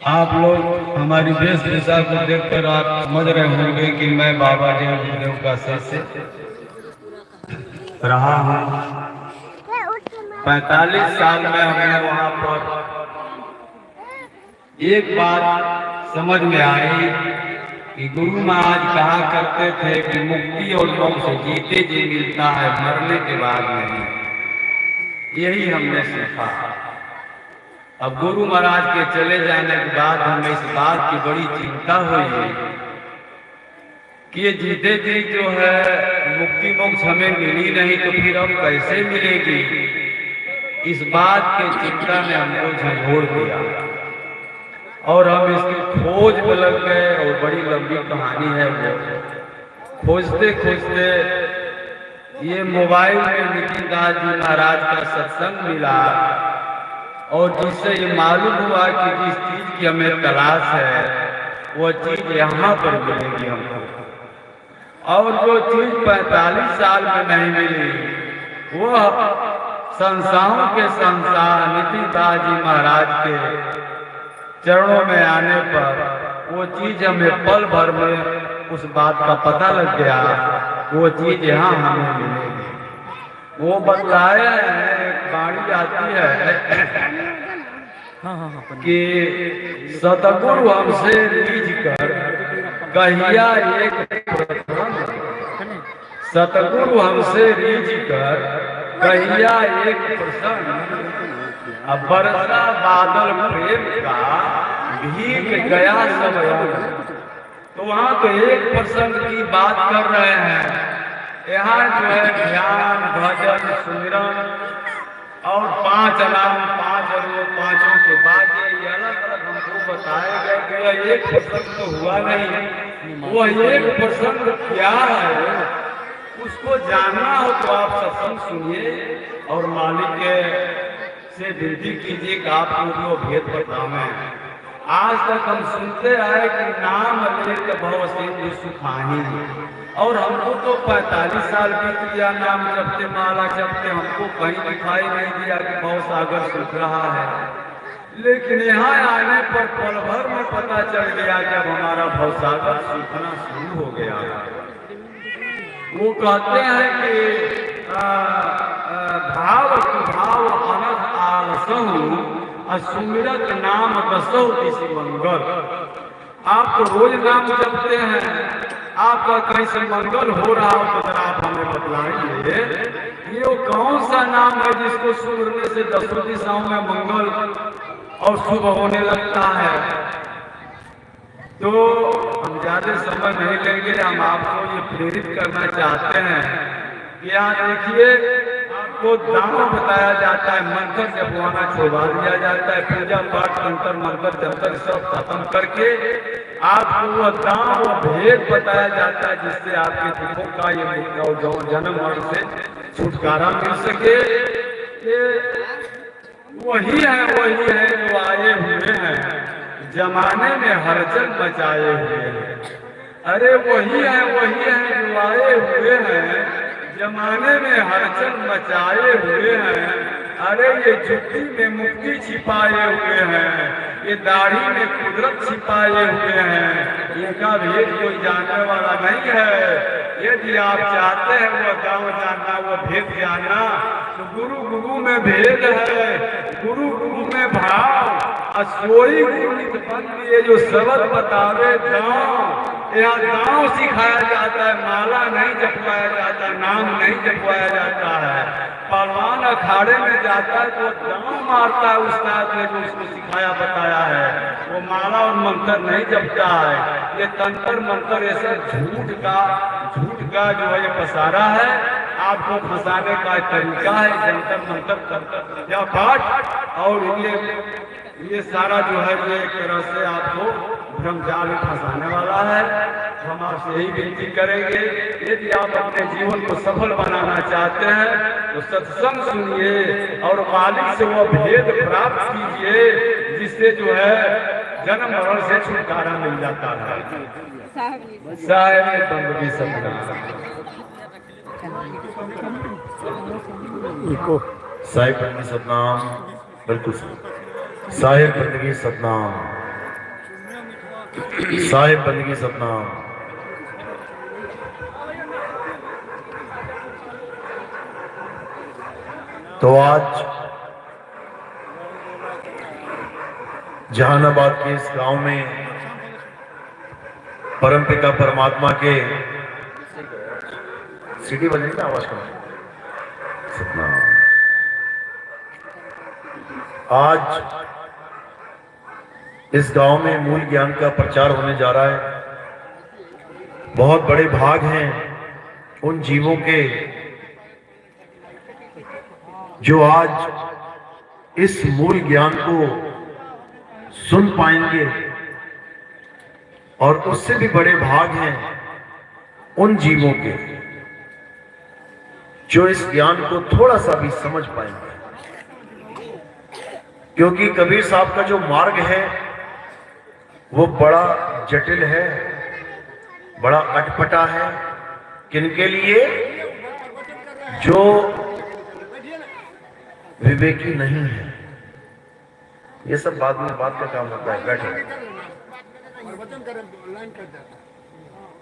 आप लोग हमारी वेशभूषा को देखकर आप समझ रहे होंगे कि मैं बाबा जी गुरुदेव का शिष्य रहा हूँ। 45 साल में हमने वहाँ पर एक बात समझ में आई कि गुरु महाराज कहा करते थे कि मुक्ति और मोक्ष जीते जी मिलता है, मरने के बाद नहीं। यही हमने सीखा। अब गुरु महाराज के चले जाने के बाद हमें इस बात की बड़ी चिंता हुई कि ये जीते जी जो है मुक्ति मोक्ष हमें मिली नहीं तो फिर अब कैसे मिलेगी। इस बात की चिंता ने हमको झंझोड़ दिया और हम इसकी खोज में लग गए और बड़ी लंबी कहानी है वो। खोजते खोजते ये मोबाइल में नितिन दास जी महाराज का सत्संग मिला और जिससे ये मालूम हुआ कि जिस चीज की हमें तलाश है वो चीज यहाँ पर मिलेगी हमको, और जो चीज 45 साल में नहीं मिली वो संस्थाओं के संसार नितिन दास जी महाराज के चरणों में आने पर वो चीज हमें पल भर में उस बात का पता लग गया। वो चीज यहाँ हमें मिलेगी। वो बतलाया है, बाणी आती है कि सतगुरु हमसे रीझ कर कहिया एक प्रसंग, सतगुरु हमसे रीझ कर कहिया एक प्रसंग, अब बरसा बादल प्रेम का भीग गया सब रंग। तो वहाँ तो एक प्रसंग की बात कर रहे हैं, यहाँ जो है ध्यान भजन सुमिरन और 5 अलाम 5 अरूप 5 के बाद ये अलग अलग हमको बताया गया कि यह एक प्रसंग तो हुआ नहीं। वह एक प्रसंग क्या है उसको जानना हो तो आप सत्संग सुनिए और मालिक के से विनती कीजिए कि आपको जो भेद बतावें। आज तक हम सुनते आए कि नाम लेके भव सिंधु सुखानी, और हमको तो 45 साल बीत गया नाम जपते माला जपते, हमको कहीं दिखाई नहीं दिया कि भव सागर सूख रहा है। लेकिन यहाँ आने पर पल भर में पता चल गया जब हमारा भव सागर सूखना शुरू हो गया। वो कहते हैं कि भाव भाव अनस आलसहु सुमिरत नाम दसो किसी मंगल। आप तो रोज नाम जपते हैं, आपका कहीं से मंगल हो रहा हो तो जरा आप हमें बतलाइए ये वो कौन सा नाम है जिसको सुनने से 10 दिशाओं में मंगल और शुभ होने लगता है। तो हम ज्यादा समय नहीं लेंगे, हम आपको ये प्रेरित करना चाहते हैं कि यहाँ देखिए आपको दाम बताया जाता है, मंत्र जपवाना छुड़वा दिया जाता है, पूजा पाठ मंत्र मंत्र जब सब खत्म करके आपको वो दाम वो भेद बताया जाता है जिससे आपके दुखों का ये जन्म मरण से छुटकारा मिल सके। वही है जो आए हुए हैं जमाने में हलचल मचाए हुए हैं। अरे वही है जो आए हुए हैं जमाने में हलचल मचाए हुए हैं। अरे ये जुत्ती में मुक्ति छिपाए हुए हैं, ये दाढ़ी में कुदरत छिपाए हुए हैं। इनका भेद कोई जानने वाला नहीं है। यदि आप चाहते हैं वो गाँव जानना वो भेद जानना तो गुरु गुरु में भेद है, गुरु गुरु में भाव। सोई गुरु ये जो सबक बतावे गाँव, यहाँ गाँव सिखाया जाता है, माला नहीं जपवाया जाता, नाम नहीं जपवाया जाता है। पहलवान अखाड़े में जाता है तो गाँव मारता है उस्ताद ने जो उसको सिखाया बताया है, वो माला और मंत्र नहीं जपता है। ये तंत्र मंत्र ऐसे झूठ का जो है ये पसारा है, आपको फंसाने का तरीका है जंतर मंत्र तंत्र या पाठ, और ये सारा जो है ये एक तरह से आपको भ्रमजाल में फंसाने वाला है। हम आपसे यही विनती करेंगे यदि आप अपने जीवन को सफल बनाना चाहते हैं तो सत्संग सुनिए और मालिक से वो भेद प्राप्त कीजिए जिससे जो है जन्म मरण से छुटकारा मिल जाता है। साहेब बंदगी साहिब बंदगी सतनाम, बिल्कुल साहिब बंदगी सतनाम। साहिब बंदगी सतनाम। तो आज जहानाबाद के इस गांव में परमपिता परमात्मा के सीटी बजेगी ना, आवाज करो सतनाम। आज इस गांव में मूल ज्ञान का प्रचार होने जा रहा है। बहुत बड़े भाग हैं उन जीवों के जो आज इस मूल ज्ञान को सुन पाएंगे, और उससे भी बड़े भाग हैं उन जीवों के जो इस ज्ञान को थोड़ा सा भी समझ पाएंगे। क्योंकि कबीर साहब का जो मार्ग है वो बड़ा जटिल है, बड़ा अटपटा है। किनके लिए? जो विवेकी नहीं है। ये सब बाद में बात का काम होता है, बैठो।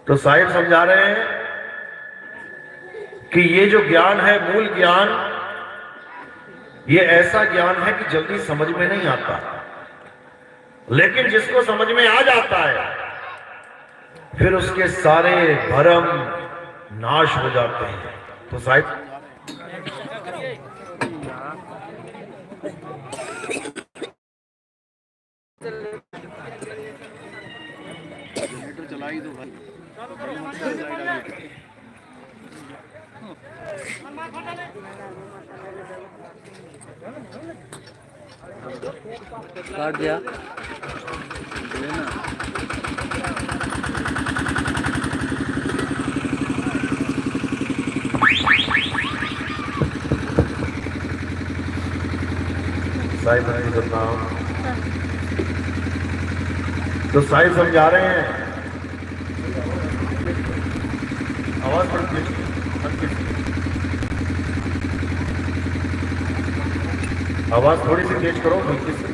तो साहिब समझा रहे हैं कि ये जो ज्ञान है, मूल ज्ञान, ये ऐसा ज्ञान है कि जल्दी समझ में नहीं आता, लेकिन जिसको समझ में आ जाता है फिर उसके सारे भरम नाश हो जाते हैं। तो साहिब चलाई दो भाई, काट दिया साहिब। तो साहिब समझा रहे हैं, आवाज थोड़ी सी तेज करो बल्कि से।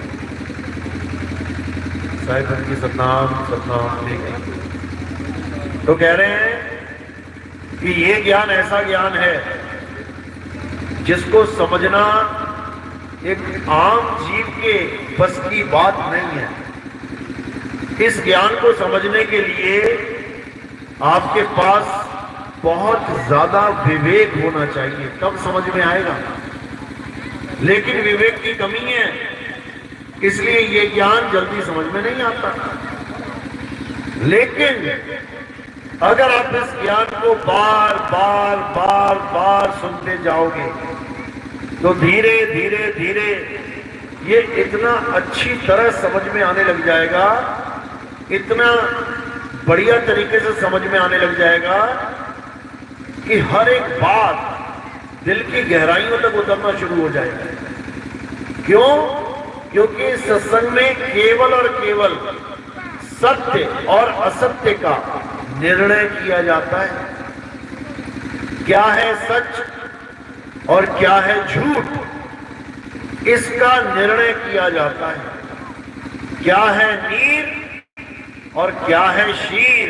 साहिब की सतनाम सतनाम। ठीक है। तो कह रहे हैं कि ये ज्ञान ऐसा ज्ञान है जिसको समझना एक आम जीव के बस की बात नहीं है। इस ज्ञान को समझने के लिए आपके पास बहुत ज्यादा विवेक होना चाहिए, तब समझ में आएगा। लेकिन विवेक की कमी है, इसलिए ये ज्ञान जल्दी समझ में नहीं आता। लेकिन अगर आप इस ज्ञान को बार बार बार बार सुनते जाओगे तो धीरे धीरे धीरे ये इतना अच्छी तरह समझ में आने लग जाएगा, इतना बढ़िया तरीके से समझ में आने लग जाएगा कि हर एक बात दिल की गहराइयों तक उतरना शुरू हो जाएगा। क्यों? क्योंकि सत्संग में केवल और केवल सत्य और असत्य का निर्णय किया जाता है। क्या है सच और क्या है झूठ, इसका निर्णय किया जाता है। क्या है नीर और क्या है शीर,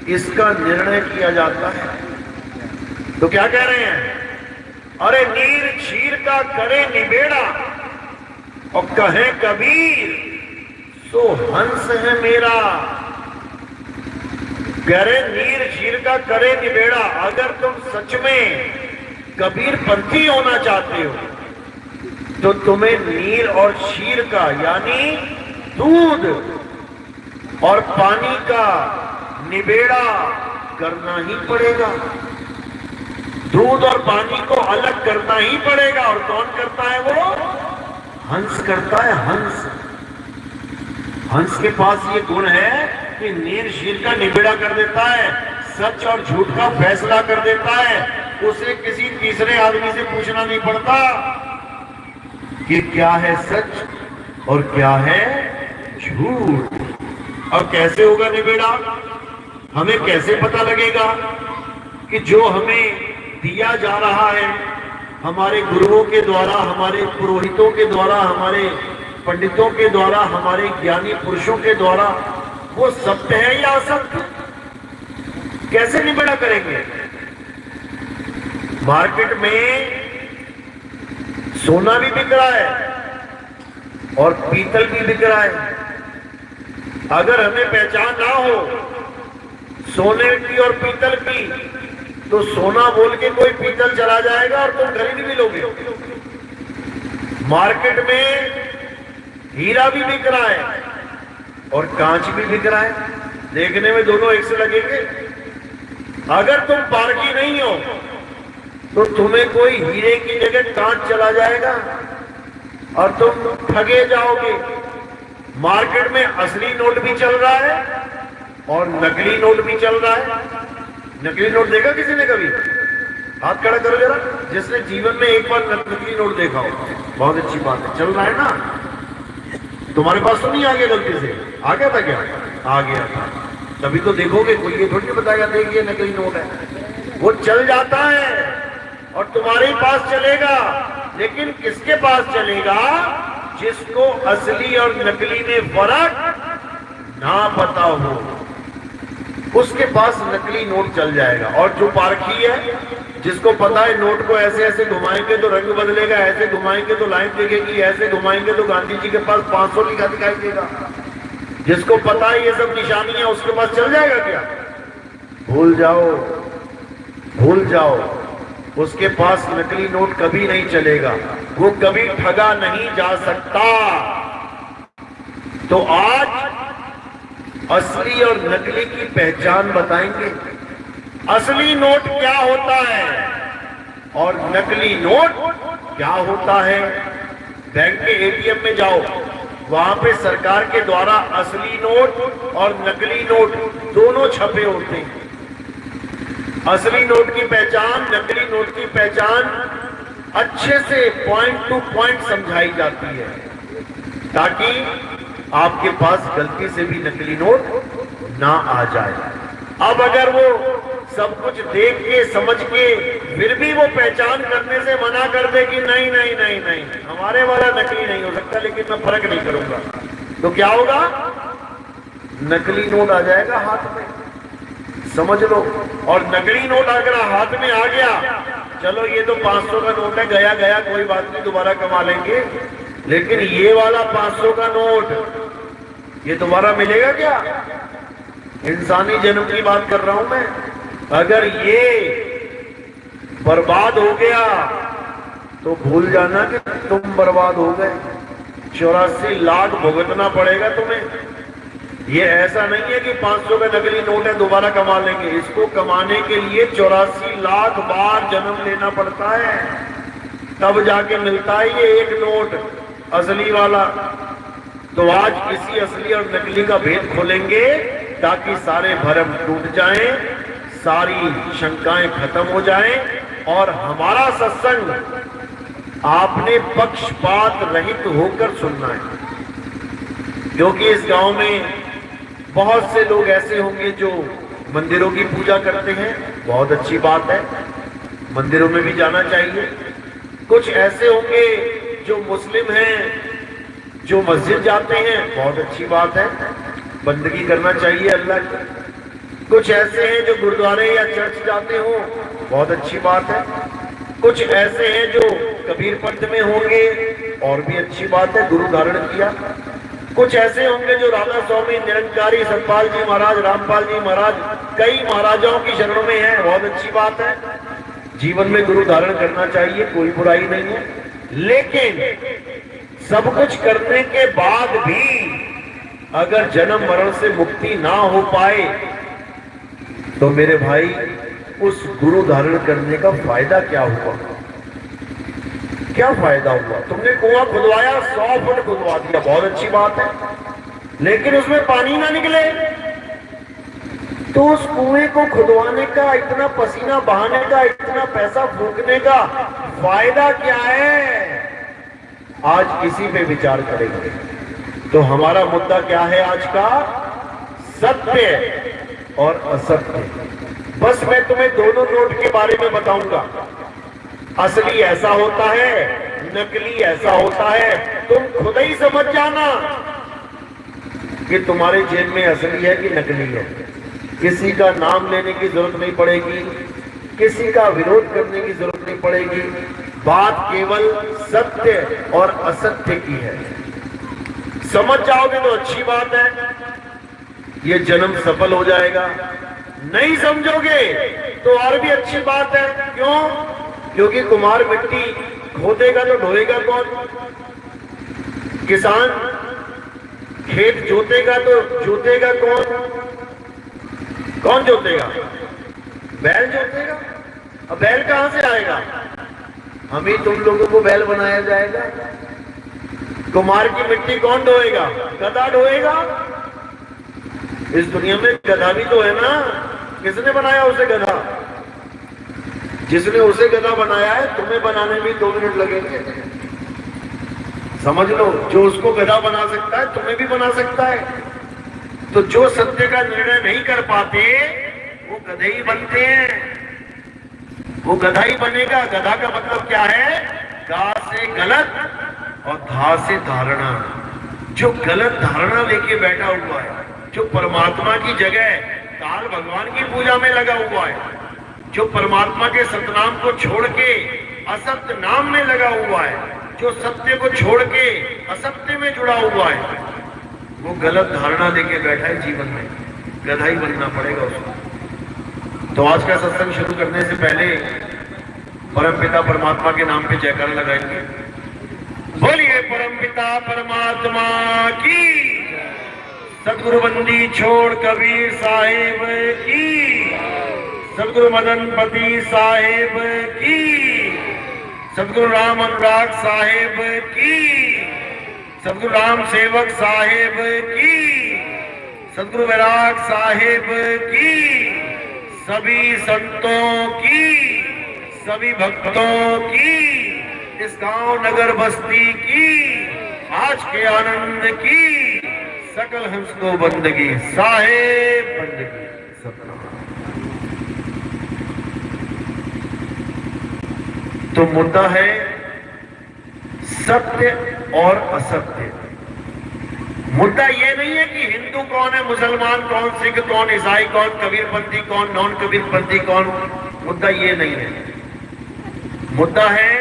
इसका निर्णय किया जाता है। तो क्या कह रहे हैं? अरे नीर शीर का करे निबेड़ा, और कहे कबीर सो हंस है मेरा। कह रहे नीर शीर का करे निबेड़ा। अगर तुम सच में कबीर पंथी होना चाहते हो तो तुम्हें नीर और शीर का यानी दूध और पानी का निबेड़ा करना ही पड़ेगा। दूध और पानी को अलग करना ही पड़ेगा। और कौन करता है? वो हंस करता है। हंस, हंस के पास ये गुण है कि नीर शीर का निबेड़ा कर देता है, सच और झूठ का फैसला कर देता है। उसे किसी तीसरे आदमी से पूछना नहीं पड़ता कि क्या है सच और क्या है झूठ। और कैसे होगा निबेड़ा? हमें कैसे पता लगेगा कि जो हमें दिया जा रहा है हमारे गुरुओं के द्वारा, हमारे पुरोहितों के द्वारा, हमारे पंडितों के द्वारा, हमारे ज्ञानी पुरुषों के द्वारा, वो सत्य है या असत्य, कैसे निबेड़ा करेंगे? मार्केट में सोना भी बिक रहा है और पीतल भी बिक रहा है। अगर हमें पहचान ना हो सोने की और पीतल की, तो सोना बोल के कोई पीतल चला जाएगा और तुम खरीद भी लोगे। मार्केट में हीरा भी बिक रहा है और कांच भी बिक रहा है, देखने में दोनों एक से लगेंगे। अगर तुम पारखी नहीं हो तो तुम्हें कोई हीरे की जगह कांच चला जाएगा और तुम ठगे जाओगे। मार्केट में असली नोट भी चल रहा है और नकली नोट भी चल रहा है। नकली नोट देखा किसी ने कभी? हाथ खड़ा करो जरा, जिसने जीवन में एक बार नकली नोट देखा हो। बहुत अच्छी बात है, चल रहा है ना। तुम्हारे पास तो नहीं आ गया गलती से? आ गया था क्या? आ गया था, तभी तो देखोगे। कोई ये थोड़ी बताएगा देखिए नकली नोट है। वो चल जाता है और तुम्हारे पास चलेगा, लेकिन किसके पास चलेगा? जिसको असली और नकली में फर्क ना पता हो, उसके पास नकली नोट चल जाएगा। और जो पारखी है, जिसको पता है नोट को ऐसे ऐसे घुमाएंगे तो रंग बदलेगा, ऐसे घुमाएंगे तो लाइन दिखेगी, ऐसे घुमाएंगे तो गांधी जी के पास 500 लिखा दिखाई देगा, जिसको पता है ये सब निशानियां, उसके पास चल जाएगा क्या? भूल जाओ, भूल जाओ। उसके पास नकली नोट कभी नहीं चलेगा, वो कभी ठगा नहीं जा सकता। तो आज असली और नकली की पहचान बताएंगे। असली नोट क्या होता है और नकली नोट क्या होता है। बैंक के एटीएम में जाओ, वहां पे सरकार के द्वारा असली नोट और नकली नोट दोनों छपे होते हैं। असली नोट की पहचान, नकली नोट की पहचान अच्छे से पॉइंट टू पॉइंट समझाई जाती है, ताकि आपके पास गलती से भी नकली नोट ना आ जाए। अब अगर वो सब कुछ देख के समझ के फिर भी वो पहचान करने से मना कर दे कि नहीं नहीं नहीं नहीं, हमारे वाला नकली नहीं हो सकता, लेकिन मैं फर्क नहीं करूंगा, तो क्या होगा? नकली नोट आ जाएगा हाथ में, समझ लो। और नकली नोट अगर हाथ में आ गया, चलो ये तो 500 का नोट है, गया गया, कोई बात नहीं, दोबारा कमा लेंगे। लेकिन ये वाला 500 का नोट ये दोबारा मिलेगा क्या? इंसानी जन्म की बात कर रहा हूं मैं। अगर ये बर्बाद हो गया तो भूल जाना कि तुम बर्बाद हो गए। 84 लाख भुगतना पड़ेगा तुम्हें। ये ऐसा नहीं है कि 500 का नकली नोट है दोबारा कमा लेंगे। इसको कमाने के लिए 84 लाख बार जन्म लेना पड़ता है, तब जाके मिलता है ये एक नोट असली वाला। तो आज इसी असली और नकली का भेद खोलेंगे, ताकि सारे भ्रम टूट जाएं, सारी शंकाएं खत्म हो जाएं और हमारा सत्संग आपने पक्षपात रहित होकर सुनना है। क्योंकि इस गांव में बहुत से लोग ऐसे होंगे जो मंदिरों की पूजा करते हैं, बहुत अच्छी बात है, मंदिरों में भी जाना चाहिए। कुछ ऐसे होंगे जो मुस्लिम हैं, जो मस्जिद जाते हैं, बहुत अच्छी बात है, बंदगी करना चाहिए अल्लाह की। कुछ ऐसे हैं जो गुरुद्वारे या चर्च जाते हो, बहुत अच्छी बात है। कुछ ऐसे हैं जो कबीर पंथ में होंगे, और भी अच्छी बात है, गुरु धारण किया। कुछ ऐसे होंगे जो राधा स्वामी, निरंकारी, सतपाल जी महाराज, रामपाल जी महाराज, कई महाराजाओं की शरणों में हैं, बहुत अच्छी बात है। जीवन में गुरु धारण करना चाहिए, कोई बुराई नहीं है। लेकिन सब कुछ करने के बाद भी अगर जन्म मरण से मुक्ति ना हो पाए, तो मेरे भाई उस गुरु धारण करने का फायदा क्या हुआ? क्या फायदा हुआ? तुमने कुआं खुदवाया, 100 फुट खुदवा दिया, बहुत अच्छी बात है, लेकिन उसमें पानी ना निकले, तो उस कुएं को खुदवाने का, इतना पसीना बहाने का, इतना पैसा फूकने का फायदा क्या है? आज इसी पे विचार करेंगे। तो हमारा मुद्दा क्या है आज का? सत्य और असत्य। बस मैं तुम्हें दोनों नोट के बारे में बताऊंगा। असली ऐसा होता है, नकली ऐसा होता है, तुम खुद ही समझ जाना। कि तुम्हारे जेब में असली है कि नकली है। किसी का नाम लेने की जरूरत नहीं पड़ेगी, किसी का विरोध करने की जरूरत नहीं पड़ेगी। बात केवल सत्य और असत्य की है। समझ जाओगे तो अच्छी बात है, ये जन्म सफल हो जाएगा। नहीं समझोगे तो और भी अच्छी बात है। क्यों? क्योंकि कुम्हार मिट्टी खोदेगा तो ढोएगा कौन? किसान खेत जोतेगा तो जोतेगा कौन? कौन जोतेगा? बैल जोतेगा। अब बैल कहां से आएगा? हम ही तुम लोगों को बैल बनाया जाएगा। कुम्हार की मिट्टी कौन ढोएगा? गधा ढोएगा। इस दुनिया में गधा भी तो है ना। किसने बनाया उसे गधा? जिसने उसे गधा बनाया है, तुम्हें बनाने में 2 मिनट लगेंगे। समझ लो, जो उसको गधा बना सकता है तुम्हें भी बना सकता है। तो जो सत्य का निर्णय नहीं कर पाते वो गधे ही बनते हैं। वो गधा ही बनेगा। गधा का मतलब क्या है? गा से गलत और धा से धारणा। जो गलत धारणा लेके बैठा हुआ है, जो परमात्मा की जगह काल भगवान की पूजा में लगा हुआ है, जो परमात्मा के सतनाम को छोड़ के असत्य नाम में लगा हुआ है, जो सत्य को छोड़ के असत्य में जुड़ा हुआ है, वो गलत धारणा लेके बैठा है जीवन में। गधा ही बनना पड़ेगा उसको। तो आज का सत्संग शुरू करने से पहले परमपिता परमात्मा के नाम पे जयकारा लगाएंगे। बोलिए परमपिता परमात्मा की। सदगुरु बंदी छोड़ कबीर साहिब की। सदगुरु मदनपति साहिब की। सदगुरु राम अनुराग साहिब की। सदगुरु राम सेवक साहिब की। सदगुरु वैराग साहिब की। सभी संतों की, सभी भक्तों की, इस गांव नगर बस्ती की, आज के आनंद की, सकल हंस को बंदगी साहेब बंदगी सतनाम। तो मुद्दा है सत्य और असत्य। मुद्दा ये नहीं है कि हिंदू कौन है, मुसलमान कौन, सिख कौन, ईसाई कौन, कबीरपंथी कौन, नॉन कबीरपंथी कौन। मुद्दा ये नहीं है। मुद्दा है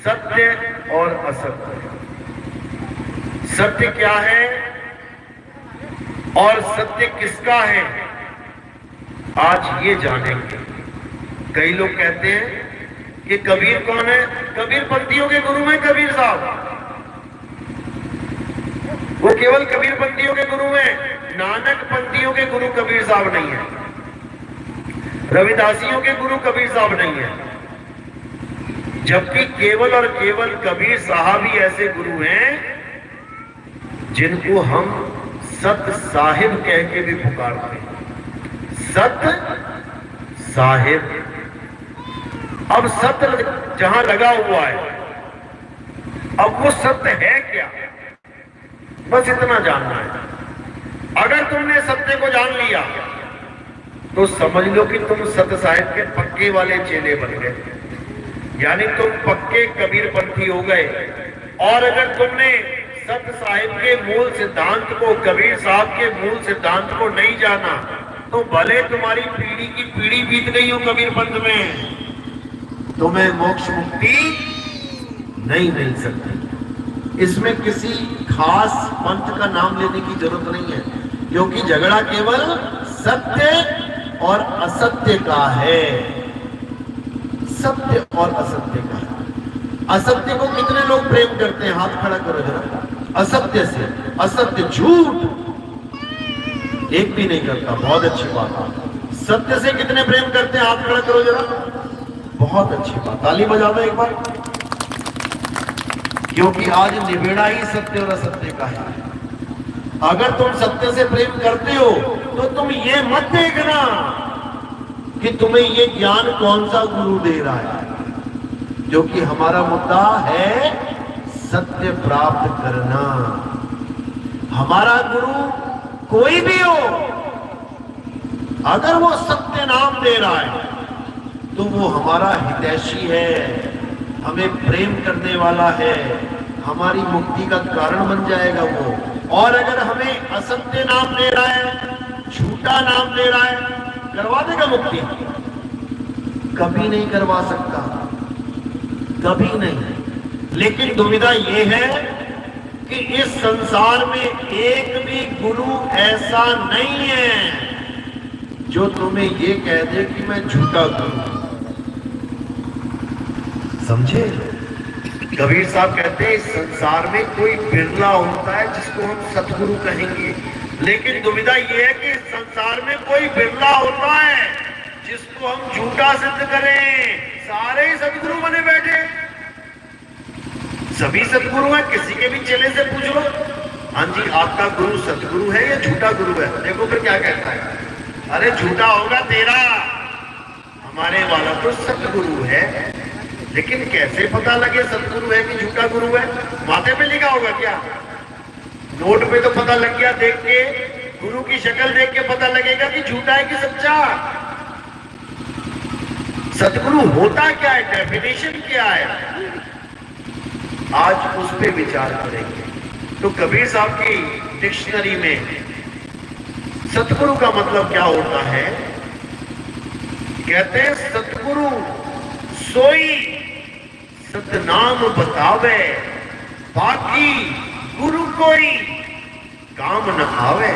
सत्य और असत्य। सत्य क्या है और सत्य किसका है, आज ये जानेंगे। कई लोग कहते हैं कि कबीर कौन है? कबीरपंथियों के गुरु हैं कबीर साहब। वो केवल कबीरपंथियों के गुरु हैं। नानक पंथियों के गुरु कबीर साहब नहीं है। रविदासियों के गुरु कबीर साहब नहीं है। जबकि केवल और केवल कबीर साहब ही ऐसे गुरु हैं जिनको हम सत साहिब कह के भी पुकारते हैं। सत साहिब। अब सत्य जहां लगा हुआ है, अब वो सत्य है क्या, बस इतना जानना है। अगर तुमने सत्य को जान लिया तो समझ लो कि तुम सत्य साहिब के पक्के वाले चेले बन गए, यानी तुम पक्के कबीरपंथी हो गए। और अगर तुमने सत्य साहिब के मूल सिद्धांत को, कबीर साहब के मूल सिद्धांत को नहीं जाना तो भले तुम्हारी पीढ़ी की पीढ़ी बीत गई हो कबीरपंथ में, तुम्हें मोक्ष मुक्ति नहीं मिल सकती। इसमें किसी खास पंथ का नाम लेने की जरूरत नहीं है, क्योंकि झगड़ा केवल सत्य और असत्य का है। सत्य और असत्य का है। असत्य को कितने लोग प्रेम करते हैं? हाथ खड़ा करो जरा। असत्य से, असत्य झूठ एक भी नहीं करता, बहुत अच्छी बात। सत्य से कितने प्रेम करते हैं? हाथ खड़ा करो जरा। बहुत अच्छी बात, ताली बजा दो एक बार, क्योंकि आज निबेड़ा ही सत्य और असत्य का है। अगर तुम सत्य से प्रेम करते हो तो तुम ये मत देखना कि तुम्हें ये ज्ञान कौन सा गुरु दे रहा है, क्योंकि हमारा मुद्दा है सत्य प्राप्त करना। हमारा गुरु कोई भी हो, अगर वो सत्य नाम दे रहा है तो वो हमारा हितैषी है, हमें प्रेम करने वाला है, हमारी मुक्ति का कारण बन जाएगा वो। और अगर हमें असत्य नाम ले रहा है, झूठा नाम ले रहा है, करवा देगा मुक्ति? कभी नहीं करवा सकता, कभी नहीं। लेकिन दुविधा यह है कि इस संसार में एक भी गुरु ऐसा नहीं है जो तुम्हें ये कह दे कि मैं झूठा गुरु। समझे? कबीर साहब कहते हैं इस संसार में कोई बिरला होता है जिसको हम सतगुरु कहेंगे, लेकिन दुविधा यह है कि इस संसार में कोई बिरला होता है जिसको हम झूठा सिद्ध करें। सारे ही सतगुरु बने बैठे, सभी सतगुरु हैं। किसी के भी चेले से पूछ लो, हाँ जी आपका गुरु सतगुरु है या झूठा गुरु है? देखो फिर क्या कहता है, अरे झूठा होगा तेरा, हमारे वाला तो सतगुरु है। लेकिन कैसे पता लगे सतगुरु है कि झूठा गुरु है? माथे पे लिखा होगा क्या? नोट पे तो पता लग गया, देख के गुरु की शक्ल देख के पता लगेगा कि झूठा है कि सच्चा। सतगुरु होता क्या है, डेफिनेशन क्या है, आज उस पे विचार करेंगे। तो कबीर साहब की डिक्शनरी में सतगुरु का मतलब क्या होता है? कहते हैं सतगुरु सोई सतनाम बतावे, बाकी गुरु कोई काम न आवे।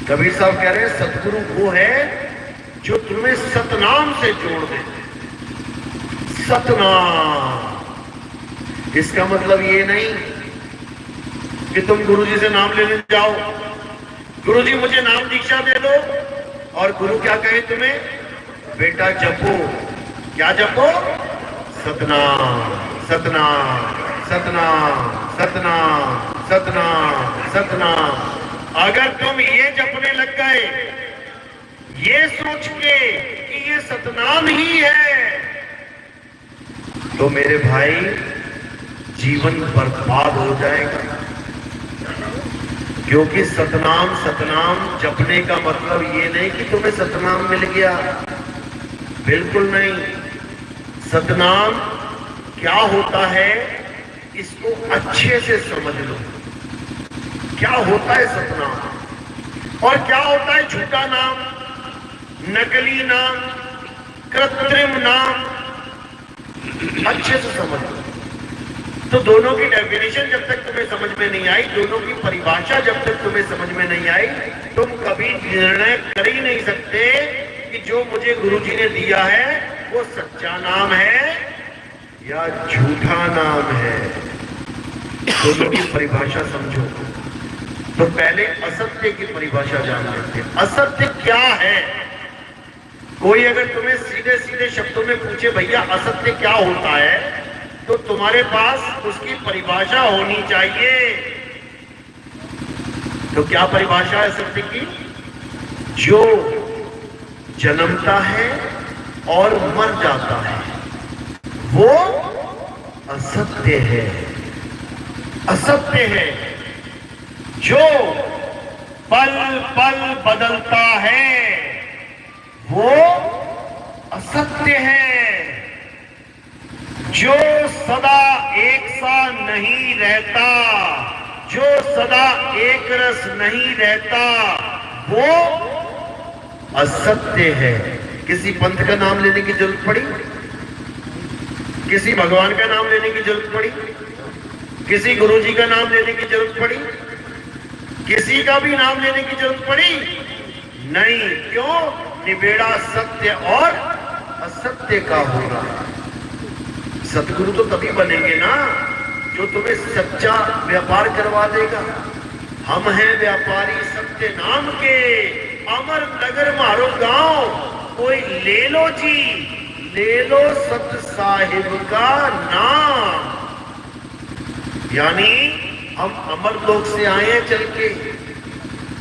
कबीर साहब कह रहे हैं सतगुरु वो है जो तुम्हें सतनाम से जोड़ दे। सतनाम, इसका मतलब ये नहीं कि तुम गुरुजी से नाम लेने जाओ, गुरुजी मुझे नाम दीक्षा दे दो, और गुरु क्या कहे तुम्हें, बेटा जपो, क्या जपो, सतनाम सतनाम सतनाम सतनाम सतनाम सतनाम। अगर तुम ये जपने लग गए ये सोच के कि ये सतनाम ही है, तो मेरे भाई जीवन बर्बाद हो जाएगा। क्योंकि सतनाम सतनाम जपने का मतलब ये नहीं कि तुम्हें सतनाम मिल गया, बिल्कुल नहीं। सतनाम क्या होता है इसको अच्छे से समझ लो। क्या होता है सतनाम और क्या होता है झूठा नाम, नकली नाम, कृत्रिम नाम, अच्छे से समझ लो। तो दोनों की डेफिनेशन जब तक तुम्हें समझ में नहीं आई, दोनों की परिभाषा जब तक तुम्हें समझ में नहीं आई, तुम कभी निर्णय कर ही नहीं सकते कि जो मुझे गुरुजी ने दिया है वो सच्चा नाम है या झूठा नाम है। दोनों की परिभाषा समझो। तो पहले असत्य की परिभाषा जान लेते हैं। असत्य क्या है? कोई अगर तुम्हें सीधे सीधे शब्दों में पूछे भैया असत्य क्या होता है, तो तुम्हारे पास उसकी परिभाषा होनी चाहिए। तो क्या परिभाषा है सत्य की? जो जन्मता है और मर जाता है वो असत्य है। असत्य है। जो पल पल बदलता है वो असत्य है। जो सदा एक सा नहीं रहता, जो सदा एक रस नहीं रहता वो असत्य है। किसी पंथ का नाम लेने की जरूरत पड़ी? किसी भगवान का नाम लेने की जरूरत पड़ी? किसी गुरुजी का नाम लेने की जरूरत पड़ी? किसी का भी नाम लेने की जरूरत पड़ी? नहीं। क्यों? निबेड़ा सत्य और असत्य का होगा। सतगुरु तो तभी बनेंगे ना जो तुम्हें सच्चा व्यापार करवा देगा। हम हैं व्यापारी सत्य नाम के, अमर नगर मारो गांव, कोई ले लो जी, ले लो सत साहिब का नाम। यानी हम अमर लोक से आए हैं चल के,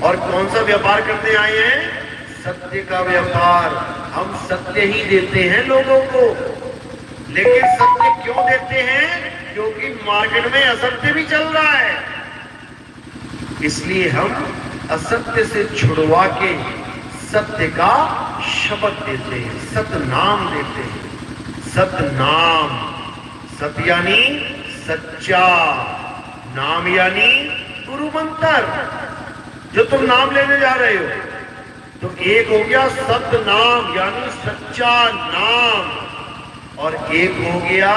और कौन सा व्यापार करने आए हैं? सत्य का व्यापार। हम सत्य ही देते हैं लोगों को, लेकिन सत्य क्यों देते हैं? क्योंकि मार्केट में असत्य भी चल रहा है। इसलिए हम असत्य से छुड़वा के सत्य का शब्द देते हैं, सतनाम देते हैं। सतनाम, सत यानी सच्चा, नाम यानी गुरु गुरु मंत्र जो तुम नाम लेने जा रहे हो। तो एक हो गया सत्य नाम यानी सच्चा नाम, और एक हो गया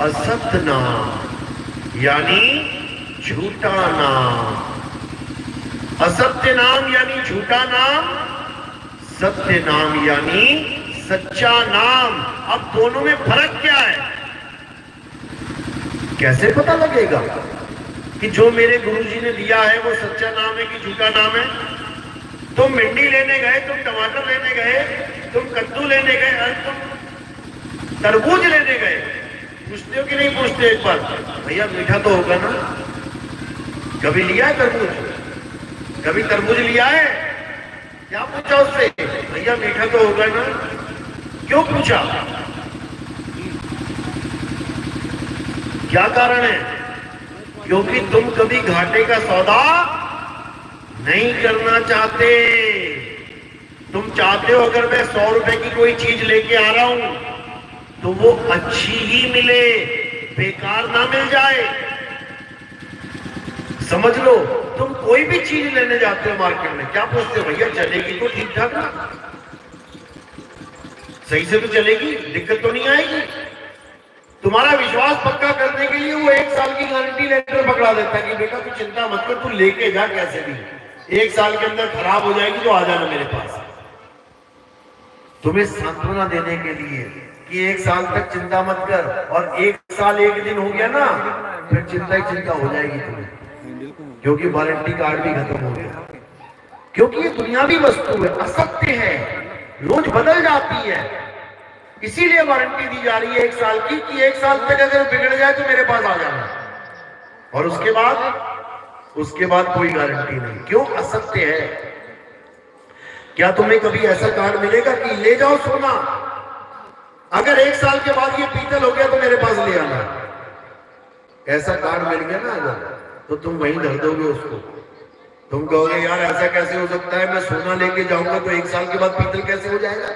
असत्य नाम यानी झूठा नाम। असत्य नाम यानी झूठा नाम, सत्य नाम यानी सच्चा नाम। अब दोनों में फर्क क्या है? कैसे पता लगेगा कि जो मेरे गुरुजी ने दिया है वो सच्चा नाम है कि झूठा नाम है? तुम भिंडी लेने गए, तुम टमाटर लेने गए, तुम कद्दू लेने गए, और तुम तरबूज लेने गए, पूछते हो कि नहीं पूछते एक बार, भैया मीठा तो होगा ना? कभी लिया है तरबूज? कभी तरबूज लिया है? क्या पूछा उससे? भैया मीठा तो होगा ना? क्यों पूछा? क्या कारण है? क्योंकि तुम कभी घाटे का सौदा नहीं करना चाहते। तुम चाहते हो अगर मैं 100 रुपए की कोई चीज लेके आ रहा हूं तो वो अच्छी ही मिले, बेकार ना मिल जाए। समझ लो, तुम कोई भी चीज लेने जाते हो मार्केट में, क्या पूछते हो? भैया चलेगी तो ठीक ठाक ना, सही से तो चलेगी, दिक्कत तो नहीं आएगी? तुम्हारा विश्वास पक्का करने के लिए वो 1 साल की गारंटी लेटर पकड़ा देता है कि बेटा तू चिंता मत कर, तू लेके जा कैसे भी, 1 साल के अंदर खराब हो जाएगी तो आ जाना मेरे पास। तुम्हें सांत्वना देने के लिए कि 1 साल तक चिंता मत कर, और 1 साल 1 दिन हो गया ना, फिर चिंता ही चिंता हो जाएगी तुम्हें, क्योंकि वारंटी कार्ड भी खत्म हो गया। क्योंकि ये दुनियावी वस्तु है, असत्य है, रोज बदल जाती है, इसीलिए वारंटी दी जा रही है 1 साल की कि 1 साल तक अगर बिगड़ जाए तो मेरे पास आ जाना, और उसके बाद कोई गारंटी नहीं। क्यों? असत्य है। क्या तुम्हें कभी ऐसा कार्ड मिलेगा कि ले जाओ सोना, अगर 1 साल के बाद ये पीतल हो गया तो मेरे पास ले आना? ऐसा कार्ड मिल गया ना अगर, तो तुम वहीं धर दोगे उसको। तुम कहोगे यार ऐसा कैसे हो सकता है, मैं सोना लेके जाऊंगा तो 1 साल के बाद पीतल कैसे हो जाएगा?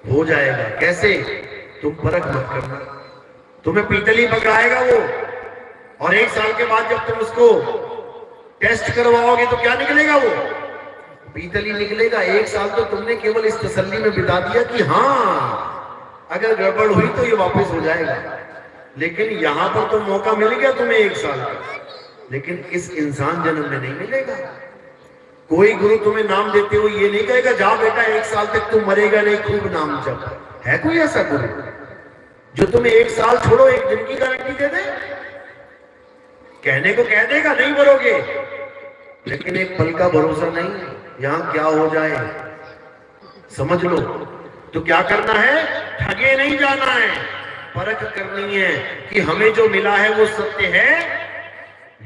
हो जाएगा। कैसे? तुम परख मत करना, तुम्हें पीतल ही पकड़ाएगा वो, और 1 साल के बाद जब तुम उसको टेस्ट करवाओगे तो क्या निकलेगा? वो पीतल ही निकलेगा। 1 साल तो तुमने केवल इस तसल्ली में बिता दिया कि हाँ अगर गड़बड़ हुई तो ये वापस हो जाएगा, लेकिन यहां पर तो मौका मिल गया तुम्हें 1 साल का, लेकिन इस इंसान जन्म में नहीं मिलेगा। कोई गुरु तुम्हें नाम देते हुए ये नहीं कहेगा जा बेटा 1 साल तक तुम मरेगा नहीं, खूब नाम जप। है कोई ऐसा गुरु जो तुम्हें 1 साल छोड़ो 1 दिन की गारंटी दे दे? कहने को कह देगा नहीं मरोगे, लेकिन 1 पल का भरोसा नहीं, यहां क्या हो जाए समझ लो। तो क्या करना है? ठगे नहीं जाना है, परख करनी है कि हमें जो मिला है वो सत्य है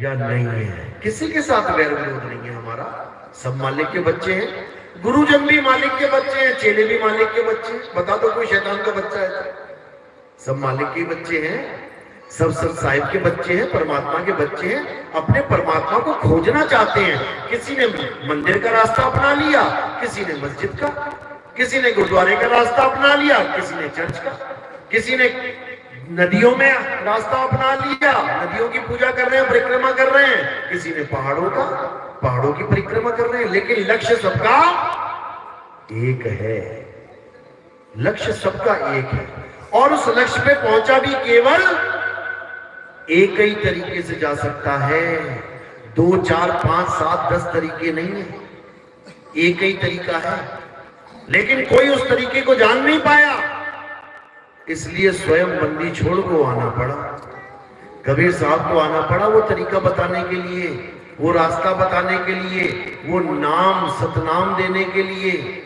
या नहीं है। किसी के साथ वैर विरोध नहीं है हमारा, सब मालिक के बच्चे हैं, गुरुजन भी मालिक के बच्चे हैं, चेले भी मालिक के बच्चे हैं। बता दो कोई शैतान का बच्चा है? सब मालिक के बच्चे हैं, सब साहिब के बच्चे हैं, परमात्मा के बच्चे हैं, अपने परमात्मा को खोजना चाहते हैं। किसी ने मंदिर का रास्ता अपना लिया, किसी ने मस्जिद का, किसी ने गुरुद्वारे का रास्ता अपना लिया, किसी ने चर्च का, किसी ने नदियों में रास्ता अपना लिया, नदियों की पूजा कर रहे हैं, परिक्रमा कर रहे हैं, किसी ने पहाड़ों की परिक्रमा कर रहे हैं, लेकिन लक्ष्य सबका एक है। लक्ष्य सबका एक है, और उस लक्ष्य पे पहुंचा भी केवल एक ही तरीके से जा सकता है। 2, 4, 5, 7, 10 तरीके नहीं है, एक ही तरीका है, लेकिन कोई उस तरीके को जान नहीं पाया, इसलिए स्वयं बंदी छोड़ को आना पड़ा। कबीर साहब को आना पड़ा वो तरीका बताने के लिए, वो रास्ता बताने के लिए, वो नाम सतनाम देने के लिए,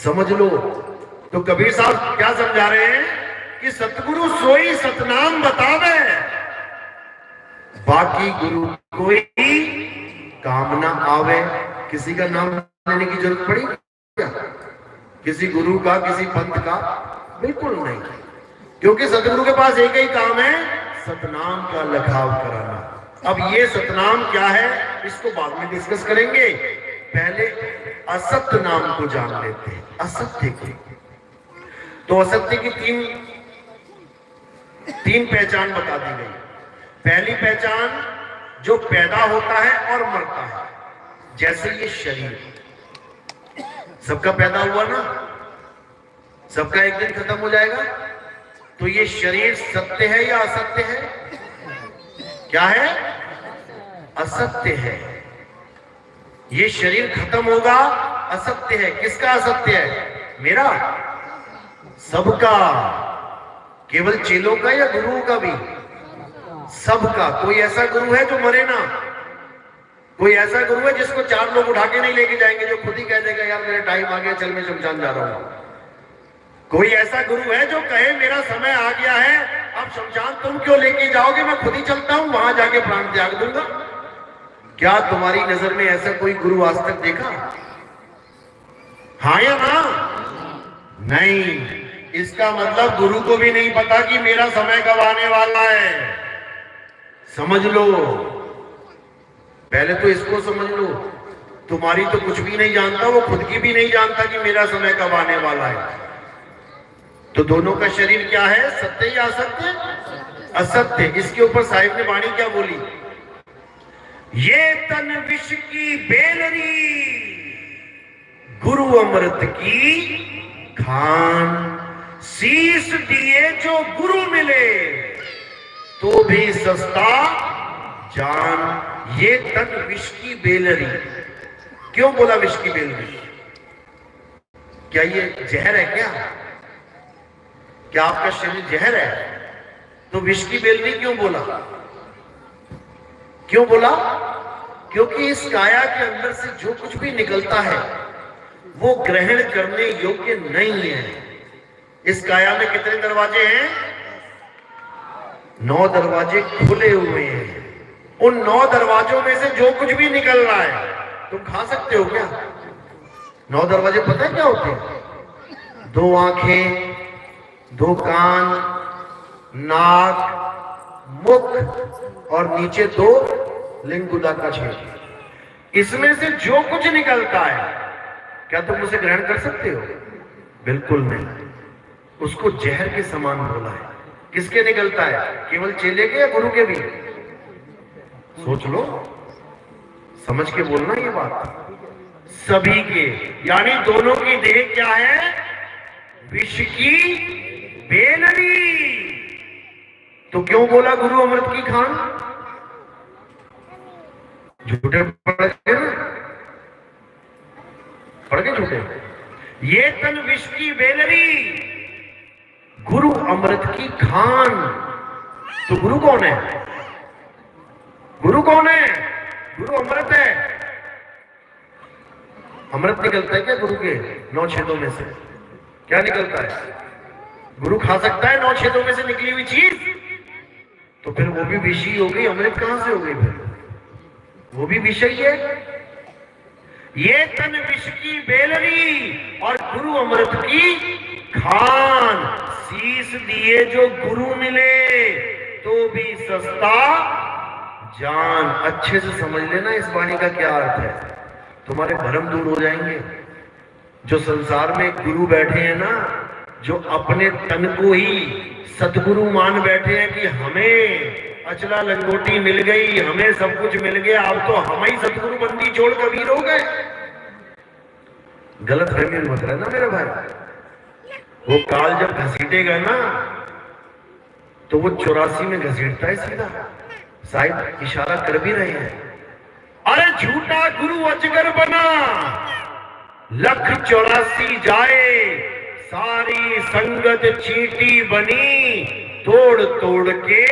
समझ लो। तो कबीर साहब क्या समझा रहे हैं कि सतगुरु सोई सतनाम बतावे, बाकी गुरु कोई काम ना आवे। किसी का नाम लेने की जरूरत पड़ी क्या? किसी गुरु का, किसी पंथ का? बिल्कुल नहीं, क्योंकि सतगुरु के पास एक ही काम है, सतनाम का लखाव कराना। अब ये सतनाम क्या है इसको बाद में डिस्कस करेंगे, पहले असत्य नाम को जान लेते हैं। असत्य को, तो असत्य की तीन पहचान बता दी गई। पहली पहचान जो पैदा होता है और मरता है। जैसे ये शरीर सबका पैदा हुआ ना, सबका एक दिन खत्म हो जाएगा। तो ये शरीर सत्य है या असत्य है? क्या है? असत्य है। ये शरीर खत्म होगा, असत्य है। किसका असत्य है? मेरा? सबका? केवल चेलों का या गुरुओं का भी? सबका। कोई ऐसा गुरु है जो मरे ना? कोई ऐसा गुरु है जिसको 4 लोग उठा के नहीं लेके जाएंगे, जो खुद ही कह देगा यार मेरा टाइम आ गया, चल मैं शमशान जा रहा हूं? कोई ऐसा गुरु है जो कहे मेरा समय आ गया है, अब शमशान तुम क्यों लेके जाओगे, मैं खुद ही चलता हूं, वहां जाके प्राण त्याग दूंगा? क्या तुम्हारी नजर में ऐसा कोई गुरु आज तक देखा? हाँ या ना? नहीं। इसका मतलब गुरु को भी नहीं पता कि मेरा समय कब आने वाला है। समझ लो, पहले तो इसको समझ लो। तुम्हारी तो कुछ भी नहीं जानता, वो खुद की भी नहीं जानता कि मेरा समय कब आने वाला है। तो दोनों का शरीर क्या है? सत्य या असत्य? असत्य। इसके ऊपर साहिब ने वाणी क्या बोली? ये तन विष की बेलरी, गुरु अमृत की खान। शीश दिए जो गुरु मिले, तो भी सस्ता जान। ये तन विष की बेलरी। क्यों बोला विष की बेलरी? क्या ये जहर है क्या? क्या आपका शरीर जहर है? तो विष की बेलरी क्यों बोला? क्यों बोला? क्योंकि इस काया के अंदर से जो कुछ भी निकलता है वो ग्रहण करने योग्य नहीं है। इस काया में कितने दरवाजे हैं? 9 दरवाजे खुले हुए हैं। उन 9 दरवाजों में से जो कुछ भी निकल रहा है तुम खा सकते हो क्या? 9 दरवाजे पता है क्या होते हैं? 2 आंखें, 2 कान, नाक, मुख और नीचे 2 लिंगुदा का छेद। इसमें से जो कुछ निकलता है क्या तुम उसे ग्रहण कर सकते हो? बिल्कुल नहीं। उसको जहर के समान बोला है। किसके निकलता है? केवल चेले के या गुरु के भी? सोच लो, समझ के बोलना ये बात। सभी के, यानी दोनों की देह क्या है? विष की बेलरी। तो क्यों बोला गुरु अमृत की खान? झूठे पड़ गए ना? पड़ गए झूठे? ये तन विष की बेलरी, गुरु अमृत की खान। तो गुरु कौन है? गुरु कौन है? गुरु अमृत है। अमृत निकलता है क्या गुरु के 9 छेदों में से? क्या निकलता है? गुरु खा सकता है 9 छेदों में से निकली हुई चीज? तो फिर वो भी विषी हो गई। अमृत कहां से हो गई फिर? वो भी विषय है। ये तन विष की बेलरी और गुरु अमृत की खान। शीश दिए जो गुरु मिले, तो भी सस्ता जान। अच्छे से समझ लेना इस वाणी का क्या अर्थ है, तुम्हारे भ्रम दूर हो जाएंगे। जो संसार में गुरु बैठे हैं ना, जो अपने तन को ही सतगुरु मान बैठे हैं कि हमें अचला लंगोटी मिल गई, हमें सब कुछ मिल गया, अब तो हम ही सतगुरु बंदी छोड़ कबीर हो गए। गलत फहमी मत रहना मेरा भाई। वो काल जब घसीटेगा ना, तो वो 84 में घसीटता है सीधा। साहिब इशारा कर भी रहे हैं। अरे झूठा गुरु अजगर बना, 184 जाए, सारी संगत चींटी बनी, तोड़ तोड़ के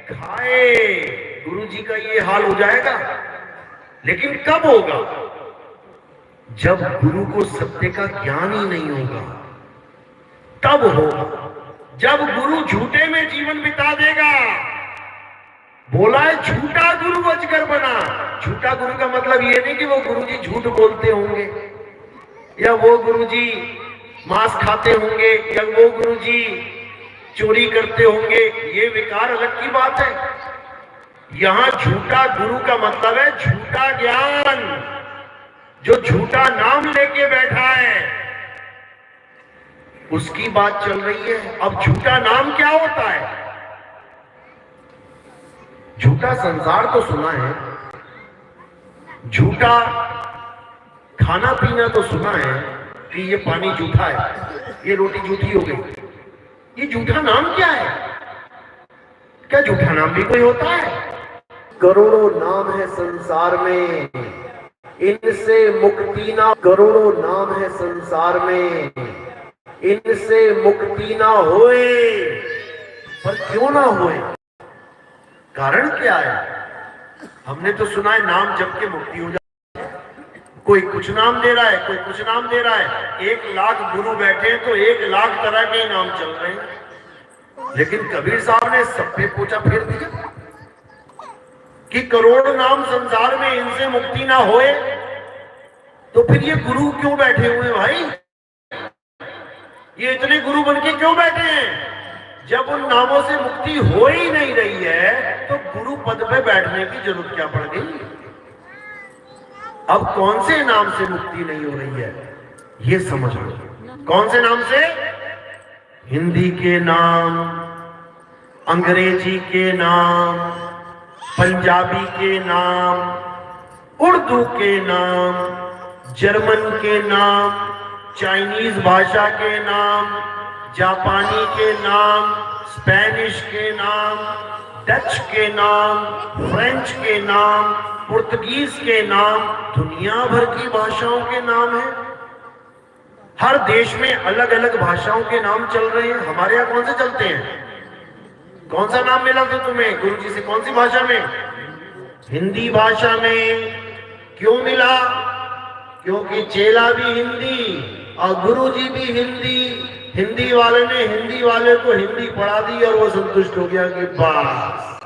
खाए। गुरु जी का ये हाल हो जाएगा। लेकिन कब होगा? जब गुरु को सत्य का ज्ञान ही नहीं होगा, तब होगा। जब गुरु झूठे में जीवन बिता देगा। बोला है झूठा गुरु अजगर बना। झूठा गुरु का मतलब ये नहीं कि वो गुरुजी झूठ बोलते होंगे, या वो गुरुजी मांस खाते होंगे, या वो गुरुजी चोरी करते होंगे। ये विकार अलग की बात है। यहां झूठा गुरु का मतलब है झूठा ज्ञान, जो झूठा नाम लेके बैठा है, उसकी बात चल रही है। अब झूठा नाम क्या होता है? झूठा संसार तो सुना है, झूठा खाना पीना तो सुना है कि ये पानी झूठा है, ये रोटी झूठी हो गई। ये झूठा नाम क्या है? क्या झूठा नाम भी कोई होता है? करोड़ों नाम है संसार में, इनसे मुक्ति ना, करोड़ों नाम है संसार में, इनसे मुक्ति ना होए। पर क्यों ना होए? कारण क्या है? हमने तो सुना है नाम जप के मुक्ति हो जाती है। कोई कुछ नाम दे रहा है, कोई कुछ नाम दे रहा है। 1 लाख गुरु बैठे हैं तो 1 लाख तरह के नाम चल रहे हैं। लेकिन कबीर साहब ने सब पे पोछा फेर दिया कि करोड़ नाम संसार में, इनसे मुक्ति ना होए। तो फिर ये गुरु क्यों बैठे हुए भाई? ये इतने गुरु बनके क्यों बैठे हैं? जब उन नामों से मुक्ति हो ही नहीं रही है तो गुरु पद पे बैठने की जरूरत क्या पड़ गई? अब कौन से नाम से मुक्ति नहीं हो रही है ये समझ लो। कौन से नाम से? हिंदी के नाम, अंग्रेजी के नाम, पंजाबी के नाम, उर्दू के नाम, जर्मन के नाम, चाइनीज भाषा के नाम, जापानी के नाम, स्पेनिश के नाम, डच के नाम, फ्रेंच के नाम, पुर्तगीज के नाम, दुनिया भर की भाषाओं के नाम है। हर देश में अलग अलग भाषाओं के नाम चल रहे हैं। हमारे यहाँ कौन से चलते हैं? कौन सा नाम मिला था तुम्हें गुरु जी से? कौन सी भाषा में? हिंदी भाषा में। क्यों मिला? क्योंकि चेला भी हिंदी और गुरु जी भी हिंदी। हिंदी वाले ने हिंदी वाले को हिंदी पढ़ा दी और वो संतुष्ट हो गया कि बस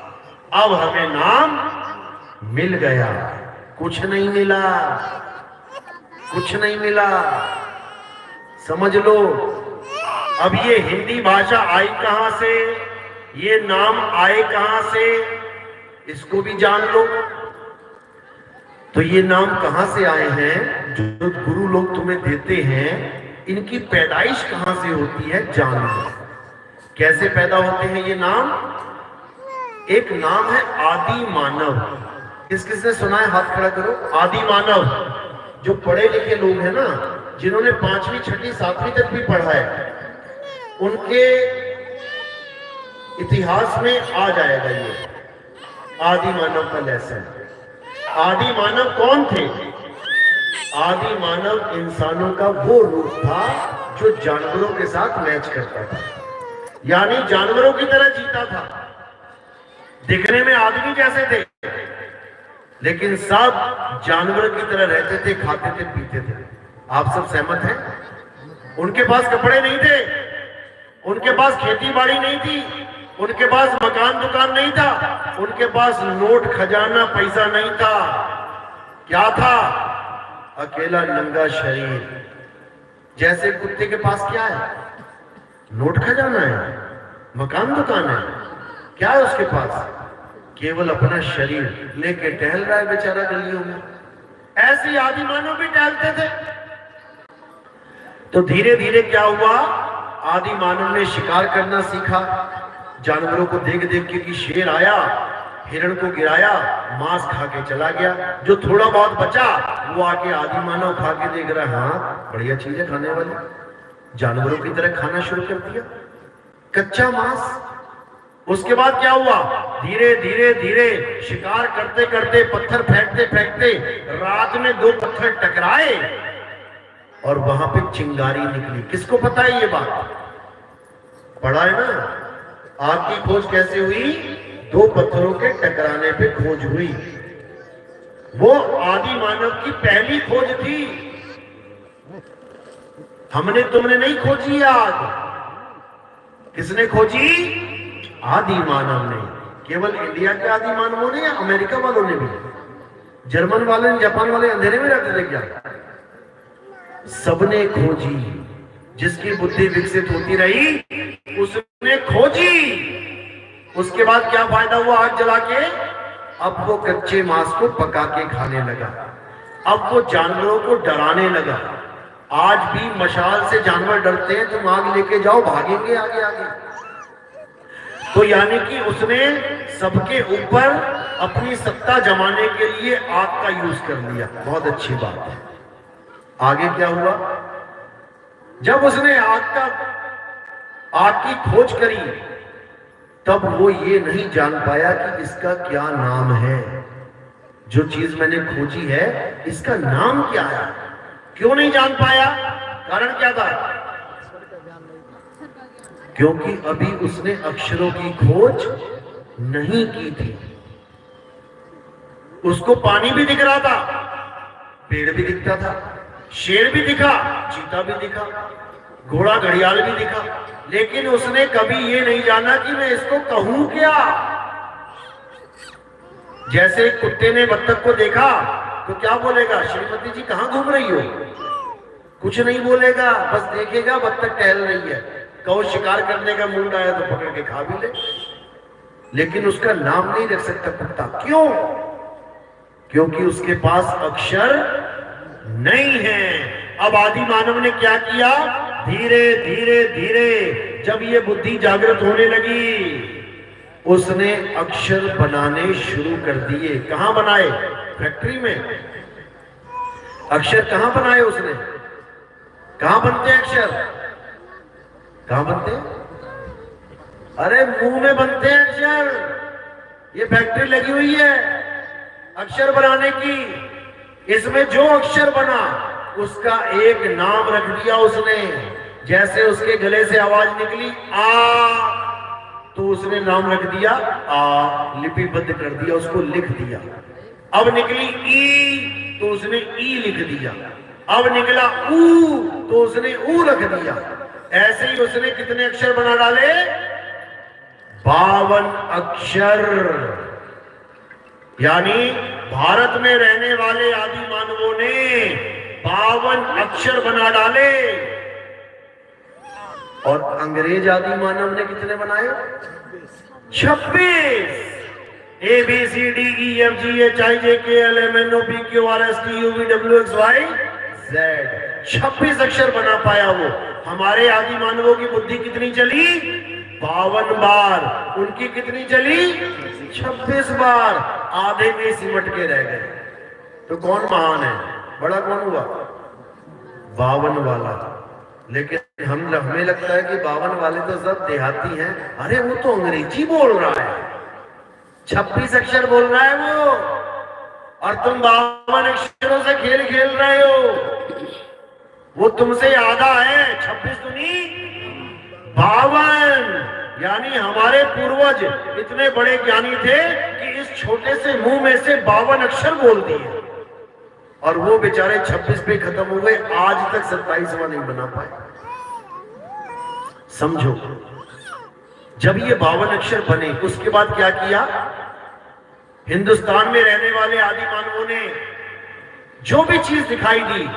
अब हमें नाम मिल गया। कुछ नहीं मिला, कुछ नहीं मिला। समझ लो, अब ये हिंदी भाषा आई कहां से, ये नाम आए कहां से, इसको भी जान लो। तो ये नाम कहां से आए हैं जो गुरु लोग तुम्हें देते हैं, इनकी पैदाइश कहां से होती है जान लो। कैसे पैदा होते हैं ये नाम? एक नाम है आदि मानव। किस किसने सुना है? हाथ खड़ा करो। आदि मानव। जो पढ़े लिखे लोग हैं ना, जिन्होंने 5वीं 6वीं 7वीं तक भी पढ़ा है, उनके इतिहास में आ जाएगा ये आदि मानव का लेसन। आदि मानव कौन थे? आदि मानव इंसानों का वो रूप था जो जानवरों के साथ मैच करता था, यानी जानवरों की तरह जीता था। दिखने में आदमी जैसे थे लेकिन सब जानवर की तरह रहते थे, खाते थे, पीते थे। आप सब सहमत हैं? उनके पास कपड़े नहीं थे, उनके पास खेती बाड़ी नहीं थी, उनके पास मकान दुकान नहीं था, उनके पास नोट खजाना पैसा नहीं था। क्या था? अकेला नंगा शरीर। जैसे कुत्ते के पास क्या है? नोट खजाना है, मकान दुकान है, क्या है उसके पास? केवल अपना शरीर लेके टहल रहा है बेचारा गलियों में। ऐसे आदि मानव भी टहलते थे। तो धीरे धीरे क्या हुआ? आदि मानव ने शिकार करना सीखा। जानवरों को देख देख के कि शेर आया, हिरण को गिराया, मांस खा के चला गया। जो थोड़ा बहुत बचा वो आके आदि मानव खा के देख रहा, हाँ बढ़िया चीज है खाने वाली। जानवरों की तरह खाना शुरू कर दिया, कच्चा मांस। उसके बाद क्या हुआ? धीरे धीरे धीरे शिकार करते करते, पत्थर फेंकते फेंकते रात में 2 पत्थर टकराए और वहां पे चिंगारी निकली। किसको पता है ये बात? पढ़ा है ना? आग की खोज कैसे हुई? 2 पत्थरों के टकराने पे खोज हुई। वो आदि मानव की पहली खोज थी। हमने तुमने नहीं खोजी आग। किसने खोजी? आदि मानव ने। केवल इंडिया के आदि मानवों ने या अमेरिका वालों ने भी? जर्मन वाले, जापान वाले अंधेरे में रहते थे क्या? सबने खोजी। जिसकी बुद्धि विकसित होती रही उसने खोजी। उसके बाद क्या फायदा हुआ आग जला के? अब वो कच्चे मांस को पका के खाने लगा। अब वो जानवरों को डराने लगा। आज भी मशाल से जानवर डरते हैं, तुम आग लेके जाओ भागेंगे आगे आगे। तो यानी कि उसने सबके ऊपर अपनी सत्ता जमाने के लिए आग का यूज कर लिया। बहुत अच्छी बात है। आगे क्या हुआ? जब उसने आग की खोज करी, तब वो ये नहीं जान पाया कि इसका क्या नाम है। जो चीज मैंने खोजी है, इसका नाम क्या है? क्यों नहीं जान पाया? कारण क्या था? क्योंकि अभी उसने अक्षरों की खोज नहीं की थी। उसको पानी भी दिख रहा था, पेड़ भी दिखता था, शेर भी दिखा, चीता भी दिखा, घोड़ा घड़ियाल भी दिखा, लेकिन उसने कभी ये नहीं जाना कि मैं इसको कहूं क्या। जैसे एक कुत्ते ने बत्तख को देखा तो क्या बोलेगा? श्रीमती जी कहां घूम रही हो? कुछ नहीं बोलेगा, बस देखेगा बत्तख टहल रही है। कहो शिकार करने का मूड आया तो पकड़ के खा भी ले, लेकिन उसका नाम नहीं रख सकता कुत्ता। क्यों? क्योंकि उसके पास अक्षर नहीं है। अब आदि मानव ने क्या किया? धीरे धीरे धीरे जब ये बुद्धि जागृत होने लगी, उसने अक्षर बनाने शुरू कर दिए। कहां बनाए? फैक्ट्री में। अक्षर कहां बनाए उसने? कहां बनते अक्षर? कहां बनते? अरे मुंह में बनते हैं अक्षर। ये फैक्ट्री लगी हुई है अक्षर बनाने की। इसमें जो अक्षर बना उसका एक नाम रख दिया उसने। जैसे उसके गले से आवाज निकली आ, तो उसने नाम रख दिया आ, लिपिबद्ध कर दिया, उसको लिख दिया। अब निकली ई, तो उसने ई लिख दिया। अब निकला ऊ, तो उसने ऊ रख दिया। ऐसे ही उसने कितने अक्षर बना डाले? 52 अक्षर। यानी भारत में रहने वाले आदि मानवों ने 52 अक्षर बना डाले। और अंग्रेज आदि मानव ने कितने बनाए? 26। A B C D E F G H I J K L M N O P Q R S T U V W X Y Z. 26 अक्षर बना पाया वो। हमारे आदि मानवों की बुद्धि कितनी चली? 52 बार। उनकी कितनी चली? 26 बार। आधे में सिमट के रह गए। तो कौन महान है? बड़ा कौन हुआ? 52 वाला। लेकिन हमें लगता है कि 52 वाले तो सब देहाती हैं। अरे वो तो अंग्रेजी बोल रहा है, 26 अक्षर बोल रहा है वो, और तुम 52 अक्षरों से खेल खेल रहे हो। वो तुमसे आधा है, 26 दुनी 52। यानी हमारे पूर्वज इतने बड़े ज्ञानी थे कि इस छोटे से मुंह में से 52 अक्षर बोल दिए, और वो बेचारे 26 पे खत्म हो गए। आज तक 27वां नहीं बना पाए। समझो, जब ये 52 अक्षर बने, उसके बाद क्या किया? हिंदुस्तान में रहने वाले आदि मानवों ने जो भी चीज दिखाई दी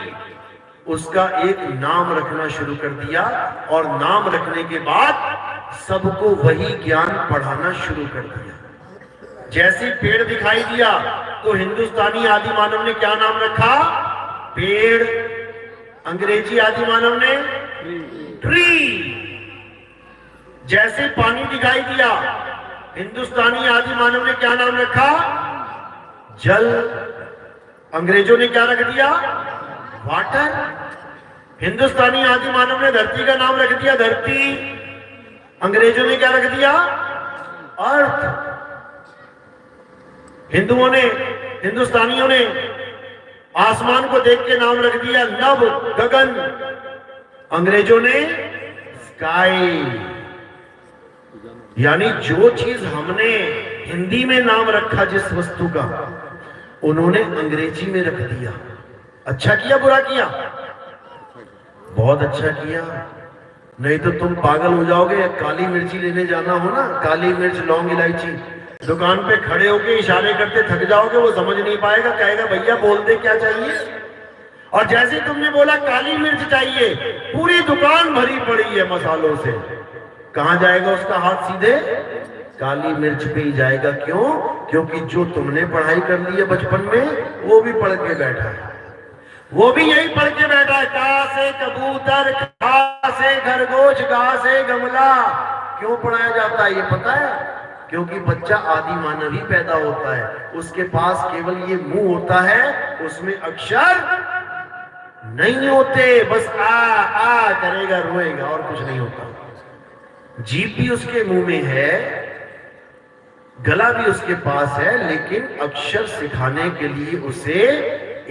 उसका एक नाम रखना शुरू कर दिया, और नाम रखने के बाद सबको वही ज्ञान पढ़ाना शुरू कर दिया। जैसे पेड़ दिखाई दिया तो हिंदुस्तानी आदि मानव ने क्या नाम रखा? पेड़। अंग्रेजी आदि मानव ने ट्री। जैसे पानी दिखाई दिया, हिंदुस्तानी आदि मानव ने क्या नाम रखा? जल। अंग्रेजों ने क्या रख दिया? वाटर। हिंदुस्तानी आदि मानव ने धरती का नाम रख दिया धरती। अंग्रेजों ने क्या रख दिया? अर्थ। हिंदुस्तानियों ने आसमान को देख के नाम रख दिया नभ, गगन। अंग्रेजों ने स्काई। यानी जो चीज हमने हिंदी में नाम रखा जिस वस्तु का, उन्होंने अंग्रेजी में रख दिया। अच्छा किया बुरा किया? बहुत अच्छा किया। नहीं तो तुम पागल हो जाओगे। काली मिर्ची लेने जाना हो ना, काली मिर्च, लौंग, इलायची, दुकान पे खड़े होके इशारे करते थक जाओगे। वो समझ नहीं पाएगा, कहेगा भैया बोल दे क्या चाहिए। और जैसे तुमने बोला काली मिर्च चाहिए, पूरी दुकान भरी पड़ी है मसालों से, कहां जाएगा उसका हाथ? सीधे काली मिर्च पे ही जाएगा। क्यों? क्योंकि जो तुमने पढ़ाई कर ली है बचपन में, वो भी पढ़ के बैठा है। वो भी यही पढ़ के बैठा है, का से कबूतर, खा से खरगोश, गा से गमला। क्यों पढ़ाया जाता है ये पता है? क्योंकि बच्चा आदि मानव ही पैदा होता है, उसके पास केवल ये मुंह होता है, उसमें अक्षर नहीं होते, बस आ करेगा, रोएगा, और कुछ नहीं होता। जीभ भी उसके मुंह में है, गला भी उसके पास है, लेकिन अक्षर सिखाने के लिए उसे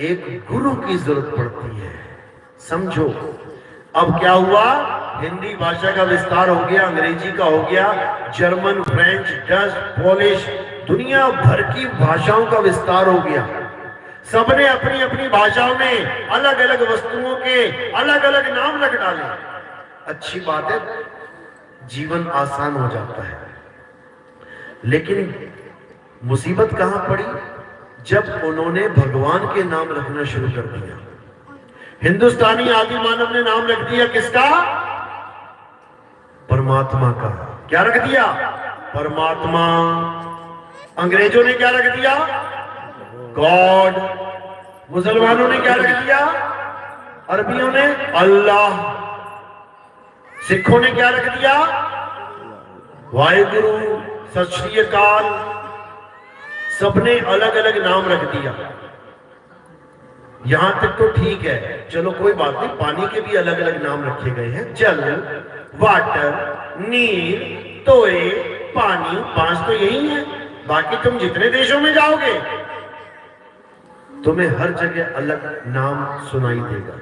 एक गुरु की जरूरत पड़ती है। समझो अब क्या हुआ, हिंदी भाषा का विस्तार हो गया, अंग्रेजी का हो गया, जर्मन, फ्रेंच, डच, पोलिश, दुनिया भर की भाषाओं का विस्तार हो गया। सबने अपनी अपनी भाषाओं में अलग अलग वस्तुओं के अलग अलग नाम रख डाले। अच्छी बात है, जीवन आसान हो जाता है, लेकिन मुसीबत कहां पड़ी, जब उन्होंने भगवान के नाम रखना शुरू कर दिया। हिंदुस्तानी आदि मानव ने नाम रख दिया किसका? परमात्मा का। क्या रख दिया? परमात्मा। अंग्रेजों ने क्या रख दिया? गॉड। मुसलमानों ने क्या रख दिया? अरबियों ने अल्लाह। सिखों ने क्या रख दिया? वाहिगुरु, सत श्री अकाल। सबने अलग अलग नाम रख दिया। यहां तक तो ठीक है, चलो कोई बात नहीं, पानी के भी अलग अलग नाम रखे गए हैं, जल, वाटर, नीर, तोए, पानी, 5 तो यही है। बाकी तुम जितने देशों में जाओगे तुम्हें हर जगह अलग नाम सुनाई देगा,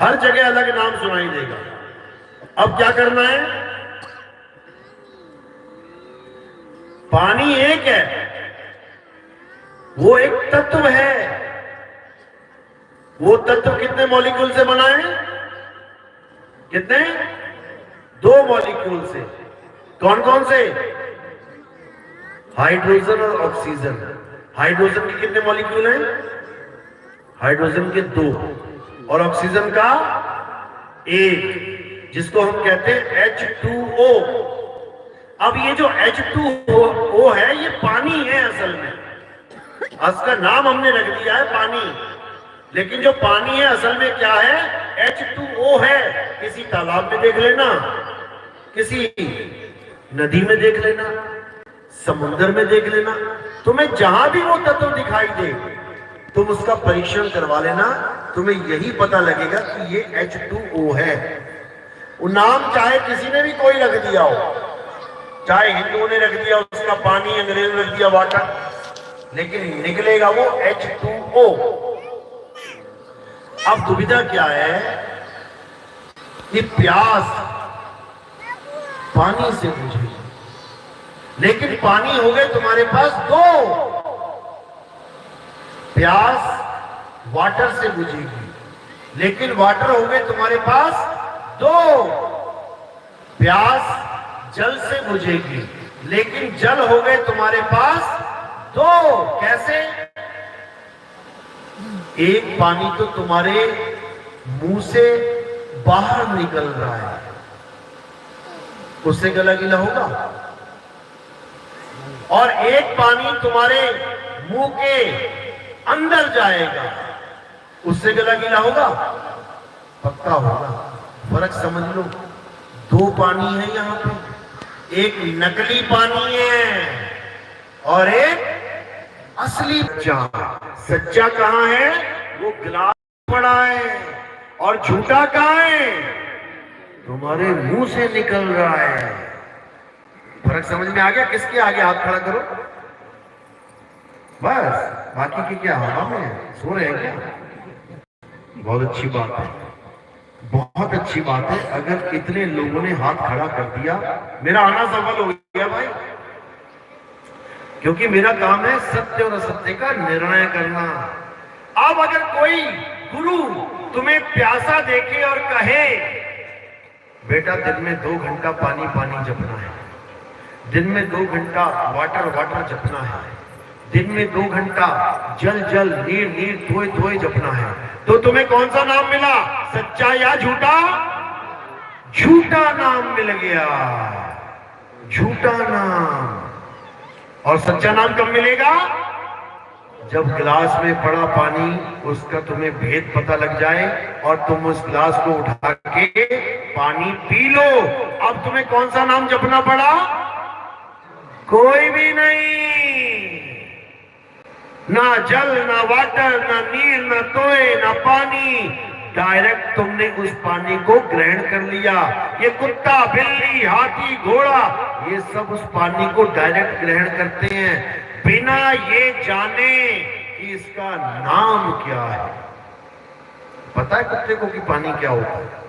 हर जगह अलग नाम सुनाई देगा। अब क्या करना है? पानी एक है, वो एक तत्व है। वो तत्व कितने मॉलिक्यूल से बना है? कितने? 2 मॉलिक्यूल से। कौन कौन से? हाइड्रोजन और ऑक्सीजन। हाइड्रोजन के कितने मॉलिक्यूल हैं? हाइड्रोजन के 2 और ऑक्सीजन का 1, जिसको हम कहते हैं H2O। अब ये जो H2O है, ये पानी है असल में। इसका नाम हमने रख दिया है पानी, लेकिन जो पानी है असल में क्या है? H2O है। किसी तालाब में देख लेना, किसी नदी में देख लेना, समुद्र में देख लेना, तुम्हें जहां भी वो तत्व दिखाई दे, तुम उसका परीक्षण करवा लेना, तुम्हें यही पता लगेगा कि ये H2O है। वो नाम चाहे किसी ने भी कोई रख दिया हो, चाहे हिंदुओं ने रख दिया उसका पानी, अंग्रेजों ने रख दिया वाटर, लेकिन निकलेगा वो H2O। अब दुविधा क्या है कि प्यास पानी से बुझेगी, लेकिन पानी हो गए तुम्हारे पास 2। प्यास वाटर से बुझेगी, लेकिन वाटर हो गए तुम्हारे पास 2। प्यास जल से बुझेगी, लेकिन जल हो गए तुम्हारे पास 2। कैसे? एक पानी तो तुम्हारे मुंह से बाहर निकल रहा है, उससे गला गीला होगा, और एक पानी तुम्हारे मुंह के अंदर जाएगा, उससे गला गीला होगा? पक्का होगा। फर्क समझ लो, 2 पानी है यहां पे, एक नकली पानी है और एक असली सच्चा। सच्चा कहां है? वो गिलास पड़ा है, और झूठा कहां है? तुम्हारे मुंह से निकल रहा है। फर्क समझ में आ गया? किसके आगे हाथ खड़ा करो, बस। बाकी के क्या हवा में सो रहे हैं क्या? बहुत अच्छी बात है, बहुत अच्छी बात है। अगर इतने लोगों ने हाथ खड़ा कर दिया, मेरा आना सफल हो गया भाई, क्योंकि मेरा काम है सत्य और असत्य का निर्णय करना। अब अगर कोई गुरु तुम्हें प्यासा देखे और कहे, बेटा दिन में 2 घंटा पानी पानी जपना है, दिन में 2 घंटा वाटर वाटर जपना है, दिन में 2 घंटा जल जल नीर नीर धोए धोए जपना है, तो तुम्हें कौन सा नाम मिला? सच्चा या झूठा? झूठा नाम मिल गया, झूठा नाम। और सच्चा नाम कब मिलेगा? जब गिलास में पड़ा पानी, उसका तुम्हें भेद पता लग जाए और तुम उस गिलास को उठा के पानी पी लो, अब तुम्हें कौन सा नाम जपना पड़ा? कोई भी नहीं, ना जल, ना वाटर, ना नीर, ना तोय, ना पानी। डायरेक्ट तुमने उस पानी को ग्रहण कर लिया। ये कुत्ता, बिल्ली, हाथी, घोड़ा, ये सब उस पानी को डायरेक्ट ग्रहण करते हैं बिना ये जाने कि इसका नाम क्या है। पता है कुत्ते को कि पानी क्या होता है?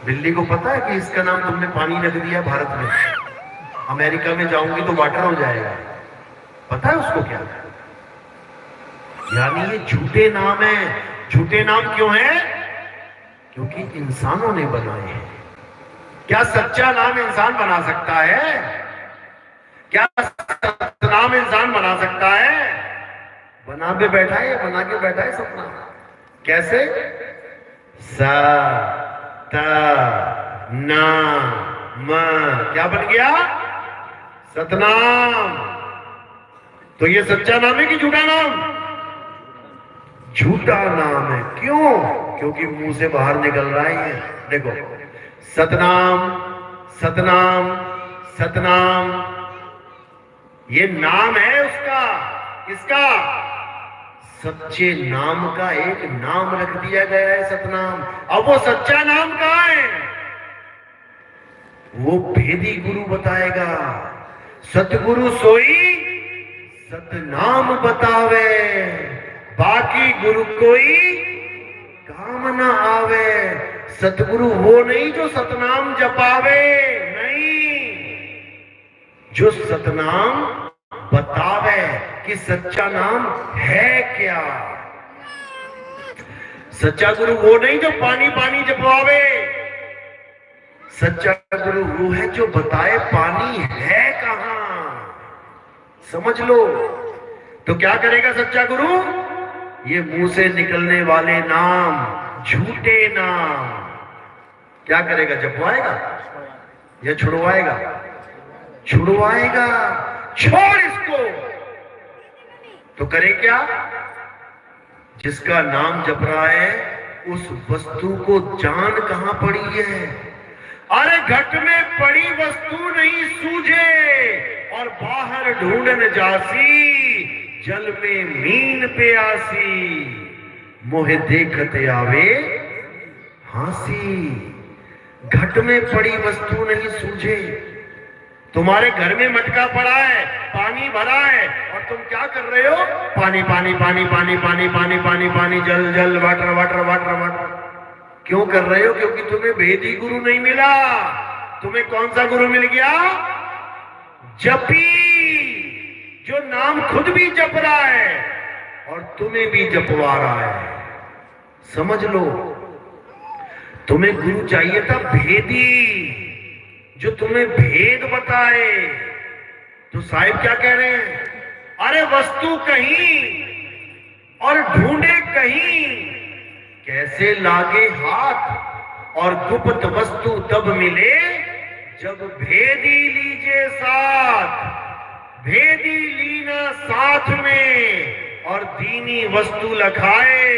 बिल्ली को पता है कि इसका नाम तुमने पानी रख दिया भारत में, अमेरिका में जाऊंगी तो वाटर हो जाएगा। पता है उसको क्या? यानी ये झूठे नाम है। झूठे नाम क्यों है? क्योंकि इंसानों ने बनाए हैं। क्या सच्चा नाम इंसान बना सकता है? क्या सतनाम इंसान बना सकता है? बना के बैठा है, बना के बैठा है सपना। कैसे? सा ता ना म, क्या बन गया? सतनाम। तो ये सच्चा नाम है कि झूठा नाम? झूठा नाम है। क्यों? क्योंकि मुंह से बाहर निकल रहा है ये। देखो, सतनाम, सतनाम, सतनाम, ये नाम है उसका। किसका? सच्चे नाम का एक नाम रख दिया गया है, सतनाम। अब वो सच्चा नाम कहां है? वो भेदी गुरु बताएगा। सतगुरु सोई सतनाम बतावे, बाकी गुरु कोई काम न आवे। सतगुरु वो नहीं जो सतनाम जपावे, नहीं, जो सतनाम बतावे कि सच्चा नाम है क्या। सच्चा गुरु वो नहीं जो पानी पानी जपवावे। सच्चा गुरु वो है जो बताए पानी है कहां। समझ लो। तो क्या करेगा सच्चा गुरु? ये मुंह से निकलने वाले नाम, झूठे नाम, क्या करेगा? जपवाएगा या छुड़वाएगा? छुड़वाएगा। छोड़ इसको। तो करे क्या? जिसका नाम जप रहा है उस वस्तु को जान कहां पड़ी है। अरे घट में पड़ी वस्तु नहीं सूझे और बाहर ढूंढन जासी, जल में मीन पे आसी, मोहे देखते आवे हासी। घट में पड़ी वस्तु नहीं सूझे। तुम्हारे घर में मटका पड़ा है, पानी भरा है, और तुम क्या कर रहे हो? पानी पानी पानी पानी पानी पानी पानी पानी, जल जल, वाटर वाटर वाटर वाटर। क्यों कर रहे हो? क्योंकि तुम्हें भेदी गुरु नहीं मिला। तुम्हें कौन सा गुरु मिल गया? जपी, जो नाम खुद भी जप रहा है और तुम्हें भी जपवा रहा है। समझ लो। तुम्हें गुरु चाहिए था भेदी, जो तुम्हें भेद बताए। तो साहिब क्या कह रहे हैं? अरे वस्तु कहीं और ढूंढे कहीं, कैसे लागे हाथ, और गुप्त वस्तु तब मिले जब भेदी लीजे साथ। भेदी लीना साथ में और दीनी वस्तु लखाए।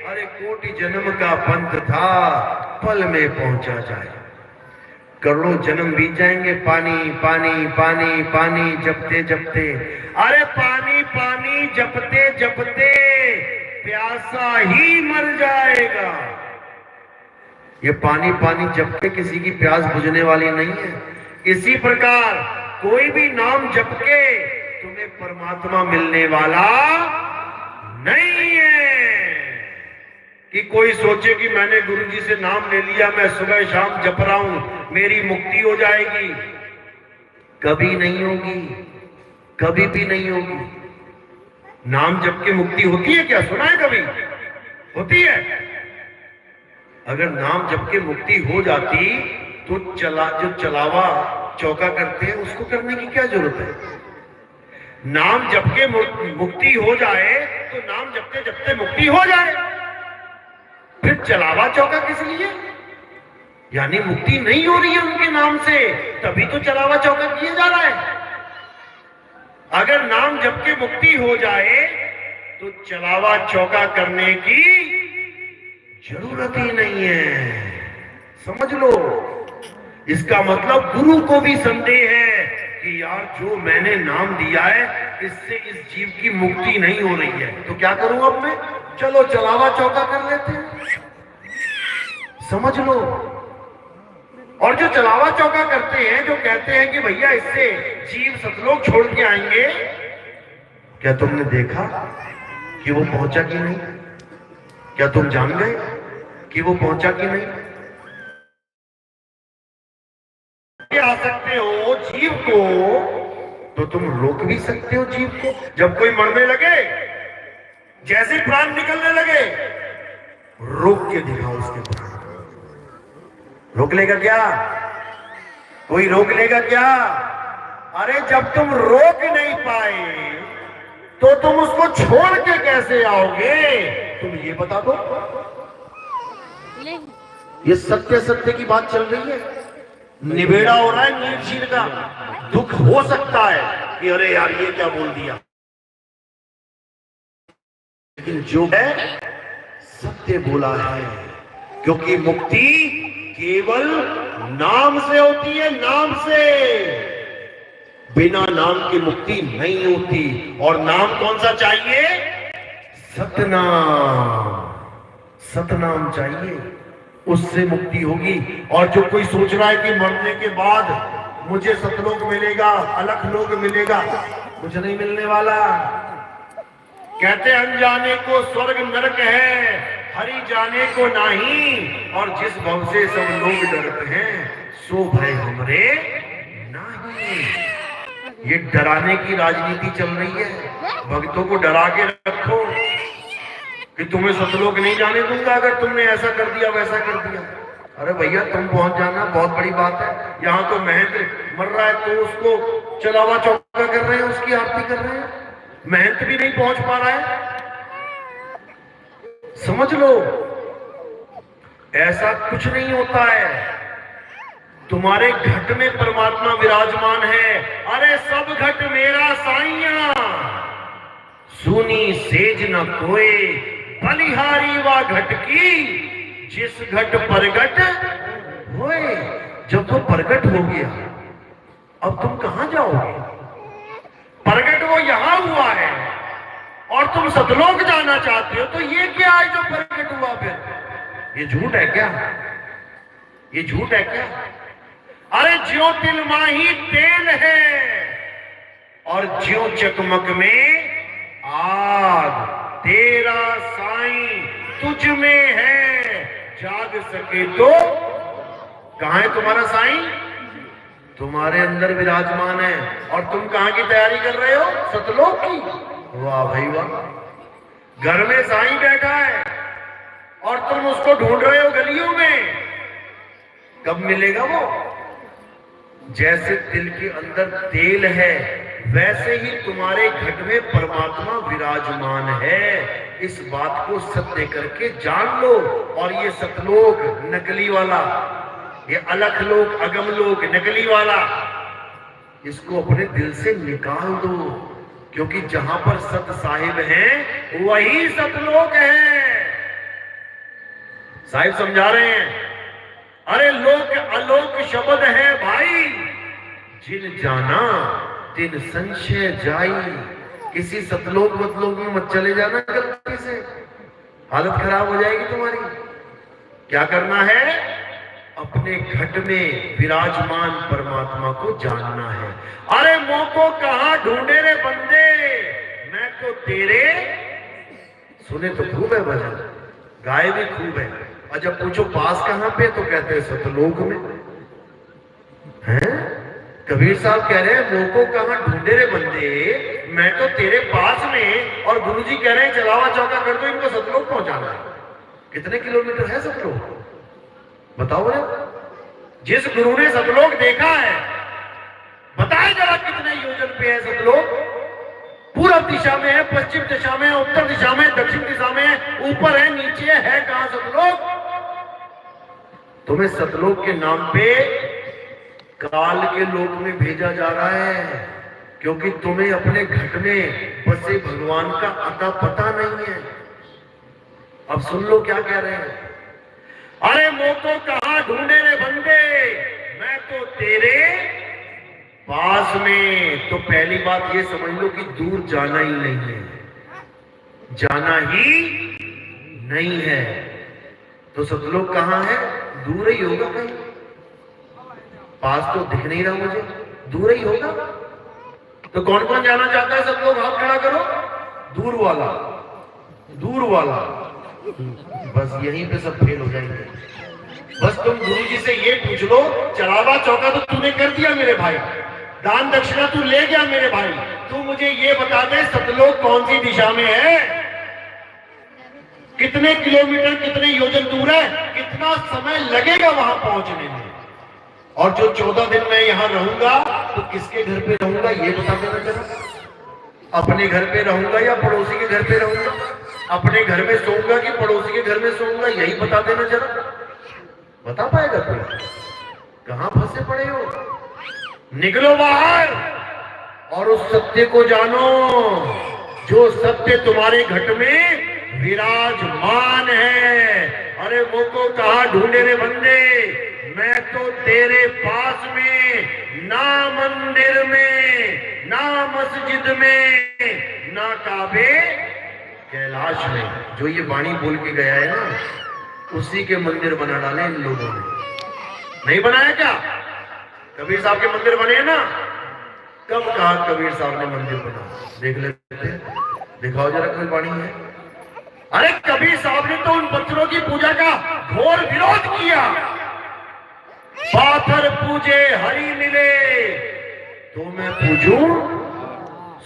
अरे कोटि जन्म का पंथ था, पल में पहुंचा जाए। करोड़ों जन्म बीत जाएंगे पानी पानी पानी पानी जपते जपते। अरे पानी पानी जपते जपते प्यासा ही मर जाएगा। ये पानी पानी जपते किसी की प्यास बुझने वाली नहीं है। इसी प्रकार कोई भी नाम जप के तुम्हें परमात्मा मिलने वाला नहीं है। कि कोई सोचे कि मैंने गुरुजी से नाम ले लिया, मैं सुबह शाम जप रहा हूं, मेरी मुक्ति हो जाएगी। कभी नहीं होगी, कभी भी नहीं होगी। नाम जप के मुक्ति होती है क्या? सुना है कभी? होती है? अगर नाम जप के मुक्ति हो जाती तो जो चलावा चौका करते हैं उसको करने की क्या जरूरत है? नाम जप के मुक्ति हो जाए तो नाम जपते जपते मुक्ति हो जाए, फिर चलावा चौका किस लिए? यानी मुक्ति नहीं हो रही है उनके नाम से, तभी तो चलावा चौका किया जा रहा है। अगर नाम जप के मुक्ति हो जाए तो चलावा चौका करने की जरूरत ही नहीं है। समझ लो। इसका मतलब गुरु को भी संदेह है कि यार जो मैंने नाम दिया है इससे इस जीव की मुक्ति नहीं हो रही है, तो क्या करूं अब मैं? चलो चलावा चौका कर लेते हैं, समझ लो। और जो चलावा चौका करते हैं, जो कहते हैं कि भैया इससे जीव सतलोक छोड़ के आएंगे, क्या तुमने देखा कि वो पहुंचा कि नहीं? क्या तुम जान गए कि वो पहुंचा कि नहीं? आ सकते हो जीव को, तो तुम रोक भी सकते हो जीव को। जब कोई मरने लगे, जैसे प्राण निकलने लगे, रोक के दिखाओ उसके प्राण। रोक लेगा क्या? कोई रोक लेगा क्या? अरे जब तुम रोक नहीं पाए तो तुम उसको छोड़ के कैसे आओगे? तुम ये बता दो। ये सत्य सत्य की बात चल रही है, निबेड़ा हो रहा है नीर चीर का। दुख हो सकता है कि अरे यार ये क्या बोल दिया, लेकिन जो है सत्य बोला है, क्योंकि मुक्ति केवल नाम से होती है, नाम से। बिना नाम की मुक्ति नहीं होती। और नाम कौन सा चाहिए? सतनाम। सतनाम चाहिए, उससे मुक्ति होगी। और जो कोई सोच रहा है कि मरने के बाद मुझे सतलोक मिलेगा, अलख लोक मिलेगा, कुछ नहीं मिलने वाला। कहते अनजाने को स्वर्ग नरक है, हरि जाने को नहीं। और जिस भव से सब लोग डरते हैं, सो भय हमरे नहीं। ये डराने की राजनीति चल रही है। भक्तों को डरा के रखो कि तुम्हें सतलोक नहीं जाने दूंगा अगर तुमने ऐसा कर दिया, वैसा कर दिया। अरे भैया तुम पहुंच जाना, बहुत बड़ी बात है। यहाँ तो महंत मर रहा है तो उसको चलावा चौका कर रहे हैं, उसकी आरती कर रहे हैं। महंत भी नहीं पहुंच पा रहा है। समझ लो, ऐसा कुछ नहीं होता है। तुम्हारे घट में परमात्मा विराजमान है। अरे सब घट मेरा साइया, सुनी सेज न कोई, बलिहारी वा घट की, जिस घट प्रगट होए। जब तो प्रगट हो गया, अब तुम कहां जाओगे? प्रगट वो यहां हुआ है और तुम सतलोक जाना चाहते हो, तो ये क्या है जो प्रगट हुआ? फिर ये झूठ है क्या? ये झूठ है क्या? अरे ज्यों तिल माही तेल है और ज्यों चकमक में आग, तेरा साईं तुझ में है, जाग सके तो। कहां है तुम्हारा साईं? तुम्हारे अंदर विराजमान है। और तुम कहां की तैयारी कर रहे हो? सतलोक की। वाह भाई वाह। घर में साईं बैठा है और तुम उसको ढूंढ रहे हो गलियों में। कब मिलेगा वो? जैसे तिल के अंदर तेल है, वैसे ही तुम्हारे घट में परमात्मा विराजमान है। इस बात को सत्य करके जान लो। और ये सतलोक नकली वाला, ये अलख लोक, अगम लोक नकली वाला, इसको अपने दिल से निकाल दो। क्योंकि जहां पर सत साहिब हैं वही सतलोक है। साहिब समझा रहे हैं, अरे लोक अलोक शब्द है भाई, जिन जाना तिन संशय जाई। किसी सतलोक वतलोक में मत चले जाना गलती से, हालत खराब हो जाएगी तुम्हारी। क्या करना है? अपने घट में विराजमान परमात्मा को जानना है। अरे मोह को कहां ढूंढे रे बंदे, मैं तो तेरे। सुने तो खूब है भजन, गाए भी खूब है। और जब पूछो पास कहां पे, तो कहते हैं सतलोक में। हैं? कबीर साहब कह रहे हैं मोह को कहां ढूंढे रे बंदे, मैं तो तेरे पास में। और गुरुजी कह रहे हैं चलावा चौका कर दो, इनको सतलोक पहुंचाना है। कितने किलोमीटर है सतलोक? बताओ रे। जिस गुरु ने सतलोक देखा है, बताए जरा कितने योजन पे है सतलोक? पूर्व दिशा में है, पश्चिम दिशा में है, उत्तर दिशा में, दक्षिण दिशा में है, ऊपर है, नीचे है। कहां सतलोक? तुम्हें सतलोक के नाम पे काल के लोक में भेजा जा रहा है, क्योंकि तुम्हें अपने घट में बसे भगवान का अता पता नहीं है। अब सुन लो क्या कह रहे हैं। अरे मोह को कहां ढूंढे रे बंदे, मैं तो तेरे पास में। तो पहली बात ये समझ लो कि दूर जाना ही नहीं है, जाना ही नहीं है। तो सतलोक कहां है? दूर ही होगा कहीं, पास तो दिख नहीं रहा मुझे, दूर ही होगा। तो कौन कौन जाना चाहता है? सब लोग हाथ खड़ा करो। दूर वाला, दूर वाला, बस यहीं पे सब फेल हो जाएंगे। बस तुम गुरुजी से ये पूछ लो, चलावा चौका तो तूने कर दिया मेरे भाई, दान दक्षिणा तू ले गया मेरे भाई, तू मुझे ये बता दे सतलोक कौन सी दिशा में है, कितने किलोमीटर कितने योजन दूर है, कितना समय लगेगा वहां पहुंचने में। और जो 14 दिन मैं यहां रहूंगा तो किसके घर पे रहूंगा ये बता देना जरा। अपने घर पे रहूंगा या पड़ोसी के घर पे रहूंगा, अपने घर में सोऊंगा कि पड़ोसी के घर में सोऊंगा, यही बता देना जरा। बता पाएगा कोई? कहां फंसे पड़े हो? निकलो बाहर और उस सत्य को जानो जो सत्य तुम्हारे घट में विराजमान है। अरे वो को कहा ढूंढे रे बंदे, मैं तो तेरे पास में, ना मंदिर में, ना मस्जिद में, ना काबे कैलाश में। जो ये वाणी बोल के गया है ना, उसी के मंदिर बना डाले इन लोगों ने। नहीं बनाया क्या? कबीर साहब के मंदिर बने ना? कब कहा कबीर साहब ने मंदिर बना? देख लेते हैं, दिखाओ जरा कोई वाणी है। अरे कबीर साहब ने तो उन पत्थरों की पूजा का घोर विरोध किया। पाथर पूजे हरि मिले तो मैं पूजूं।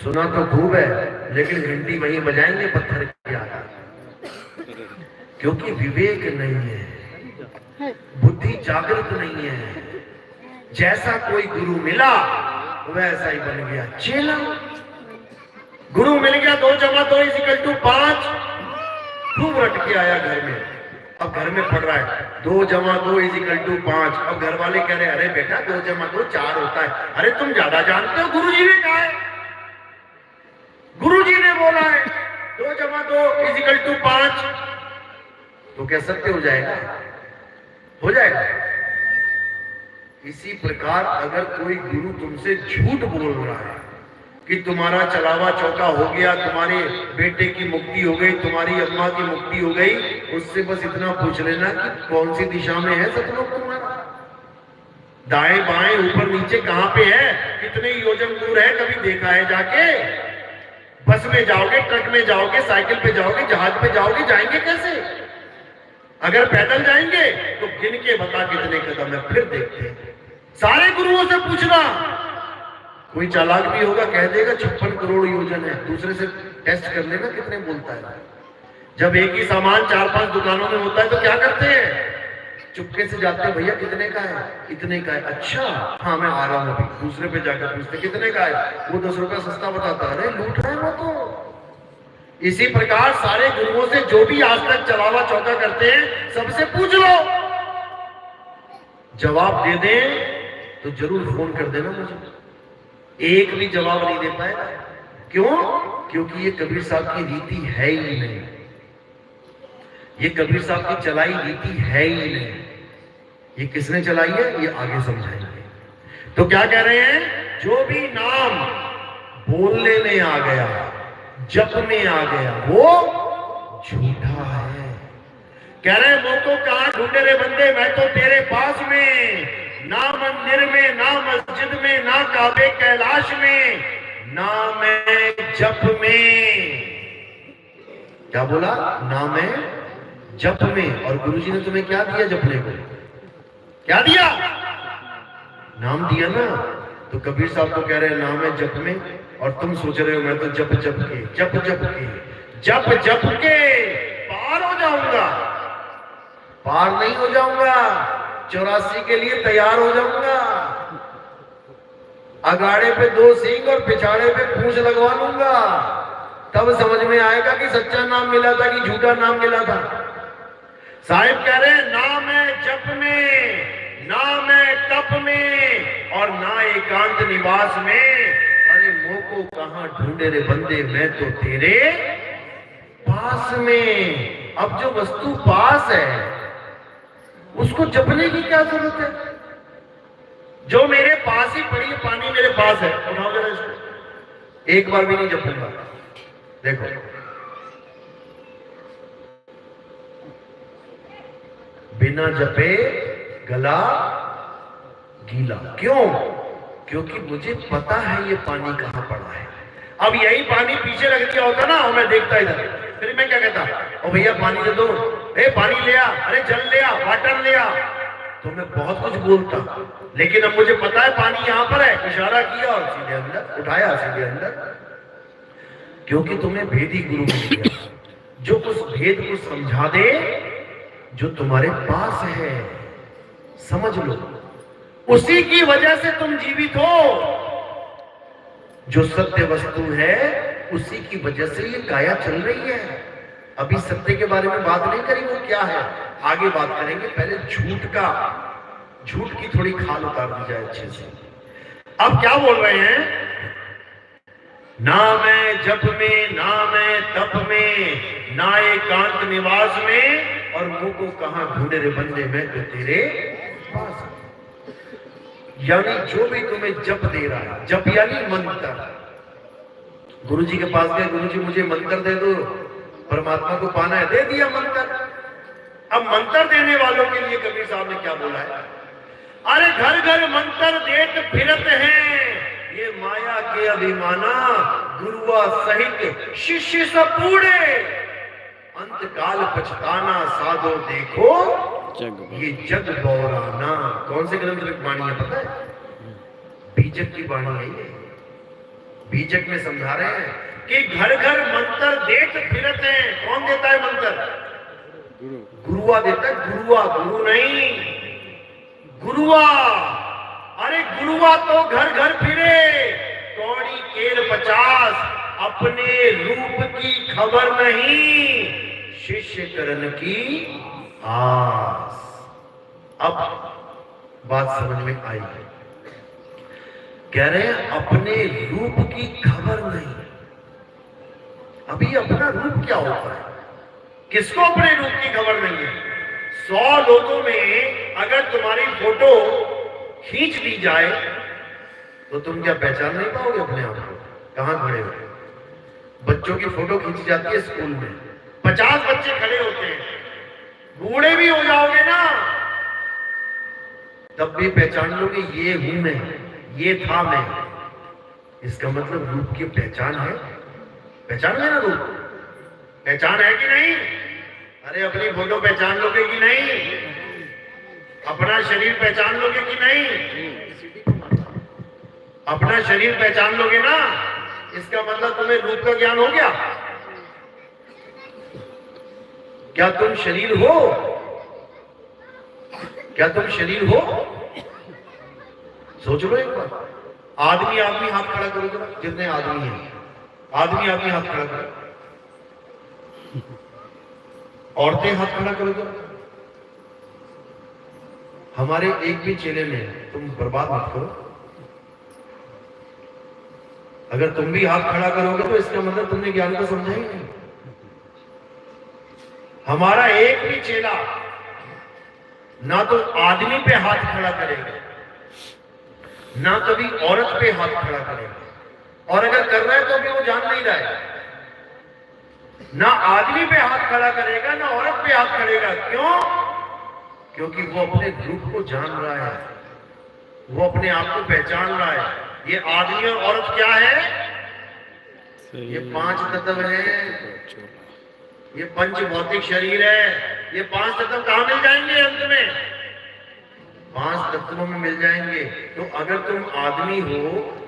सुना तो खूब है, लेकिन घंटी वहीं बजाएंगे पत्थर की आगे, क्योंकि विवेक नहीं है, बुद्धि जागृत नहीं है। जैसा कोई गुरु मिला वैसा ही बन गया चेला। गुरु मिल गया, 2 + 2 = 5, खूब रट के आया घर में। अब घर में पढ़ रहा है 2 + 2 = 5। अब घर वाले कह रहे अरे बेटा 2 + 2 4 होता है। अरे तुम ज्यादा जानते हो, गुरुजी ने कहा है, गुरुजी ने बोला है 2 + 2 = 5। तो क्या सत्य हो जाएगा? हो जाएगा। इसी प्रकार अगर कोई गुरु तुमसे झूठ बोल रहा है कि तुम्हारा चलावा चौका हो गया, तुम्हारे बेटे की मुक्ति हो गई, तुम्हारी अम्मा की मुक्ति हो गई, उससे बस इतना पूछ लेना कि कौन सी दिशा में है सतलोक तुम्हारा, दाएं बाएं ऊपर नीचे कहां पे है, कितने योजन दूर है, कभी देखा है जाके? बस में जाओगे, ट्रक में जाओगे, साइकिल पे जाओगे, जहाज पे जाओगे, जाएंगे कैसे? अगर पैदल जाएंगे तो गिन के बता कितने कदम है, फिर देखते हैं। सारे गुरुओं से पूछना, कोई चालाक भी होगा कह देगा 56 करोड़ योजन है, दूसरे से टेस्ट कर लेना कितने बोलता है। जब एक ही सामान 4-5 दुकानों में होता है तो क्या करते हैं? चुपके से जाते हैं, भैया कितने का है? इतने का है। अच्छा हाँ मैं आ रहा हूं अभी। दूसरे पे जाकर पूछते कितने का है, वो 10 रुपया सस्ता बताता है। अरे लूट रहे हैं वो तो। इसी प्रकार सारे गुरुओं से जो भी आज तक चलावा चौका करते हैं सबसे पूछ लो, जवाब दे दें तो जरूर फोन कर देना मुझे। एक भी जवाब नहीं दे पाएगा। क्यों? क्योंकि ये कबीर साहब की रीति है ही नहीं, ये कबीर साहब की चलाई रीति है ही नहीं। ये किसने चलाई है ये आगे समझाएंगे। तो क्या कह रहे हैं? जो भी नाम बोलने में आ गया, जप में आ गया, वो झूठा है। कह रहे हैं मोको कहां ढूंढे रे बंदे, मैं तो तेरे पास में, ना मंदिर में, ना मस्जिद में, ना काबे कैलाश में, ना मैं जप में। क्या बोला? ना मैं जप में। और गुरुजी ने तुम्हें क्या दिया जपने को? क्या दिया? नाम दिया ना। तो कबीर साहब तो कह रहे हैं नाम है जप में, और तुम सोच रहे हो मैं तो जप जप के पार हो जाऊंगा। पार नहीं हो जाऊंगा, 84 के लिए तैयार हो जाऊंगा। अगाड़े पे 2 सींग और पिछाड़े पे पूंछ लगवा लूंगा, तब समझ में आएगा कि सच्चा नाम मिला था कि झूठा नाम मिला था। साहिब कह रहे हैं ना मैं जप में, ना मैं तप में, और ना एकांत निवास में। अरे मोको कहां ढूंढे रे बंदे, मैं तो तेरे पास में। अब जो वस्तु पास है उसको जपने की क्या जरूरत है? जो मेरे पास ही पड़ी है, पानी मेरे पास है, उठाओ जरा इसको, एक बार भी नहीं जपूंगा। देखो बिना जपे गला गीला, क्यों? क्योंकि मुझे पता है ये पानी कहां पड़ा है। अब यही पानी पीछे रख दिया होता ना, और मैं देखता इधर, फिर मैं क्या कहता, ओ भैया पानी दे दो, ए पानी ले आ, अरे जल ले आ, वाटर ले आ, तो मैं बहुत कुछ बोलता। लेकिन अब मुझे पता है पानी यहां पर है, इशारा किया और सीधे अंदर उठाया, सीधे अंदर। क्योंकि तुम्हें भेदी गुरु मिल गया, जो उस भेद को समझा दे जो तुम्हारे पास है, समझ लो। उसी की वजह से तुम जीवित हो। जो सत्य वस्तु है उसी की वजह से ये काया चल रही है। अभी सत्य के बारे में बात नहीं करी, वो क्या है आगे बात करेंगे। पहले झूठ की थोड़ी खाल उतार दी जाए अच्छे से। अब क्या बोल रहे हैं? ना मैं जप में, ना मैं तप में, ना एकांत निवास में, और मुंह को कहां ढूंढे रे बंदे, मैं तो तेरे पास। यानी जो भी तुम्हें जप दे रहा है, जप यानी मंत्र। गुरु जी के पास गए, गुरु जी मुझे मंत्र दे दो, परमात्मा को पाना है, दे दिया मंत्र। अब मंत्र देने वालों के लिए कबीर साहब ने क्या बोला है? अरे घर घर मंत्र देत फिरत हैं, ये माया के अभिमाना, गुरुआ सहित शिष्य सब बूढ़े, अंत काल पछताना, साधो देखो ये जग बौराना। कौन से ग्रंथ की वाणी है पता है? बीजक की वाणी है ये। बीजक में समझा रहे हैं कि घर घर मंत्र देत फिरत हैं। कौन देता है मंत्र? गुरुआ देता है। गुरुआ, गुरु नहीं, गुरुआ। अरे गुरुआ तो घर घर फिरे, कौड़ी केर 50, अपने रूप की खबर नहीं, शिष्य करण की आस। अब बात समझ में आई है। कह रहे हैं अपने रूप की खबर नहीं। अभी अपना रूप क्या होता है? किसको अपने रूप की खबर नहीं है? 100 लोगों में अगर तुम्हारी फोटो खींच ली जाए तो तुम क्या पहचान नहीं पाओगे अपने आप को? कहां खड़े हो? बच्चों की फोटो खींची जाती है स्कूल में, 50 बच्चे खड़े होते हैं, बूढ़े भी हो जाओगे ना तब भी पहचान लोगे ये हूं मैं, ये था मैं। इसका मतलब रूप की पहचान है। पहचान है ना रूप? पहचान है कि नहीं? अरे अपनी फोटो पहचान लोगे कि नहीं? अपना शरीर पहचान लोगे कि नहीं? अपना शरीर पहचान लोगे ना? इसका मतलब तुम्हें रूप का ज्ञान हो गया। क्या तुम शरीर हो? क्या तुम शरीर हो? सोच लो एक बार। आदमी आदमी हाथ खड़ा करो जरा, जितने आदमी हैं, आदमी आदमी हाथ खड़ा करो। औरतें हाथ खड़ा करो जरा। हमारे एक भी चेले में तुम बर्बाद मत करो। अगर तुम भी हाथ खड़ा करोगे तो इसका मतलब तुमने ज्ञान को समझा ही नहीं। हमारा एक भी चेला ना तो आदमी पे हाथ खड़ा करेगा, ना कभी औरत पे हाथ खड़ा करेगा, और अगर कर रहा है तो भी वो जान नहीं रहा है। ना आदमी पे हाथ खड़ा करेगा, ना औरत पे हाथ करेगा। क्यों? क्योंकि वो अपने रूप को जान रहा है, वो अपने आप को पहचान रहा है। ये आदमी और औरत क्या है? ये 5 तत्व है, ये पंच भौतिक शरीर है। ये 5 तत्व कहां मिल जाएंगे अंत में? 5 तत्वों में मिल जाएंगे। तो अगर तुम आदमी हो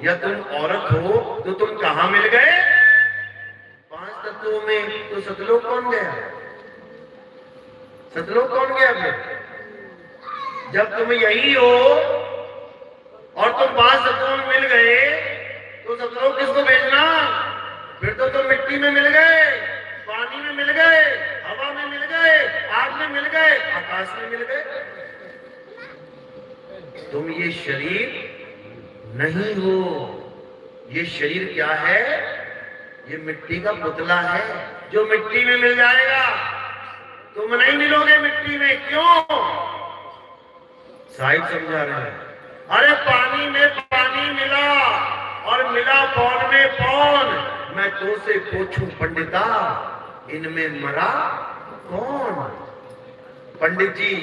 या तुम औरत हो तो तुम कहां मिल गए? 5 तत्वों में। तो सतलोक कौन गया? सतलोक कौन गया फिर? जब तुम यही हो और तुम 5 तत्वों में मिल गए तो सतलोक किसको भेजना? फिर तो तुम मिट्टी में मिल गए, पानी में मिल गए, हवा में मिल गए, आग में मिल गए, आकाश में मिल गए। तुम ये शरीर नहीं हो। ये शरीर क्या है? ये मिट्टी का पुतला है जो मिट्टी में मिल जाएगा। तुम नहीं मिलोगे मिट्टी में। क्यों? साहिब समझा रहे हैं अरे पानी में पानी मिला और मिला पौन में पौन, मैं तो से पूछूं पंडिता इनमें मरा कौन? पंडित जी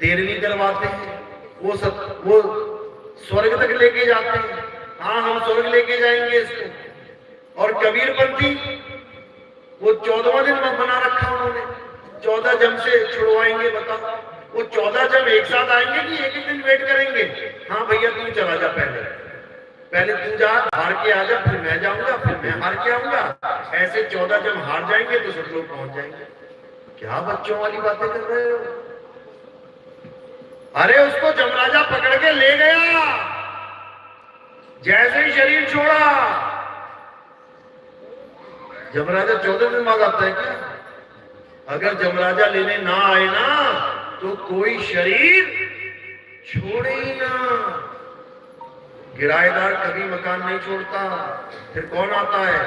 13वीं करवाते हैं, वो स्वर्ग तक लेके जाते हैं। हाँ हम स्वर्ग लेके जाएंगे इसको। और कबीरपंथी वो 14वां दिन बना रखा उन्होंने, 14 जम से छुड़वाएंगे। बताओ वो 14 जम एक साथ आएंगे कि एक एक दिन वेट करेंगे? हाँ भैया तू चला जा, पहले तू जा, हार के आ जा, फिर मैं जाऊंगा, फिर मैं हार के आऊंगा। ऐसे 14 जब हार जाएंगे तो सब लोग पहुंच जाएंगे। क्या बच्चों वाली बातें कर रहे हो? अरे उसको जमराजा पकड़ के ले गया, जैसे ही शरीर छोड़ा। जमराजा 14 दिन बाद आता है क्या? अगर जमराजा लेने ना आए ना तो कोई शरीर छोड़े ही ना। किराएदार कभी मकान नहीं छोड़ता। फिर कौन आता है?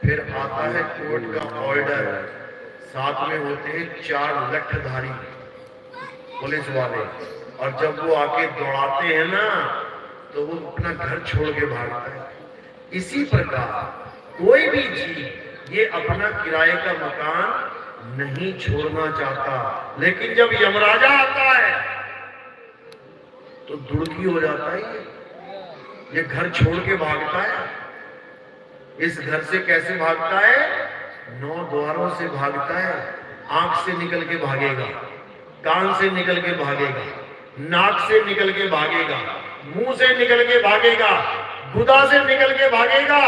फिर आता है कोर्ट का ऑर्डर, साथ में होते हैं 4 लठधारी पुलिस वाले, और जब वो आके दौड़ाते हैं ना तो वो अपना घर छोड़ के भागता है। इसी प्रकार कोई भी जीव ये अपना किराए का मकान नहीं छोड़ना चाहता, लेकिन जब यमराजा आता है तो दुर्गी हो जाता है। ये घर छोड़ के भागता है। इस घर से कैसे भागता है? 9 द्वारों से भागता है। आंख से निकल के भागेगा, कान से निकल के भागेगा, नाक से निकल के भागेगा, मुंह से निकल के भागेगा, गुदा से निकल के भागेगा,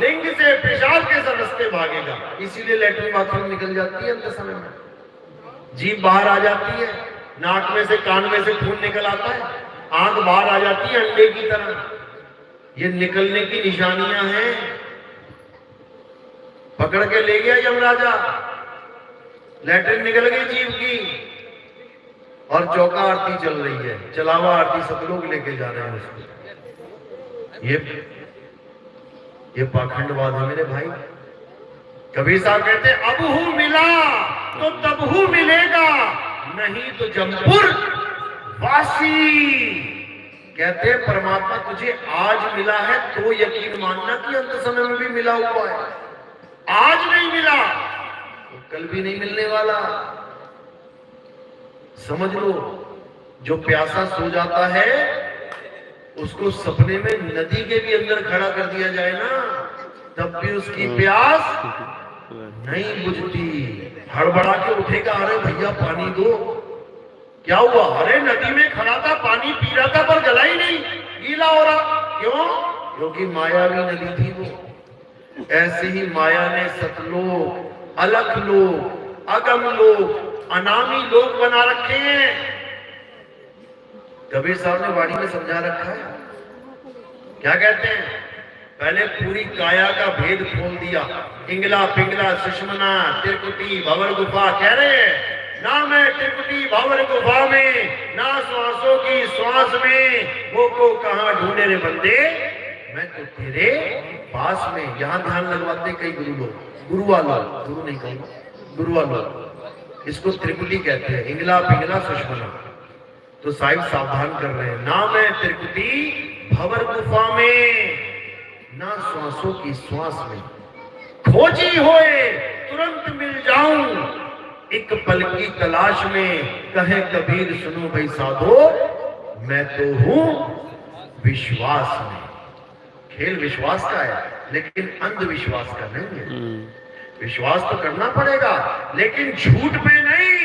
लिंग से पेशाब के रास्ते भागेगा। इसीलिए लैट्रिन बाथरूम निकल जाती है अंत समय में, जीभ बाहर आ जाती है, नाक में से कान में से खून निकल आता है, आंख बाहर आ जाती है अंडे की तरह। ये निकलने की निशानियां हैं। पकड़ के ले गया यमराजा, लैट्रिन निकल गई जीभ की, और चौका आरती चल रही है, चलावा आरती सब लोग लेके जा रहे हैं उसको। ये पाखंडवाद है मेरे भाई। कबीर साहब कहते अब हूं मिला तो तब हूं मिलेगा, नहीं तो जमपुर वासी। कहते परमात्मा तुझे आज मिला है तो यकीन मानना कि अंत समय में भी मिला हुआ है। आज नहीं मिला तो कल भी नहीं मिलने वाला। समझ लो, जो प्यासा सो जाता है उसको सपने में नदी के भी अंदर खड़ा कर दिया जाए ना, तब भी उसकी प्यास नहीं बुझती। हड़बड़ा के उठेगा, अरे भैया पानी दो। क्या हुआ? अरे नदी में खड़ा था, पानी पी रहा था पर गला ही नहीं, गीला हो रहा। क्यों? क्योंकि मायावी नदी थी वो। ऐसे ही माया ने सतलोक, अलख लोक, अगम लोक, अनामी लोक बना रखे हैं। कबीर साहब ने वाणी में समझा रखा है। क्या कहते हैं? पहले पूरी काया का भेद खोल दिया। इंगला पिंगला सुषमना त्रिकुटी भंवर गुफा कह रहे हैं ना, मैं त्रिकुटी भंवर गुफा में, ना श्वासों की श्वास में, वो को कहां ढूंढे रे बंदे, मैं तो तेरे पास में। यहां ध्यान लगवाते कई गुरु लोग, गुरु वाला, गुरु नहीं कहूंगा, गुरु वाला, इसको त्रिकुटी कहते हैं, इंगला पिंगला सुषमना। तो साहिब सावधान कर रहे हैं, ना मैं त्रिकुटी भंवर गुफा में, ना श्वासों की श्वास में, खोजी होए तुरंत मिल जाऊं, एक पल की तलाश में, कहे कबीर सुनो भाई साधो, मैं तो हूं विश्वास में। खेल विश्वास का है लेकिन अंधविश्वास का नहीं है। विश्वास तो करना पड़ेगा लेकिन झूठ पे नहीं,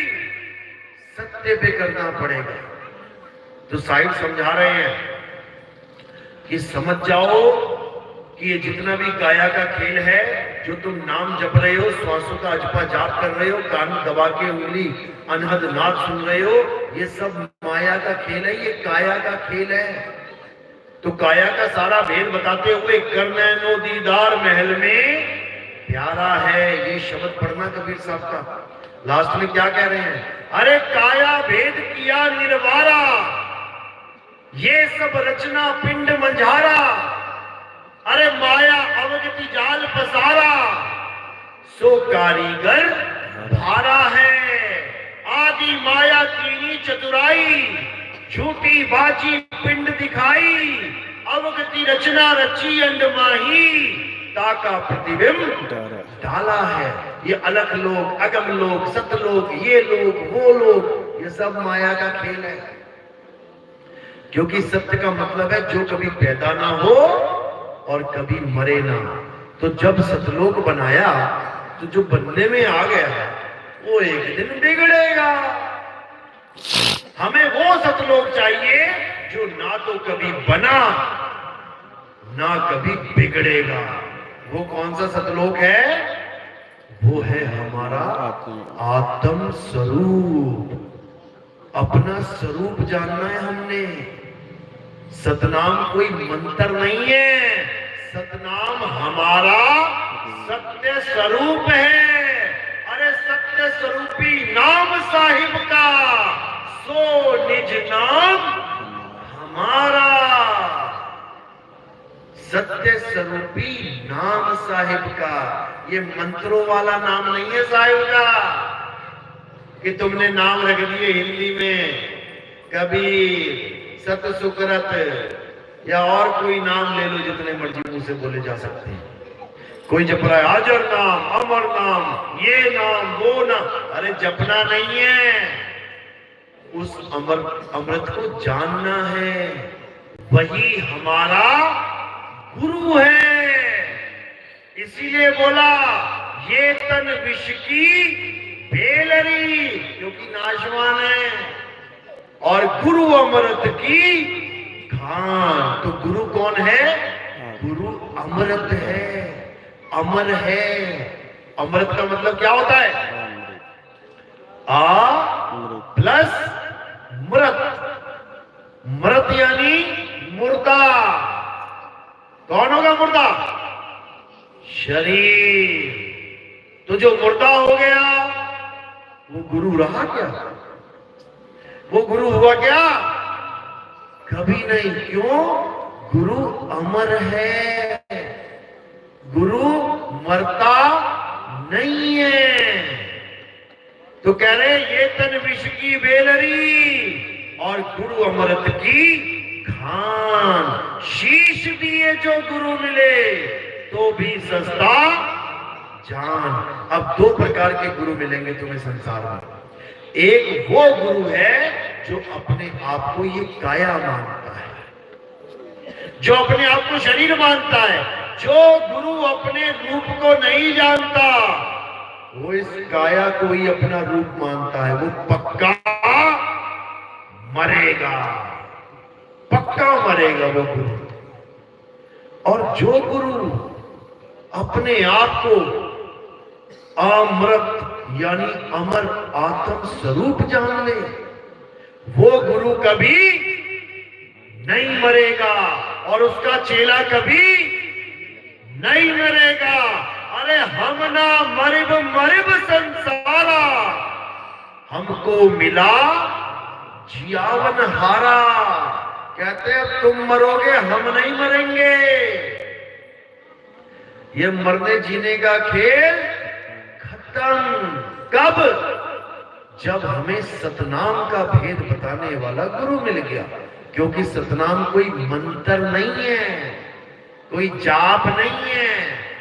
सत्य पे करना पड़ेगा। तो साहिब समझा रहे हैं कि समझ जाओ कि ये जितना भी काया का खेल है, जो तुम नाम जप रहे हो, श्वासों का अजपा जाप कर रहे हो, कान दबा के उंगली अनहद नाद सुन रहे हो, ये सब माया का खेल है, ये काया का खेल है। तो काया का सारा भेद बताते हुए, करनैनो दीदार महल में प्यारा है, ये शब्द पढ़ना कबीर साहब का। लास्ट में क्या कह रहे हैं? अरे काया भेद किया निर्वारा, ये सब रचना पिंड मंझारा, अरे माया अवगति जाल पसारा, सो कारीगर धारा है, आदि माया कीनी चतुराई, झूठी बाजी पिंड दिखाई, अवगति रचना रची अंड माही, ताका प्रतिबिंब डाला है। ये अलख लोग, अगम लोग, सतलोक, ये लोग, वो लोग, ये सब माया का खेल है। क्योंकि सत्य का मतलब है जो कभी पैदा ना हो और कभी मरे ना। तो जब सतलोक बनाया तो जो बनने में आ गया वो एक दिन बिगड़ेगा। हमें वो सतलोक चाहिए जो ना तो कभी बना ना कभी बिगड़ेगा। वो कौन सा सतलोक है? वो है हमारा आत्म स्वरूप। अपना स्वरूप जानना है हमने। सतनाम कोई मंत्र नहीं है, सतनाम हमारा सत्य स्वरूप है। अरे सत्य स्वरूपी नाम साहिब का, सो निज नाम हमारा। सत्य स्वरूपी नाम साहिब का, ये मंत्रों वाला नाम नहीं है साहिब का कि तुमने नाम रख दिए हिंदी में कबीर, सत सुकरत या और कोई नाम ले लो जितने मर्जी मुंह से बोले जा सकते हैं। कोई जप रहा है हाजर नाम, अमर नाम, ये नाम, वो नाम। अरे जपना नहीं है, उस अमृत को जानना है। वही हमारा गुरु है। इसीलिए बोला ये तन विष की बेलरी, क्योंकि नाशवान है, और गुरु अमृत की खान। तो गुरु कौन है? गुरु अमृत है, अमर है। अमृत का मतलब क्या होता है? आ प्लस मृत। मृत यानी मुर्दा। कौन होगा मुर्दा? शरीर। तो जो मुर्दा हो गया वो गुरु रहा क्या? वो गुरु हुआ क्या? कभी नहीं। क्यों? गुरु अमर है, गुरु मरता नहीं है। तो कह रहे ये तन विष की बेलरी और गुरु अमृत की खान। शीश दिए जो गुरु मिले तो भी सस्ता जान। अब दो प्रकार के गुरु मिलेंगे तुम्हें संसार में। एक वो गुरु है जो अपने आप को ये काया मानता है, जो अपने आप को शरीर मानता है। जो गुरु अपने रूप को नहीं जानता वो इस काया को ही अपना रूप मानता है। वो पक्का मरेगा, पक्का मरेगा वो गुरु। और जो गुरु अपने आप को अमृत यानी अमर आत्म स्वरूप जान ले, वो गुरु कभी नहीं मरेगा और उसका चेला कभी नहीं मरेगा। अरे हम ना मरिब मरिब संसारा, हमको मिला जियावन हारा। कहते हैं तुम मरोगे हम नहीं मरेंगे। ये मरने जीने का खेल खत्म। कब? जब हमें सतनाम का भेद बताने वाला गुरु मिल गया। क्योंकि सतनाम कोई मंत्र नहीं है, कोई जाप नहीं है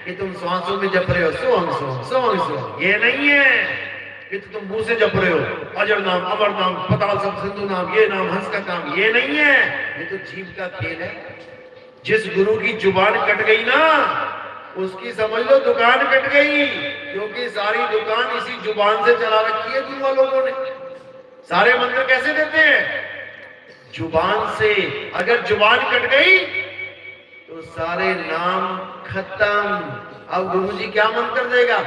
कि तुम सांसों में जप रहे हो सोहम सोहम सोहम सोहम। ये नहीं है कि तुम मुंह से जप रहे हो अजर नाम, अमर नाम, पताल सब सिंधु नाम, ये नाम हंस का काम। ये नहीं है, ये तो जीव का खेल है। जिस गुरु की जुबान कट गई ना उसकी समझ लो दुकान कट गई। क्योंकि सारी दुकान इसी जुबान से चला रखी है गुरु लोगों ने। सारे मंत्र कैसे देते हैं? जुबान से। अगर जुबान कट गई तो सारे नाम खत्म। अब गुरु जी क्या मंत्र देगा?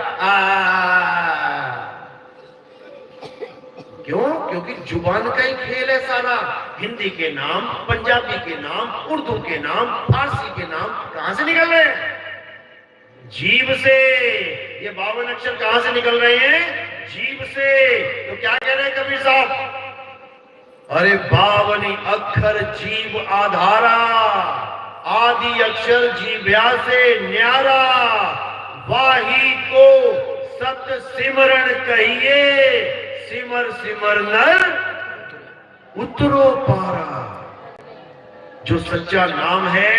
क्यों? क्योंकि जुबान का ही खेल है सारा। हिंदी के नाम, पंजाबी के नाम, उर्दू के नाम, फारसी के नाम कहां से निकल रहे हैं? जीव से। ये 52 अक्षर कहां से निकल रहे हैं? जीव से। तो क्या कह रहे हैं कबीर साहब? अरे 52 अक्षर जीव आधारा, आदि अक्षर जीव्या से न्यारा, वाही को सत सिमरण कहिए, सिमर सिमर नर उतरो पारा। जो सच्चा नाम है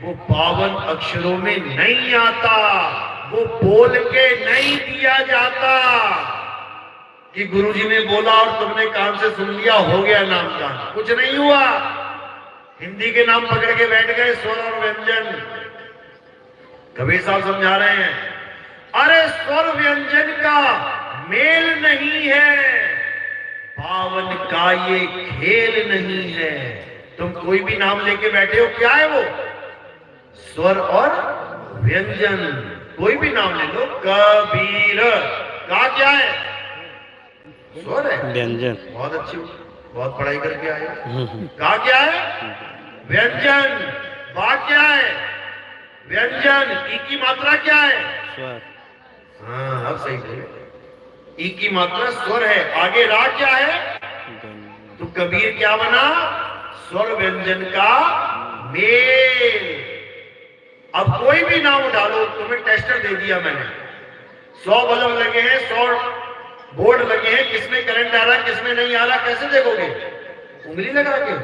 वो 52 अक्षरों में नहीं आता, वो बोल के नहीं दिया जाता कि गुरुजी ने बोला और तुमने कान से सुन लिया, हो गया नाम का। कुछ नहीं हुआ। हिंदी के नाम पकड़ के बैठ गए, स्वर और व्यंजन। कबीर साहब समझा रहे हैं, अरे स्वर व्यंजन का मेल नहीं है, पावन का ये खेल नहीं है। तुम कोई भी नाम लेके बैठे हो, क्या है वो? स्वर और व्यंजन। कोई भी नाम ले लो, कबीर का क्या है? स्वर है, व्यंजन। बहुत अच्छी, बहुत पढ़ाई करके आए। का क्या है? व्यंजन। बा क्या है? व्यंजन। ई की मात्रा क्या है? स्वर। हाँ, अब सही बोले। ई की मात्रा स्वर है, आगे रा क्या है? तो कबीर क्या बना? स्वर व्यंजन का मेल। अब कोई भी नाम डालो, तुम्हें टेस्टर दे दिया मैंने, 100 बल्ब लगे हैं, 100 बोर्ड लगे हैं, किसमें करंट आ रहा है किसमें नहीं आ रहा, कैसे देखोगे? उंगली लगा के,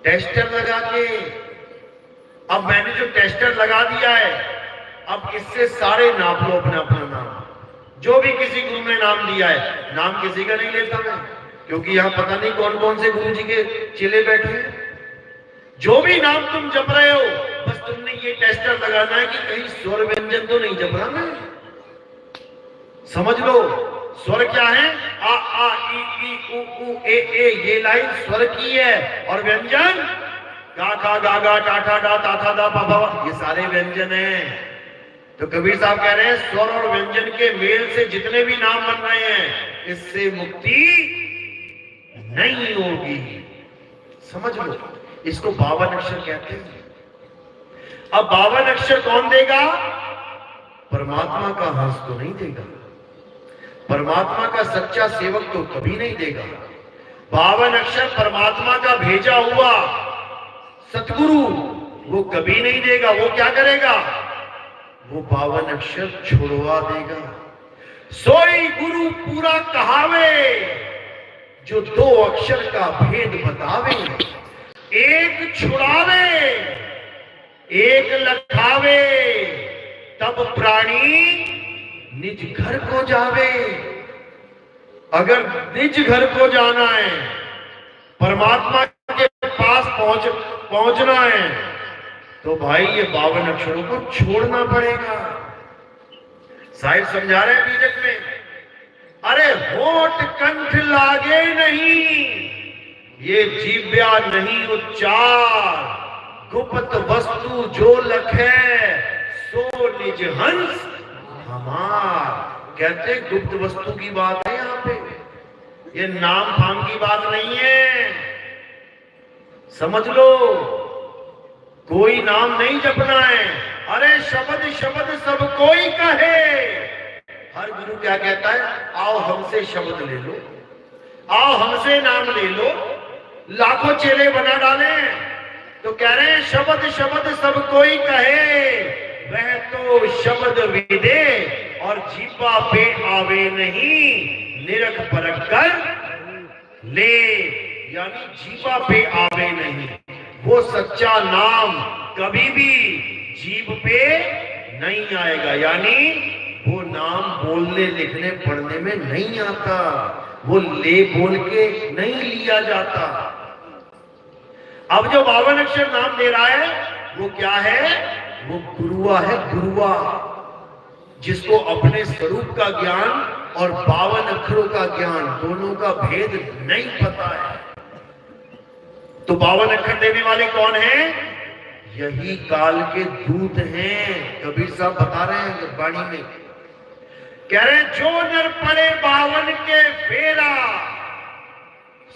टेस्टर लगा के। अब मैंने जो टेस्टर लगा दिया है, अब इससे सारे नाप लो अपना अपना नाम। जो भी किसी गुरु ने नाम दिया है, नाम किसी का नहीं लेता मैं, क्योंकि यहां पता नहीं कौन कौन से गुरु जी के चेले बैठे हैं। जो भी नाम तुम जप रहे हो, बस तुमने ये टेस्टर लगाना है कि कहीं स्वर व्यंजन तो नहीं जप रहा मैं। समझ लो, स्वर क्या है? आ आ ई उ ए ये लाइन स्वर की है, और व्यंजन गा खा गा गा टा ठा डा ता था दा पा पा, ये सारे व्यंजन हैं। तो कबीर साहब कह रहे हैं, स्वर और व्यंजन के मेल से जितने भी नाम बन रहे हैं, इससे मुक्ति नहीं होगी। समझ लो, इसको 52 अक्षर कहते हैं। अब 52 अक्षर कौन देगा? परमात्मा का हंस तो नहीं देगा, परमात्मा का सच्चा सेवक तो कभी नहीं देगा। 52 अक्षर परमात्मा का भेजा हुआ सतगुरु वो कभी नहीं देगा। वो क्या करेगा? वो 52 अक्षर छुड़वा देगा। सोई गुरु पूरा कहावे, जो 2 अक्षर का भेद बतावे। एक छुड़ावे एक लखावे, तब प्राणी निज घर को जावे। अगर निज घर को जाना है, परमात्मा के पास पहुंचना है, तो भाई ये 52 अक्षरों को छोड़ना पड़ेगा। साहिब समझा रहे हैं बीजक में, अरे होठ कंठ लागे नहीं, ये जीव्या नहीं उच्चार। गुप्त वस्तु जो लखे, सो निज हंस हमार। कहते गुप्त वस्तु की बात है यहां पे, ये नाम फाम की बात नहीं है। समझ लो, कोई नाम नहीं जपना है। अरे शब्द शब्द सब कोई कहे। हर गुरु क्या कहता है? आओ हमसे शब्द ले लो, आओ हमसे नाम ले लो। लाखों चेले बना डाले, तो कह रहे हैं शब्द शब्द सब कोई कहे, वह तो शब्द विदे और जीवा पे आवे नहीं, निरख परख कर ले। यानी जीवा पे आवे नहीं, वो सच्चा नाम कभी भी जीभ पे नहीं आएगा। यानी वो नाम बोलने लिखने पढ़ने में नहीं आता, वो ले बोल के नहीं लिया जाता। अब जो 52 अक्षर नाम दे रहा है, वो क्या है? वो गुरुआ है, गुरुआ, जिसको अपने स्वरूप का ज्ञान और 52 अक्षरों का ज्ञान, दोनों का भेद नहीं पता है। तो 52 अक्षर देने वाले कौन हैं? यही काल के दूत हैं। कबीर साहब बता रहे हैं वाणी में, कह रहे जो नर पड़े 52 के फेरा,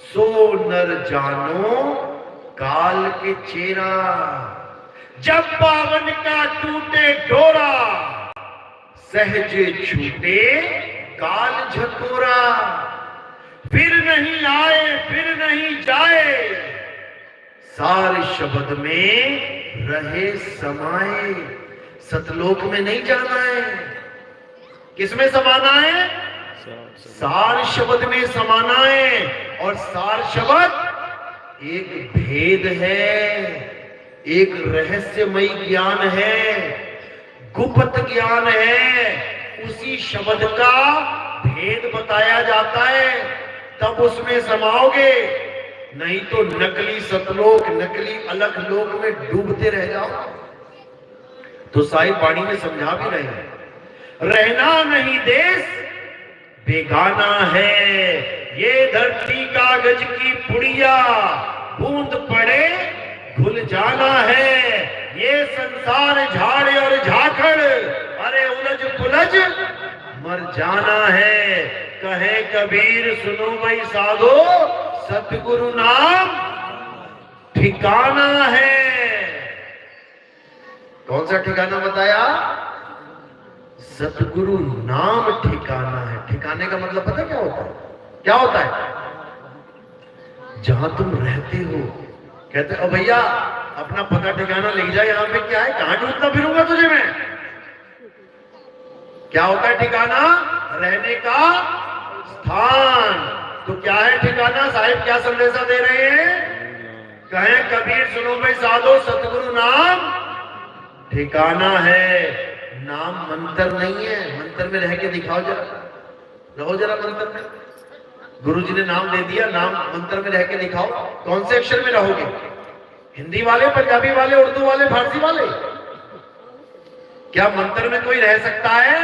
सो नर जानो काल के चेरा। जब 52 का टूटे डोरा, सहजे छूटे काल झकोरा। फिर नहीं आए फिर नहीं जाए, सारे शब्द में रहे समाए। सतलोक में नहीं जाना है, किसमें समाना है? सार शब्द में समाना है, और सार शब्द एक भेद है, एक रहस्यमयी ज्ञान है, गुप्त ज्ञान है। उसी शब्द का भेद बताया जाता है, तब उसमें समाओगे, नहीं तो नकली सतलोक, नकली अलग लोक में डूबते रह जाओ। तो साहिब वाणी में समझा भी रहे हैं, रहना नहीं देश बेगाना है, ये धरती कागज की पुड़िया, बूंद पड़े घुल जाना है, ये संसार झाड़ और झाखड़, अरे उलझ पुलझ मर जाना है। कहे कबीर सुनो भाई साधो, सतगुरु नाम ठिकाना है। कौन सा ठिकाना बताया? सतगुरु नाम ठिकाना है। ठिकाने का मतलब पता क्या होता है? क्या होता है? जहां तुम रहते हो। कहते हो भैया अपना पता ठिकाना ले जा, यहां पे क्या है, कहां ढूंढता फिरूंगा तुझे मैं। क्या होता है ठिकाना? रहने का स्थान। तो क्या है ठिकाना? साहिब क्या संदेशा दे रहे हैं? कहे कबीर सुनो भाई साधो, सतगुरु नाम ठिकाना है। नाम मंत्र नहीं है, मंत्र में रह के दिखाओ जरा, रहो जरा मंत्र में। गुरु जी ने नाम दे दिया, नाम मंत्र में रह के दिखाओ। कौन से अक्षर में रहोगे? हिंदी वाले, पंजाबी वाले, उर्दू वाले, फारसी वाले? क्या मंत्र में कोई रह सकता है?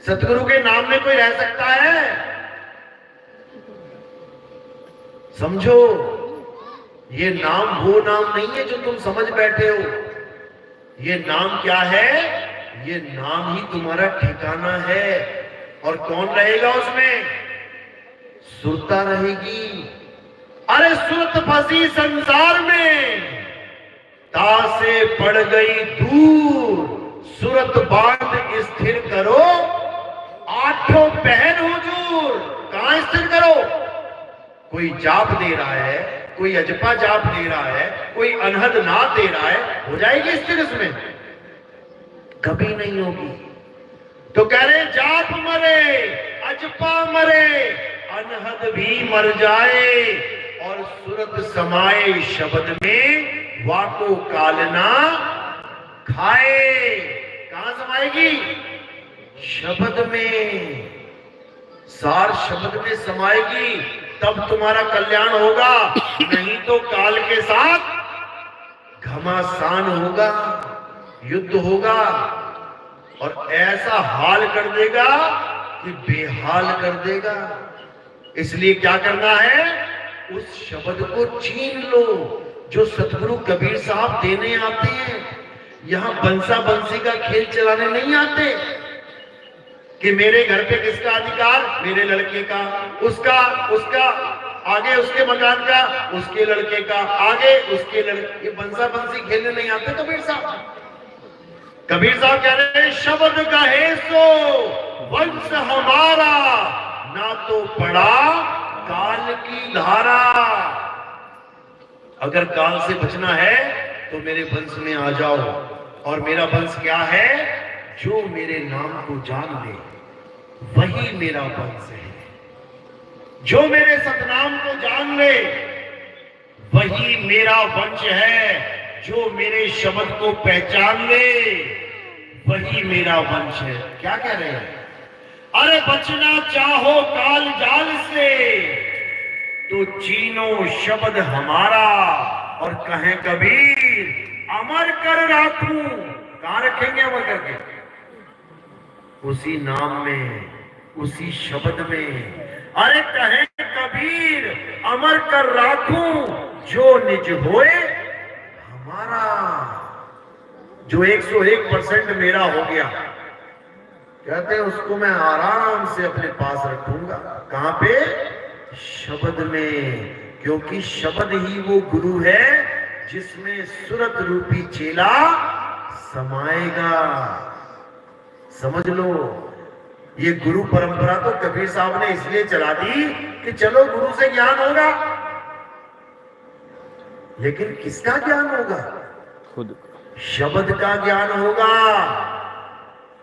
सतगुरु के नाम में कोई रह सकता है? समझो, ये नाम वो नाम नहीं है जो तुम समझ बैठे हो। ये नाम क्या है? ये नाम ही तुम्हारा ठिकाना है। और कौन रहेगा उसमें? सुरता रहेगी। अरे सुरत फंसी संसार में, ता से पड़ गई दूर, सुरत बांध स्थिर करो, आठों पहर हुजूर। कहां स्थिर करो? कोई जाप दे रहा है, कोई अजपा जाप दे रहा है, कोई अनहद नाद दे रहा है, हो जाएगी स्थिर इसमें? कभी नहीं होगी। तो कह रहे जाप मरे, अजपा मरे, अनहद भी मर जाए, और सुरत समाए शब्द में, वाको कालना खाए। कहां समाएगी? शब्द में। सार शब्द में समाएगी, तब तुम्हारा कल्याण होगा, नहीं तो काल के साथ घमासान होगा, युद्ध होगा, और ऐसा हाल कर देगा कि बेहाल कर देगा। इसलिए क्या करना है? उस शब्द को छीन लो जो सतगुरु कबीर साहब देने आते हैं। यहां बंसा बंसी का खेल चलाने नहीं आते कि मेरे घर पे किसका अधिकार, मेरे लड़के का, उसका आगे उसके मकान का, उसके लड़के का, आगे उसके लड़के। बंसा बंसी खेलने नहीं आते कबीर साहब। कबीर साहब कह रहे हैं शब्द कहे सो वंश हमारा, ना तो पड़ा काल की धारा। अगर काल से बचना है तो मेरे वंश में आ जाओ। और मेरा वंश क्या है? जो मेरे नाम को जान ले वही मेरा वंश है। जो मेरे सतनाम को जान ले वही मेरा वंश है। जो मेरे शब्द को पहचान ले वही मेरा वंश है। क्या कह रहे हैं? अरे बचना चाहो काल जाल से तो चीनो शब्द हमारा, और कहें कबीर अमर कर राखूं। कहां रखेंगे अमर करके? उसी नाम में, उसी शब्द में। अरे कहें कबीर अमर कर राखूं, जो निज होए हमारा। जो 101% मेरा हो गया, कहते हैं उसको मैं आराम से अपने पास रखूंगा। कहां पे? शब्द में। क्योंकि शब्द ही वो गुरु है जिसमें सुरत रूपी चेला समाएगा। समझ लो, ये गुरु परंपरा तो कबीर साहब ने इसलिए चला दी कि चलो गुरु से ज्ञान होगा, लेकिन किसका ज्ञान होगा? खुद शब्द का ज्ञान होगा।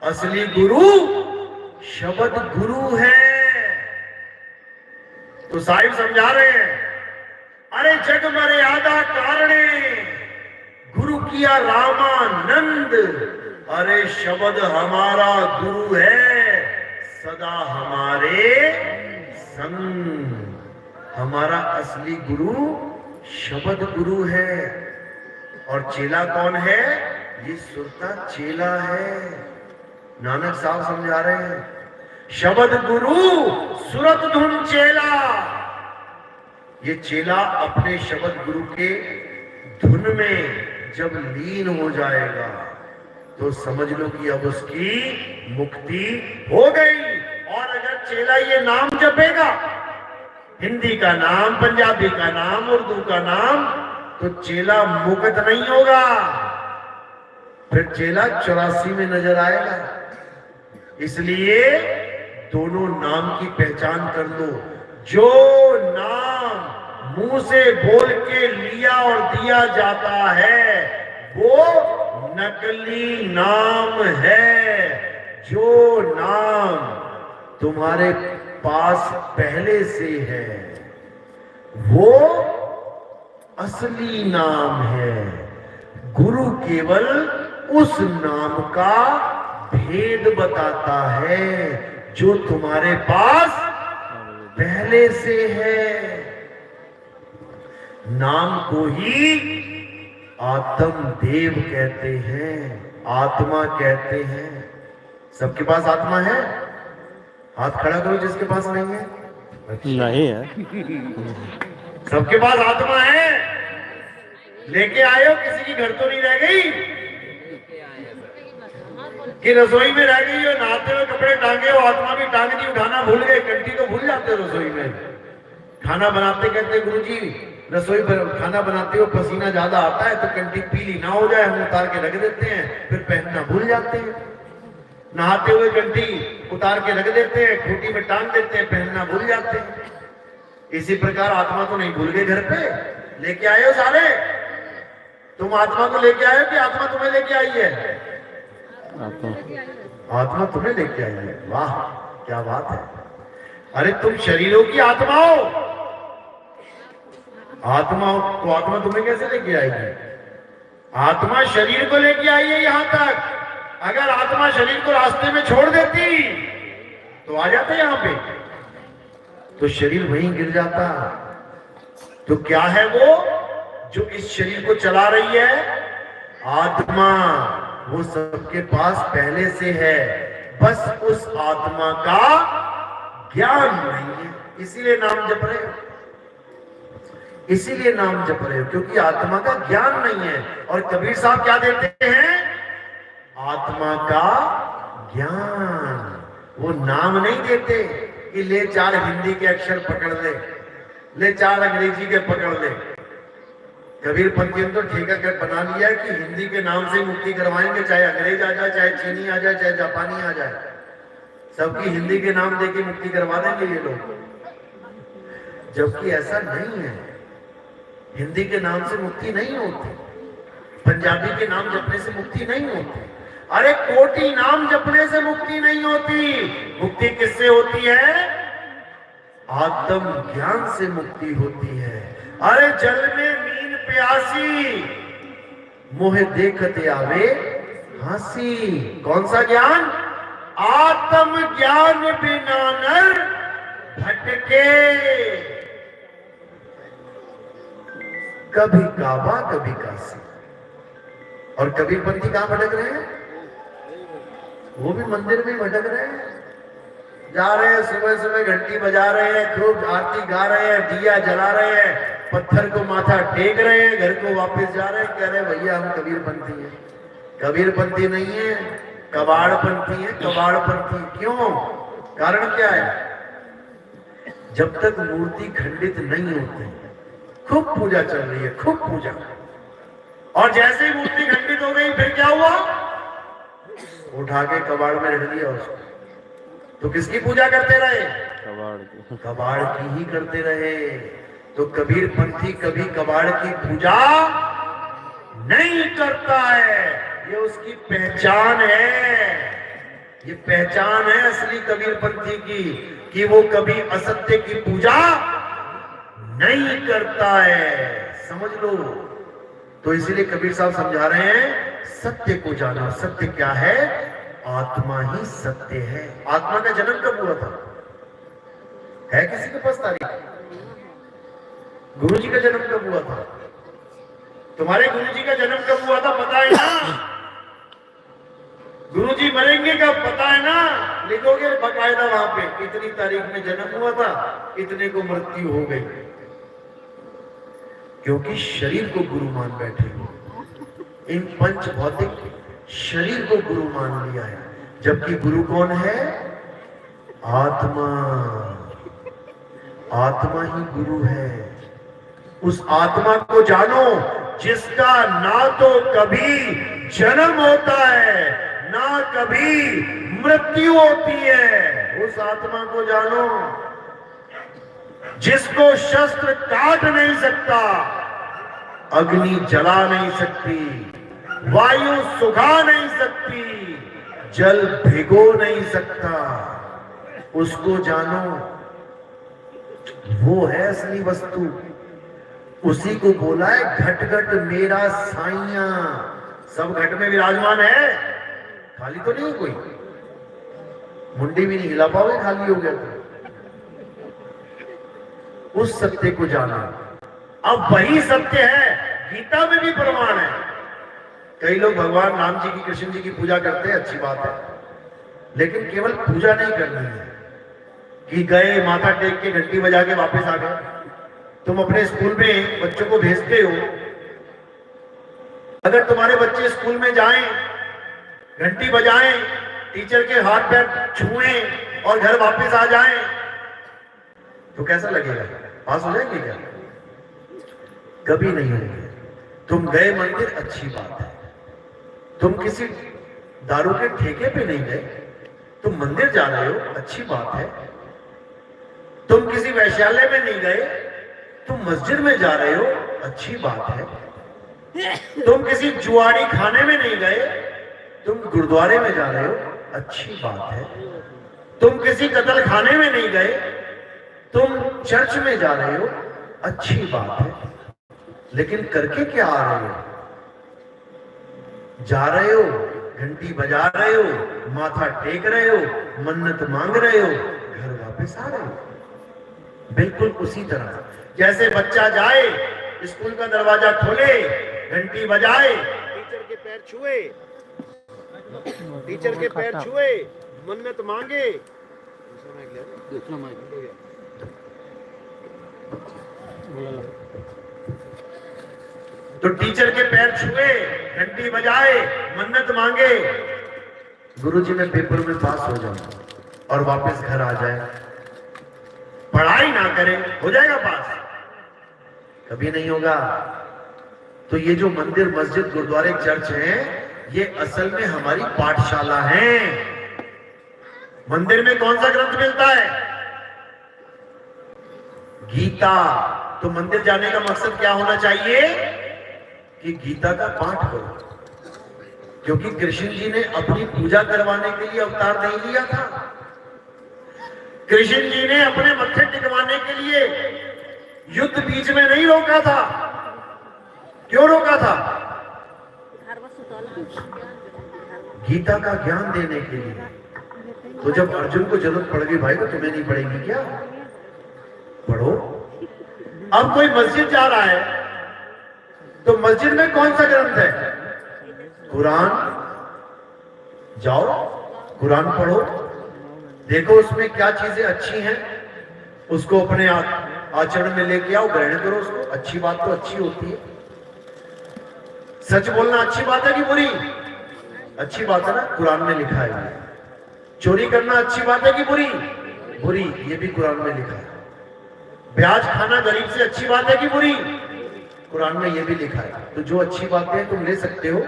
असली गुरु शब्द गुरु है। तो साहिब समझा रहे हैं, अरे जग मर्यादा कारणे गुरु किया रामानंद। अरे शब्द हमारा गुरु है, सदा हमारे संग। हमारा असली गुरु शब्द गुरु है। और चेला कौन है? ये सुरता चेला है। नानक साहब समझा रहे हैं, शब्द गुरु सुरत धुन चेला। ये चेला अपने शब्द गुरु के धुन में जब लीन हो जाएगा तो समझ लो कि अब उसकी मुक्ति हो गई। और अगर चेला ये नाम जपेगा, हिंदी का नाम, पंजाबी का नाम, उर्दू का नाम, तो चेला मुक्त नहीं होगा, फिर चेला 84 में नजर आएगा। इसलिए दोनों नाम की पहचान कर लो। जो नाम मुंह से बोल के लिया और दिया जाता है वो नकली नाम है। जो नाम तुम्हारे पास पहले से है वो असली नाम है। गुरु केवल उस नाम का भेद बताता है जो तुम्हारे पास पहले से है। नाम को ही आत्म देव कहते हैं, आत्मा कहते हैं। सबके पास आत्मा है? हाथ खड़ा करो जिसके पास नहीं है। नहीं है। सबके पास आत्मा है। लेके आए हो? किसी की घर तो नहीं रह गई कि रसोई में रह गई हो, नहाते हुए कपड़े टांगे हो, आत्मा भी टांग दी, उठाना भूल गए, कंठी तो भूल जाते हो रसोई में। खाना बनाते कहते गुरुजी रसोई पर खाना बनाते हो पसीना ज्यादा आता है तो कंठी पीली ना हो जाए, हम उतार के रख देते हैं, फिर पहनना भूल जाते हैं। नहाते हुए कंठी उतार के रख देते हैं, खूंटी में टांग देते हैं, पहनना भूल जाते हैं। इसी प्रकार आत्मा तो नहीं भूल गए घर पे? लेके आए हो सारे? तुम आत्मा को लेके आए हो कि आत्मा तुम्हें लेके आई है? आत्मा तुम्हें लेके आई है। वाह क्या बात है। अरे तुम शरीरों की आत्मा हो। आत्मा तो आत्मा तुम्हें कैसे लेके आएगी? आत्मा शरीर को लेके आई है यहां तक। अगर आत्मा शरीर को रास्ते में छोड़ देती तो आ जाते यहां पे, तो शरीर वहीं गिर जाता। तो क्या है वो जो इस शरीर को चला रही है? आत्मा। वो सबके पास पहले से है, बस उस आत्मा का ज्ञान नहीं है। इसीलिए नाम जप रहे हो, इसीलिए नाम जप रहे हो, क्योंकि आत्मा का ज्ञान नहीं है। और कबीर साहब क्या देते हैं? आत्मा का ज्ञान। वो नाम नहीं देते कि ले 4 हिंदी के अक्षर पकड़ ले 4 अंग्रेजी के पकड़ ले। कबीर पंथी ने तो ठेका कर बना लिया है कि हिंदी के नाम से मुक्ति करवाएंगे, चाहे अंग्रेज आ जाए, चाहे चीनी आ जाए, चाहे जापानी आ जाए, सबकी हिंदी के नाम देके मुक्ति करवा देंगे ये लोग। जबकि ऐसा नहीं है। हिंदी के नाम से मुक्ति नहीं होती, पंजाबी के नाम जपने से मुक्ति नहीं होती। अरे कोटि नाम जपने से मुक्ति नहीं होती। मुक्ति किससे होती है? आत्म ज्ञान से मुक्ति होती है। अरे जल में मीन प्यासी मोह देखते आवे हंसी। कौन सा ज्ञान? आत्म ज्ञान बिना नर भटके। कभी काबा कभी काशी। और कबीरपंथी कहां भटक रहे हैं? वो भी मंदिर में भटक रहे हैं। जा रहे हैं, सुबह सुबह घंटी बजा रहे हैं, खूब आरती गा रहे हैं, दिया जला रहे हैं, पत्थर को माथा टेक रहे हैं, घर को वापस जा रहे हैं, कह रहे हैं भैया हम कबीरपंथी हैं। कबीरपंथी नहीं है, कबाड़पंथी है। कबाड़पंथी क्यों? कारण क्या है? जब तक मूर्ति खंडित नहीं होती, खूब पूजा चल रही है, खूब पूजा, और जैसे ही मूर्ति खंडित हो गई फिर क्या हुआ? उठा के कबाड़ में रख दिया उसको। तो किसकी पूजा करते रहे? कबाड़ की ही करते रहे। तो कबीरपंथी कभी कबाड़ की पूजा नहीं करता है, ये उसकी पहचान है। ये पहचान है असली कबीरपंथी की, कि वो कभी असत्य की पूजा नहीं करता है। समझ लो। तो इसीलिए कबीर साहब समझा रहे हैं, सत्य को जानो। सत्य क्या है? आत्मा ही सत्य है। आत्मा का जन्म कब हुआ था? है किसी के पास तारीख? गुरु जी का जन्म कब हुआ था? तुम्हारे गुरु जी का जन्म कब हुआ था पता है ना? गुरु जी मरेंगे कब पता है ना? लिखोगे बकायदा वहां पे, इतनी तारीख में जन्म हुआ था, इतने को मृत्यु हो गई। क्योंकि शरीर को गुरु मान बैठे हो, इन पंच भौतिक शरीर को गुरु मान लिया है, जबकि गुरु कौन है? आत्मा। आत्मा ही गुरु है। उस आत्मा को जानो जिसका ना तो कभी जन्म होता है ना कभी मृत्यु होती है। उस आत्मा को जानो जिसको शस्त्र काट नहीं सकता, अग्नि जला नहीं सकती, वायु सुखा नहीं सकती, जल भिगो नहीं सकता। उसको जानो, वो है असली वस्तु। उसी को बोला है घट घट मेरा साइया। सब घट में विराजमान है, खाली तो नहीं कोई। मुंडी भी नहीं हिला पाओगे खाली हो गया तो। उस सत्य को जाना। अब वही सत्य है, गीता में भी प्रमाण है। कई लोग भगवान राम जी की, कृष्ण जी की पूजा करते हैं, अच्छी बात है, लेकिन केवल पूजा नहीं करनी है कि गए माथा टेक के घंटी बजा के वापस आ गए। तुम अपने स्कूल में बच्चों को भेजते हो, अगर तुम्हारे बच्चे स्कूल में जाएं, घंटी बजाएं, टीचर के हाथ पैर छुएं और घर वापस आ जाएं, तो कैसा लगेगा? पास हो जाएंगे क्या? कभी नहीं होंगे। तुम गए मंदिर, अच्छी बात है। तुम किसी दारू के ठेके पे नहीं गए, तुम मंदिर जा रहे हो, अच्छी बात है। तुम किसी वैश्यालय में नहीं गए, तुम मस्जिद में जा रहे हो, अच्छी बात है। तुम किसी जुआड़ी खाने में नहीं गए, तुम गुरुद्वारे में जा रहे हो, अच्छी बात है। तुम किसी कत्ल खाने में नहीं गए, तुम चर्च में जा रहे हो, अच्छी बात है। लेकिन करके क्या आ रहे हो? जा रहे हो, घंटी बजा रहे हो, माथा टेक रहे हो, मन्नत मांग रहे हो, घर वापस आ रहे हो। बिल्कुल उसी तरह जैसे बच्चा जाए, स्कूल का दरवाजा खोले, घंटी बजाए, टीचर के पैर छुए, मन्नत मांगे। तो टीचर के पैर छुए, घंटी बजाए, मन्नत मांगे, गुरुजी मैं पेपर में पास हो जाऊं और वापस घर आ जाए, पढ़ाई ना करे, हो जाएगा पास? कभी नहीं होगा। तो ये जो मंदिर, मस्जिद, गुरुद्वारे, चर्च हैं, ये असल में हमारी पाठशाला है। मंदिर में कौन सा ग्रंथ मिलता है? गीता। तो मंदिर जाने का मकसद क्या होना चाहिए? कि गीता का पाठ करो। क्योंकि कृष्ण जी ने अपनी पूजा करवाने के लिए अवतार नहीं लिया था। कृष्ण जी ने अपने मत्थे टिकवाने के लिए युद्ध बीच में नहीं रोका था। क्यों रोका था? गीता का ज्ञान देने के लिए। तो जब अर्जुन को जरूरत पड़ गई, भाई तो तुम्हें नहीं पड़ेगी क्या? पढ़ो। अब कोई मस्जिद जा रहा है, तो मस्जिद में कौन सा ग्रंथ है? कुरान। जाओ कुरान पढ़ो, देखो उसमें क्या चीजें अच्छी हैं, उसको अपने आचरण में लेके आओ, ग्रहण करो उसको। अच्छी बात तो अच्छी होती है। सच बोलना अच्छी बात है कि बुरी? अच्छी बात है ना, कुरान में लिखा है। चोरी करना अच्छी बात है कि बुरी? बुरी, ये भी कुरान में लिखा है। ब्याज खाना गरीब से अच्छी बात है कि बुरी? कुरान में ये भी लिखा है। तो जो अच्छी बातें हैं तुम ले सकते हो,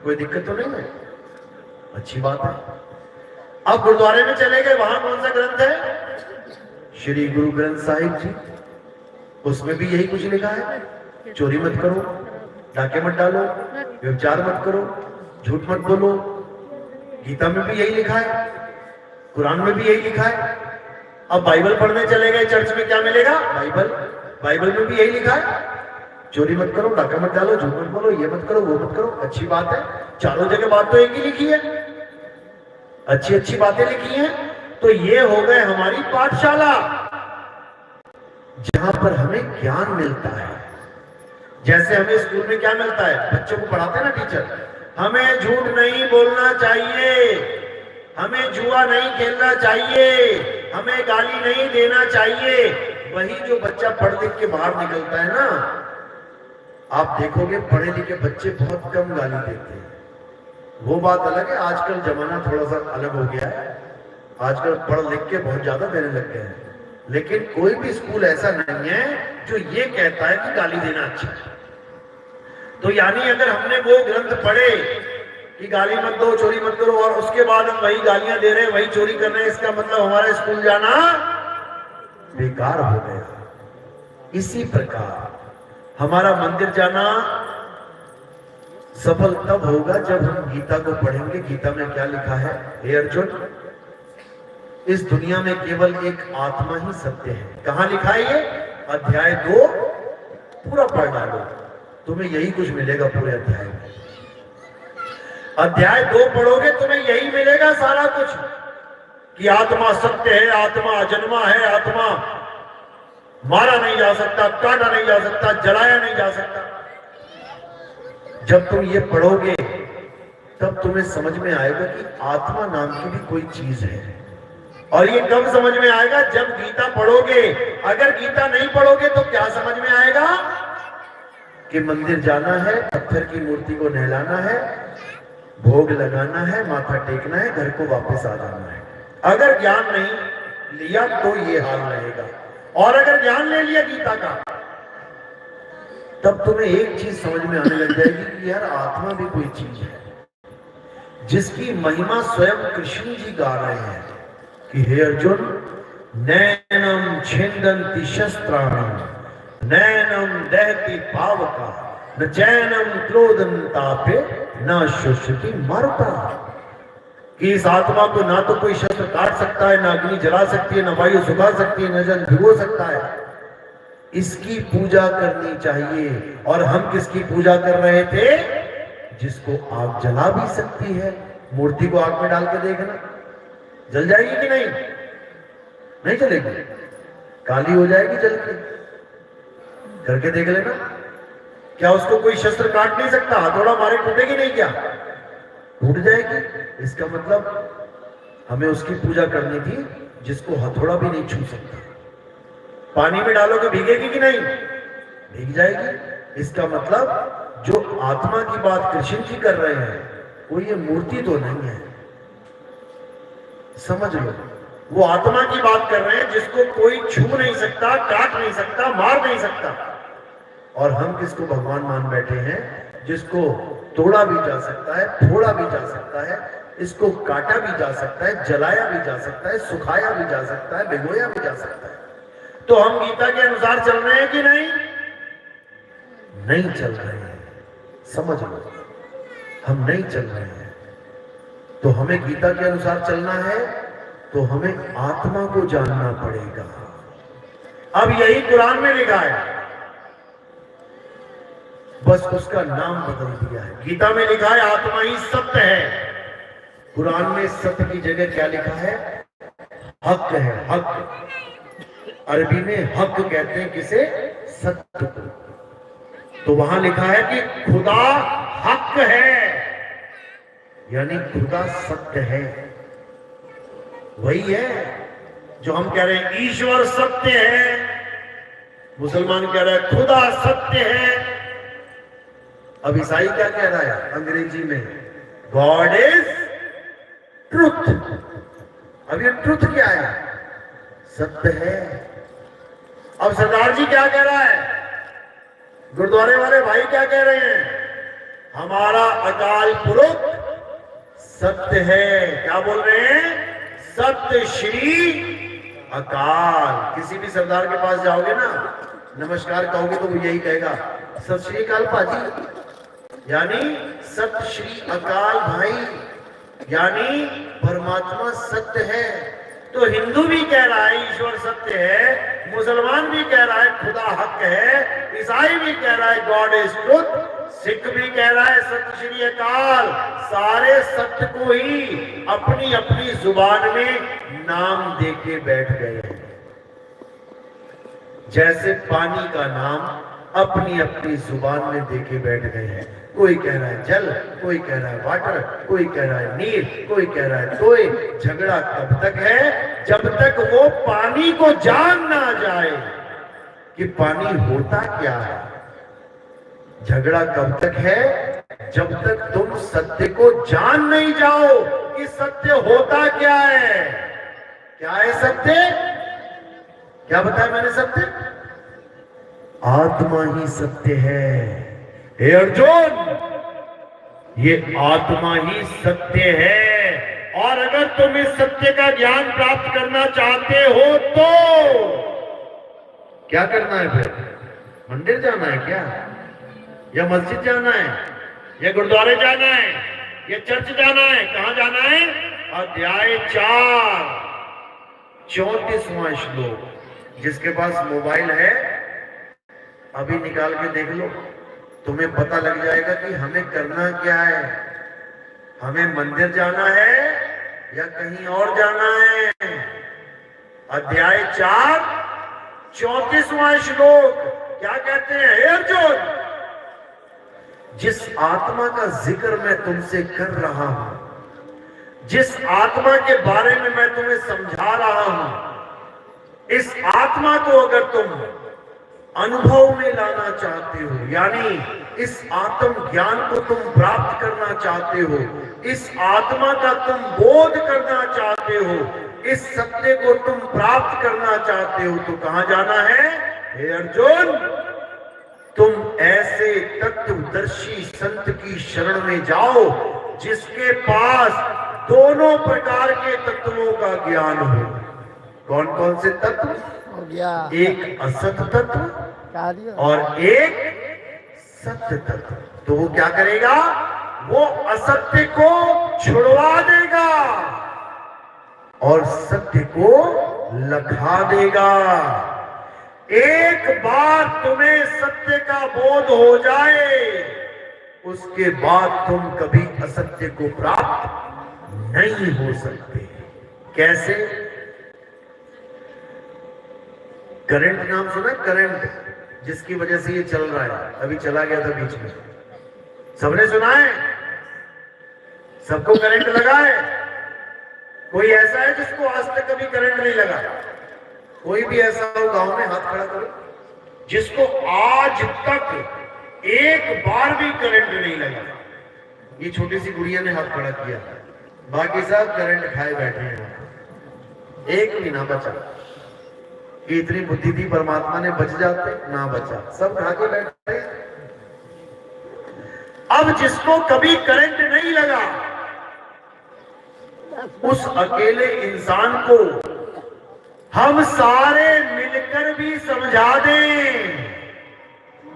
कोई दिक्कत तो नहीं है, अच्छी बात है। अब गुरुद्वारे में चले गए, वहां कौन सा ग्रंथ है? श्री गुरु ग्रंथ साहिब जी। उसमें भी यही कुछ लिखा है, चोरी मत करो, डाके मत डालो, व्यभिचार मत करो, झूठ मत बोलो, गीता में भी यही लिखा है, कुरान में भी यही लिखा है। अब बाइबल पढ़ने चले गए चर्च में, क्या मिलेगा? बाइबल में भी यही लिखा है, चोरी मत करो, डाका मत डालो, झूठ मत बोलो, ये मत करो, वो मत करो। अच्छी बात है, चारों जगह बात तो एक ही लिखी है, अच्छी अच्छी बातें लिखी हैं। तो ये हो गए हमारी पाठशाला, जहां पर हमें ज्ञान मिलता है। जैसे हमें स्कूल में क्या मिलता है, बच्चों को पढ़ाते हैं ना टीचर, हमें झूठ नहीं बोलना चाहिए, हमें जुआ नहीं खेलना चाहिए, हमें गाली नहीं देना चाहिए। वही जो बच्चा पढ़ लिख के बाहर निकलता है ना, आप देखोगे पढ़े लिखे बच्चे बहुत कम गाली देते हैं। वो बात अलग है, आजकल जमाना थोड़ा सा अलग हो गया है, आजकल पढ़ लिख के बहुत ज्यादा देने लग गए हैं। लेकिन कोई भी स्कूल ऐसा नहीं है जो ये कहता है कि गाली देना अच्छा है। तो यानी अगर हमने वो ग्रंथ पढ़े कि गाली मत दो, चोरी मत करो, और उसके बाद हम वही गालियां दे रहे हैं, वही चोरी कर रहे हैं, इसका मतलब हमारा स्कूल जाना बेकार हो गया। इसी प्रकार हमारा मंदिर जाना सफल तब होगा जब हम गीता को पढ़ेंगे। गीता में क्या लिखा है? हे अर्जुन, इस दुनिया में केवल एक आत्मा ही सत्य है। कहां लिखा है ये? अध्याय 2 पूरा पढ़ डालो, तुम्हें यही कुछ मिलेगा पूरे अध्याय में। अध्याय 2 पढ़ोगे तुम्हें यही मिलेगा सारा कुछ, कि आत्मा सत्य है, आत्मा अजन्मा है, आत्मा मारा नहीं जा सकता, काटा नहीं जा सकता, जलाया नहीं जा सकता। जब तुम ये पढ़ोगे तब तुम्हें समझ में आएगा कि आत्मा नाम की भी कोई चीज है। और ये कब समझ में आएगा? जब गीता पढ़ोगे। अगर गीता नहीं पढ़ोगे तो क्या समझ में आएगा? कि मंदिर जाना है, पत्थर की मूर्ति को नहलाना है, भोग लगाना है, माथा टेकना है, घर को वापस आ जाना है। अगर ज्ञान नहीं लिया तो ये हाल रहेगा। और अगर ज्ञान ले लिया गीता का, तब तुम्हें एक चीज समझ में आने लग जाएगी कि यार आत्मा भी कोई चीज है, जिसकी महिमा स्वयं कृष्ण जी गा रहे हैं कि हे अर्जुन, नैनम छिंदन्ति शस्त्राणि नैनम दहति पावका न चैनम क्रोधन्तापे न शुष्यति मरुता। कि इस आत्मा को ना तो कोई शस्त्र काट सकता है, ना अग्नि जला सकती है, ना वायु सुखा सकती है, न जल भिगो सकता है। इसकी पूजा करनी चाहिए। और हम किसकी पूजा कर रहे थे? जिसको आग जला भी सकती है। मूर्ति को आग में डाल के देखना, जल जाएगी कि नहीं? नहीं जलेगी, काली हो जाएगी जल के। करके देख लेना, क्या उसको कोई शस्त्र काट नहीं सकता? हथौड़ा मारे टूटेगी नहीं क्या? टूट जाएगी। इसका मतलब हमें उसकी पूजा करनी थी जिसको हथौड़ा भी नहीं छू सकता। पानी में डालोगे भीगेगी कि नहीं? भीग जाएगी। इसका मतलब जो आत्मा की बात कृष्ण जी कर रहे हैं, वो ये मूर्ति तो नहीं है, समझ लो। वो आत्मा की बात कर रहे हैं जिसको कोई छू नहीं सकता, काट नहीं सकता, मार नहीं सकता। और हम किसको भगवान मान बैठे हैं? जिसको तोड़ा भी जा सकता है, फोड़ा भी जा सकता है, इसको काटा भी जा सकता है, जलाया भी जा सकता है, सुखाया भी जा सकता है, भिगोया भी जा सकता है। तो हम गीता के अनुसार चल रहे हैं कि नहीं? नहीं चल रहे हैं, समझ लो। हम नहीं चल रहे हैं। तो हमें गीता के अनुसार चलना है तो हमें आत्मा को जानना पड़ेगा। अब यही कुरान में लिखा है, बस उसका नाम बदल दिया है। गीता में लिखा है आत्मा ही सत्य है। कुरान में सत्य की जगह क्या लिखा है? हक है, हक। अरबी में हक कहते हैं किसे? सत्य को। तो वहां लिखा है कि खुदा हक है, यानी खुदा सत्य है। वही है जो हम कह रहे हैं ईश्वर सत्य है, मुसलमान कह रहा है खुदा सत्य है। अब ईसाई क्या कह रहा है अंग्रेजी में? God is truth. अब ये ट्रुथ क्या है? सत्य है। अब सरदार जी क्या कह रहा है? गुरुद्वारे वाले भाई क्या कह रहे हैं? हमारा अकाल पुरुष सत्य है। क्या बोल रहे हैं? सत्य श्री अकाल। किसी भी सरदार के पास जाओगे ना, नमस्कार कहोगे तो वो यही कहेगा, सत श्री अकाल पाजी, यानी सत श्री अकाल भाई। यानी परमात्मा सत्य है। तो हिंदू भी कह रहा है ईश्वर सत्य है, मुसलमान भी कह रहा है खुदा हक है, ईसाई भी कह रहा है गॉड इज ट्रुथ, सिख भी कह रहा है सत्य श्री अकाल। सारे सत्य को ही अपनी अपनी जुबान में नाम देके बैठ गए हैं। जैसे पानी का नाम अपनी अपनी जुबान में देके बैठ गए हैं। कोई कह रहा है जल, कोई कह रहा है वाटर, कोई कह रहा है नीर, कोई कह रहा है तोय। झगड़ा तब तक है जब तक वो पानी को जान ना जाए कि पानी होता क्या है। झगड़ा कब तक है जब तक तुम सत्य को जान नहीं जाओ कि सत्य होता क्या है। क्या है सत्य? क्या बताया मैंने सत्य? आत्मा ही सत्य है। हे अर्जुन, ये आत्मा ही सत्य है। और अगर तुम इस सत्य का ज्ञान प्राप्त करना चाहते हो तो क्या करना है? फिर मंदिर जाना है क्या, या मस्जिद जाना है, या गुरुद्वारे जाना है, या चर्च जाना है? कहां जाना है? अध्याय 4 34वां श्लोक। जिसके पास मोबाइल है अभी निकाल के देख लो, तुम्हें पता लग जाएगा कि हमें करना क्या है। हमें मंदिर जाना है या कहीं और जाना है। अध्याय 4 34वां श्लोक क्या कहते हैं? हे अर्जुन, जिस आत्मा का जिक्र मैं तुमसे कर रहा हूं, जिस आत्मा के बारे में मैं तुम्हें समझा रहा हूं, इस आत्मा को अगर तुम अनुभव में लाना चाहते हो, यानी इस आत्म ज्ञान को तुम प्राप्त करना चाहते हो, इस आत्मा का तुम बोध करना चाहते हो, इस सत्य को तुम प्राप्त करना चाहते हो, तो कहां जाना है? हे अर्जुन, तुम ऐसे तत्वदर्शी संत की शरण में जाओ जिसके पास दोनों प्रकार के तत्वों का ज्ञान हो। कौन कौन से तत्व? एक असत तत्व और एक सत्य तत्व। तो वो क्या करेगा? वो असत्य को छुड़वा देगा और सत्य को लखा देगा। एक बार तुम्हें सत्य का बोध हो जाए, उसके बाद तुम कभी असत्य को प्राप्त नहीं हो सकते। कैसे? करंट नाम सुना? करंट, जिसकी वजह से ये चल रहा है, अभी चला गया था बीच में, सबने सुना है? सबको करंट लगा है? कोई ऐसा है जिसको आज तक कभी करंट नहीं लगा? कोई भी ऐसा हो गांव में, हाथ खड़ा करो, जिसको आज तक एक बार भी करंट नहीं लगा। ये छोटी सी गुड़िया ने हाथ खड़ा किया, बाकी सब करंट खाए बैठे हैं, एक भी ना बचा। कि इतनी बुद्धि थी परमात्मा ने, बच जाते, ना बचा, सब खा के बैठे। अब जिसको कभी करंट नहीं लगा, उस अकेले इंसान को हम सारे मिलकर भी समझा दें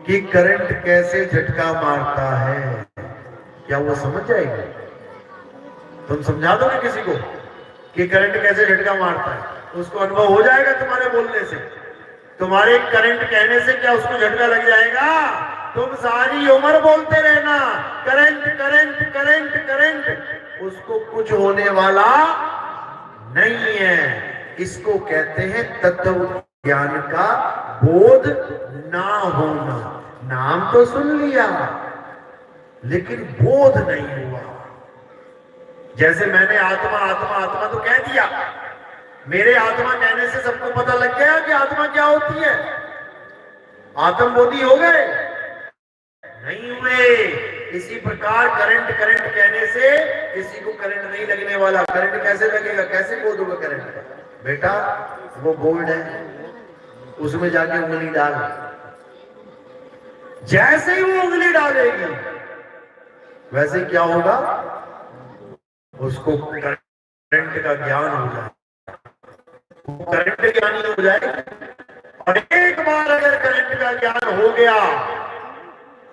कि करंट कैसे झटका मारता है, क्या वो समझ जाएगा? तुम समझा दोगे किसी को कि करंट कैसे झटका मारता है? उसको अनुभव हो जाएगा तुम्हारे बोलने से, तुम्हारे करंट कहने से क्या उसको झटका लग जाएगा? तुम सारी उम्र बोलते रहना करंट करंट करंट करंट, उसको कुछ होने वाला नहीं है। इसको कहते हैं तत्व ज्ञान का बोध ना होना। नाम तो सुन लिया लेकिन बोध नहीं हुआ। जैसे मैंने आत्मा आत्मा आत्मा तो कह दिया, मेरे आत्मा कहने से सबको पता लग गया कि आत्मा क्या होती है। आत्मबोधी हो गए? नहीं हुए। इसी प्रकार करंट करंट कहने से किसी को करंट नहीं लगने वाला। करंट कैसे लगेगा? कैसे बोध होगा करंट? बेटा वो बोल्ड है, उसमें जाके उंगली डाल। जैसे ही वो उंगली डालेगी वैसे क्या होगा? उसको करंट का ज्ञान हो जाए, करंट ज्ञानी हो जाए। और एक बार अगर करंट का ज्ञान हो गया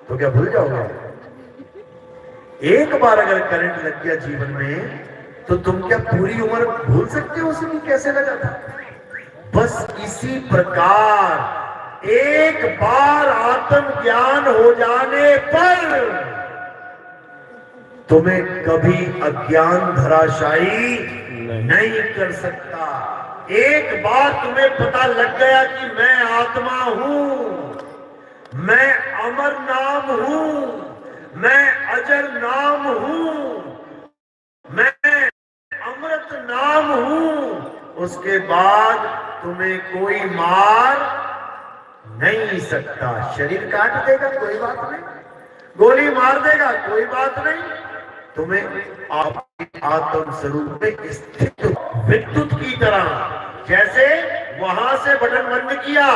तो क्या भूल जाओगे? एक बार अगर करंट लग गया जीवन में, तो तुम क्या पूरी उम्र भूल सकते हो उसमें कैसे लगा था? बस इसी प्रकार एक बार आत्मज्ञान हो जाने पर तुम्हें कभी अज्ञान धराशायी नहीं कर सकता। एक बार तुम्हें पता लग गया कि मैं आत्मा हूं, मैं अमर नाम हूं, मैं अजर नाम हूं, मैं अमृत नाम हूं, उसके बाद तुम्हें कोई मार नहीं सकता। शरीर काट देगा कोई बात नहीं, गोली मार देगा कोई बात नहीं, तुम्हें आपके आत्म स्वरूप में स्थित विद्युत की तरह, जैसे वहां से बटन बंद किया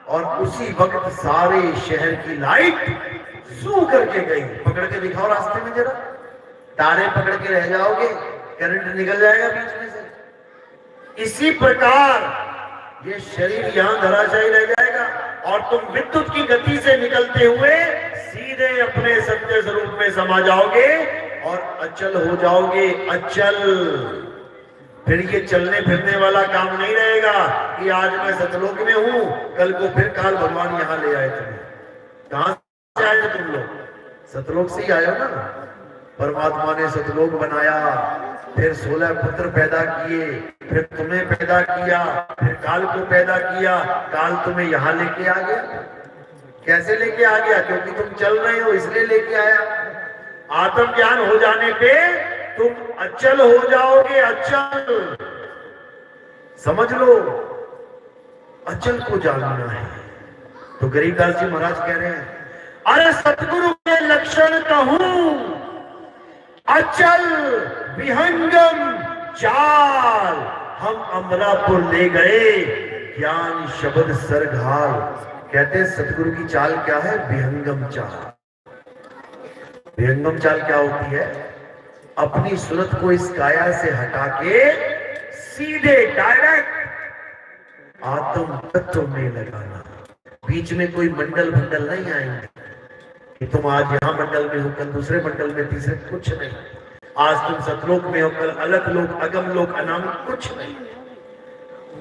और उसी वक्त सारे शहर की लाइट सू करके गई। पकड़ के दिखाओ रास्ते में जरा, तारे पकड़ के रह जाओगे, करंट निकल जाएगा बीच में से। इसी प्रकार ये शरीर यहां धराशायी रह जाएगा और तुम विद्युत की गति से निकलते हुए सीधे अपने सत्य स्वरूप में समा जाओगे और अचल हो जाओगे। अचल, फिर ये चलने फिरने वाला काम नहीं रहेगा कि आज मैं सतलोक में हूं, कल को फिर काल भगवान यहां ले आए तुम्हें। कहां से आए तुम लोग? सतलोक से ही आए हो ना। परमात्मा ने सतलोक बनाया, फिर 16 पुत्र पैदा किए, फिर तुम्हें पैदा किया, फिर काल को पैदा किया, काल तुम्हें यहां लेके आ गया। कैसे लेके आ गया? क्योंकि तुम चल रहे हो इसलिए लेके आया। आत्मज्ञान हो जाने पे तुम अचल हो जाओगे। अचल समझ लो, अचल को जानना है। तो गरीबदास जी महाराज कह रहे हैं, अरे सतगुरु के लक्षण कहूं, अचल विहंगम चाल, हम अमरापुर ले गए ज्ञान शब्द सरघाल। कहते हैं सतगुरु की चाल क्या है? विहंगम चाल। विहंगम चाल क्या होती है? अपनी सूरत को इस काया से हटा के सीधे डायरेक्ट आत्म तत्व में लगाना। बीच में कोई मंडल भंडल नहीं आएंगे कि तुम आज यहां मंडल में हो, कल दूसरे मंडल में, तीसरे, कुछ नहीं। आज तुम सतलोक में हो, कल अलग लोक, अगम लोक, अनाम, कुछ नहीं।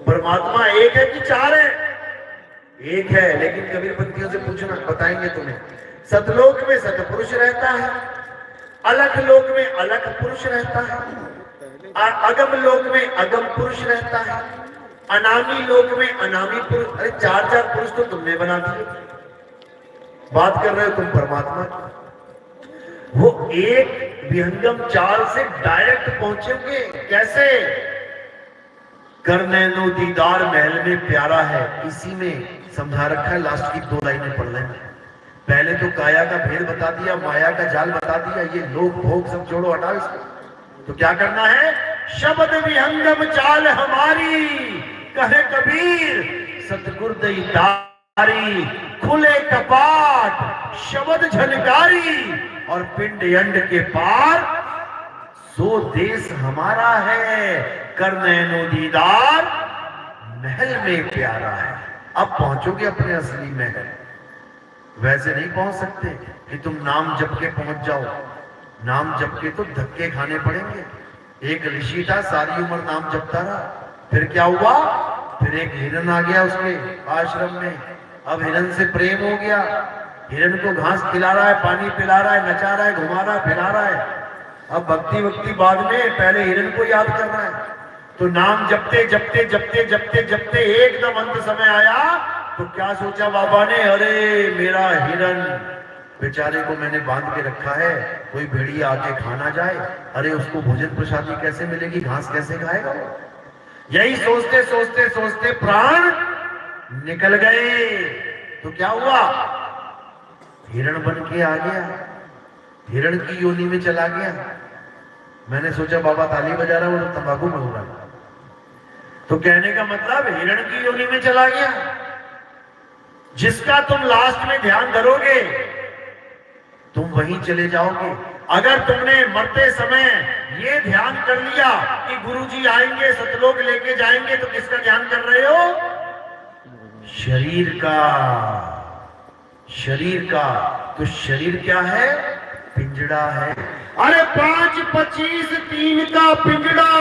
परमात्मा एक है कि चार है? एक है, लेकिन कबीर पंथियों से पूछना, बताएंगे तुम्हें। सतलोक में सतपुरुष रहता है, अलग लोक में अलग पुरुष रहता है, अगम लोक में अगम पुरुष रहता है, अनामी लोक में अनामी पुरुष। अरे चार चार पुरुष तो तुमने बना दिए। बात कर रहे हो तुम परमात्मा की। वो एक विहंगम चाल से डायरेक्ट पहुंचोगे। कैसे? करनैनो दीदार महल में प्यारा है, इसी में समझा रखा है। लास्ट की 2 लाइनें पढ़ लेना। पहले तो काया का भेद बता दिया, माया का जाल बता दिया, ये लोग भोग सब छोड़ो, हटाओ इसको। तो क्या करना है? शब्द विहंगम चाल हमारी, कहे कबीर सतगुर दीदारी, खुले कपाट शब्द झनकारी, और पिंड अंड के पार सो देश हमारा है। करनैनो दीदार महल में प्यारा है। अब पहुंचोगे अपने असली महल। वैसे नहीं पहुंच सकते कि तुम नाम जप के पहुंच जाओ। नाम जप के तो धक्के खाने पड़ेंगे। एक ऋषि था, सारी उम्र नाम जपता रहा, फिर क्या हुआ? फिर एक हिरन आ गया उसके आश्रम में। अब हिरन से प्रेम हो गया, हिरन को घास खिला रहा है, पानी पिला रहा है, नचा रहा है, घुमा रहा है, फिरा रहा है। अब भक्ति भक्ति बाद में, पहले हिरन को याद कर रहा है। तो नाम जपते जपते जपते जपते जपते एकदम अंत समय आया, तो क्या सोचा बाबा ने? अरे मेरा हिरन बेचारे को मैंने बांध के रखा है, कोई भेड़िया आके खा ना जाए। अरे उसको भोजन प्रसादी कैसे मिलेगी, घास कैसे खाएगा? यही सोचते सोचते सोचते प्राण निकल गए। तो क्या हुआ? हिरण बन के आ गया, हिरण की योनि में चला गया। मैंने सोचा बाबा ताली बजा रहा है, वो तो तंबाकू मल रहा है। तो कहने का मतलब हिरण की योनि में चला गया। जिसका तुम लास्ट में ध्यान धरोगे तुम वहीं चले जाओगे। अगर तुमने मरते समय ये ध्यान कर लिया कि गुरुजी आएंगे, सतलोक लेके जाएंगे, तो किसका ध्यान कर रहे हो? शरीर का। शरीर का। तो शरीर क्या है? पिंजड़ा है। अरे 5, 25, 3 का पिंजड़ा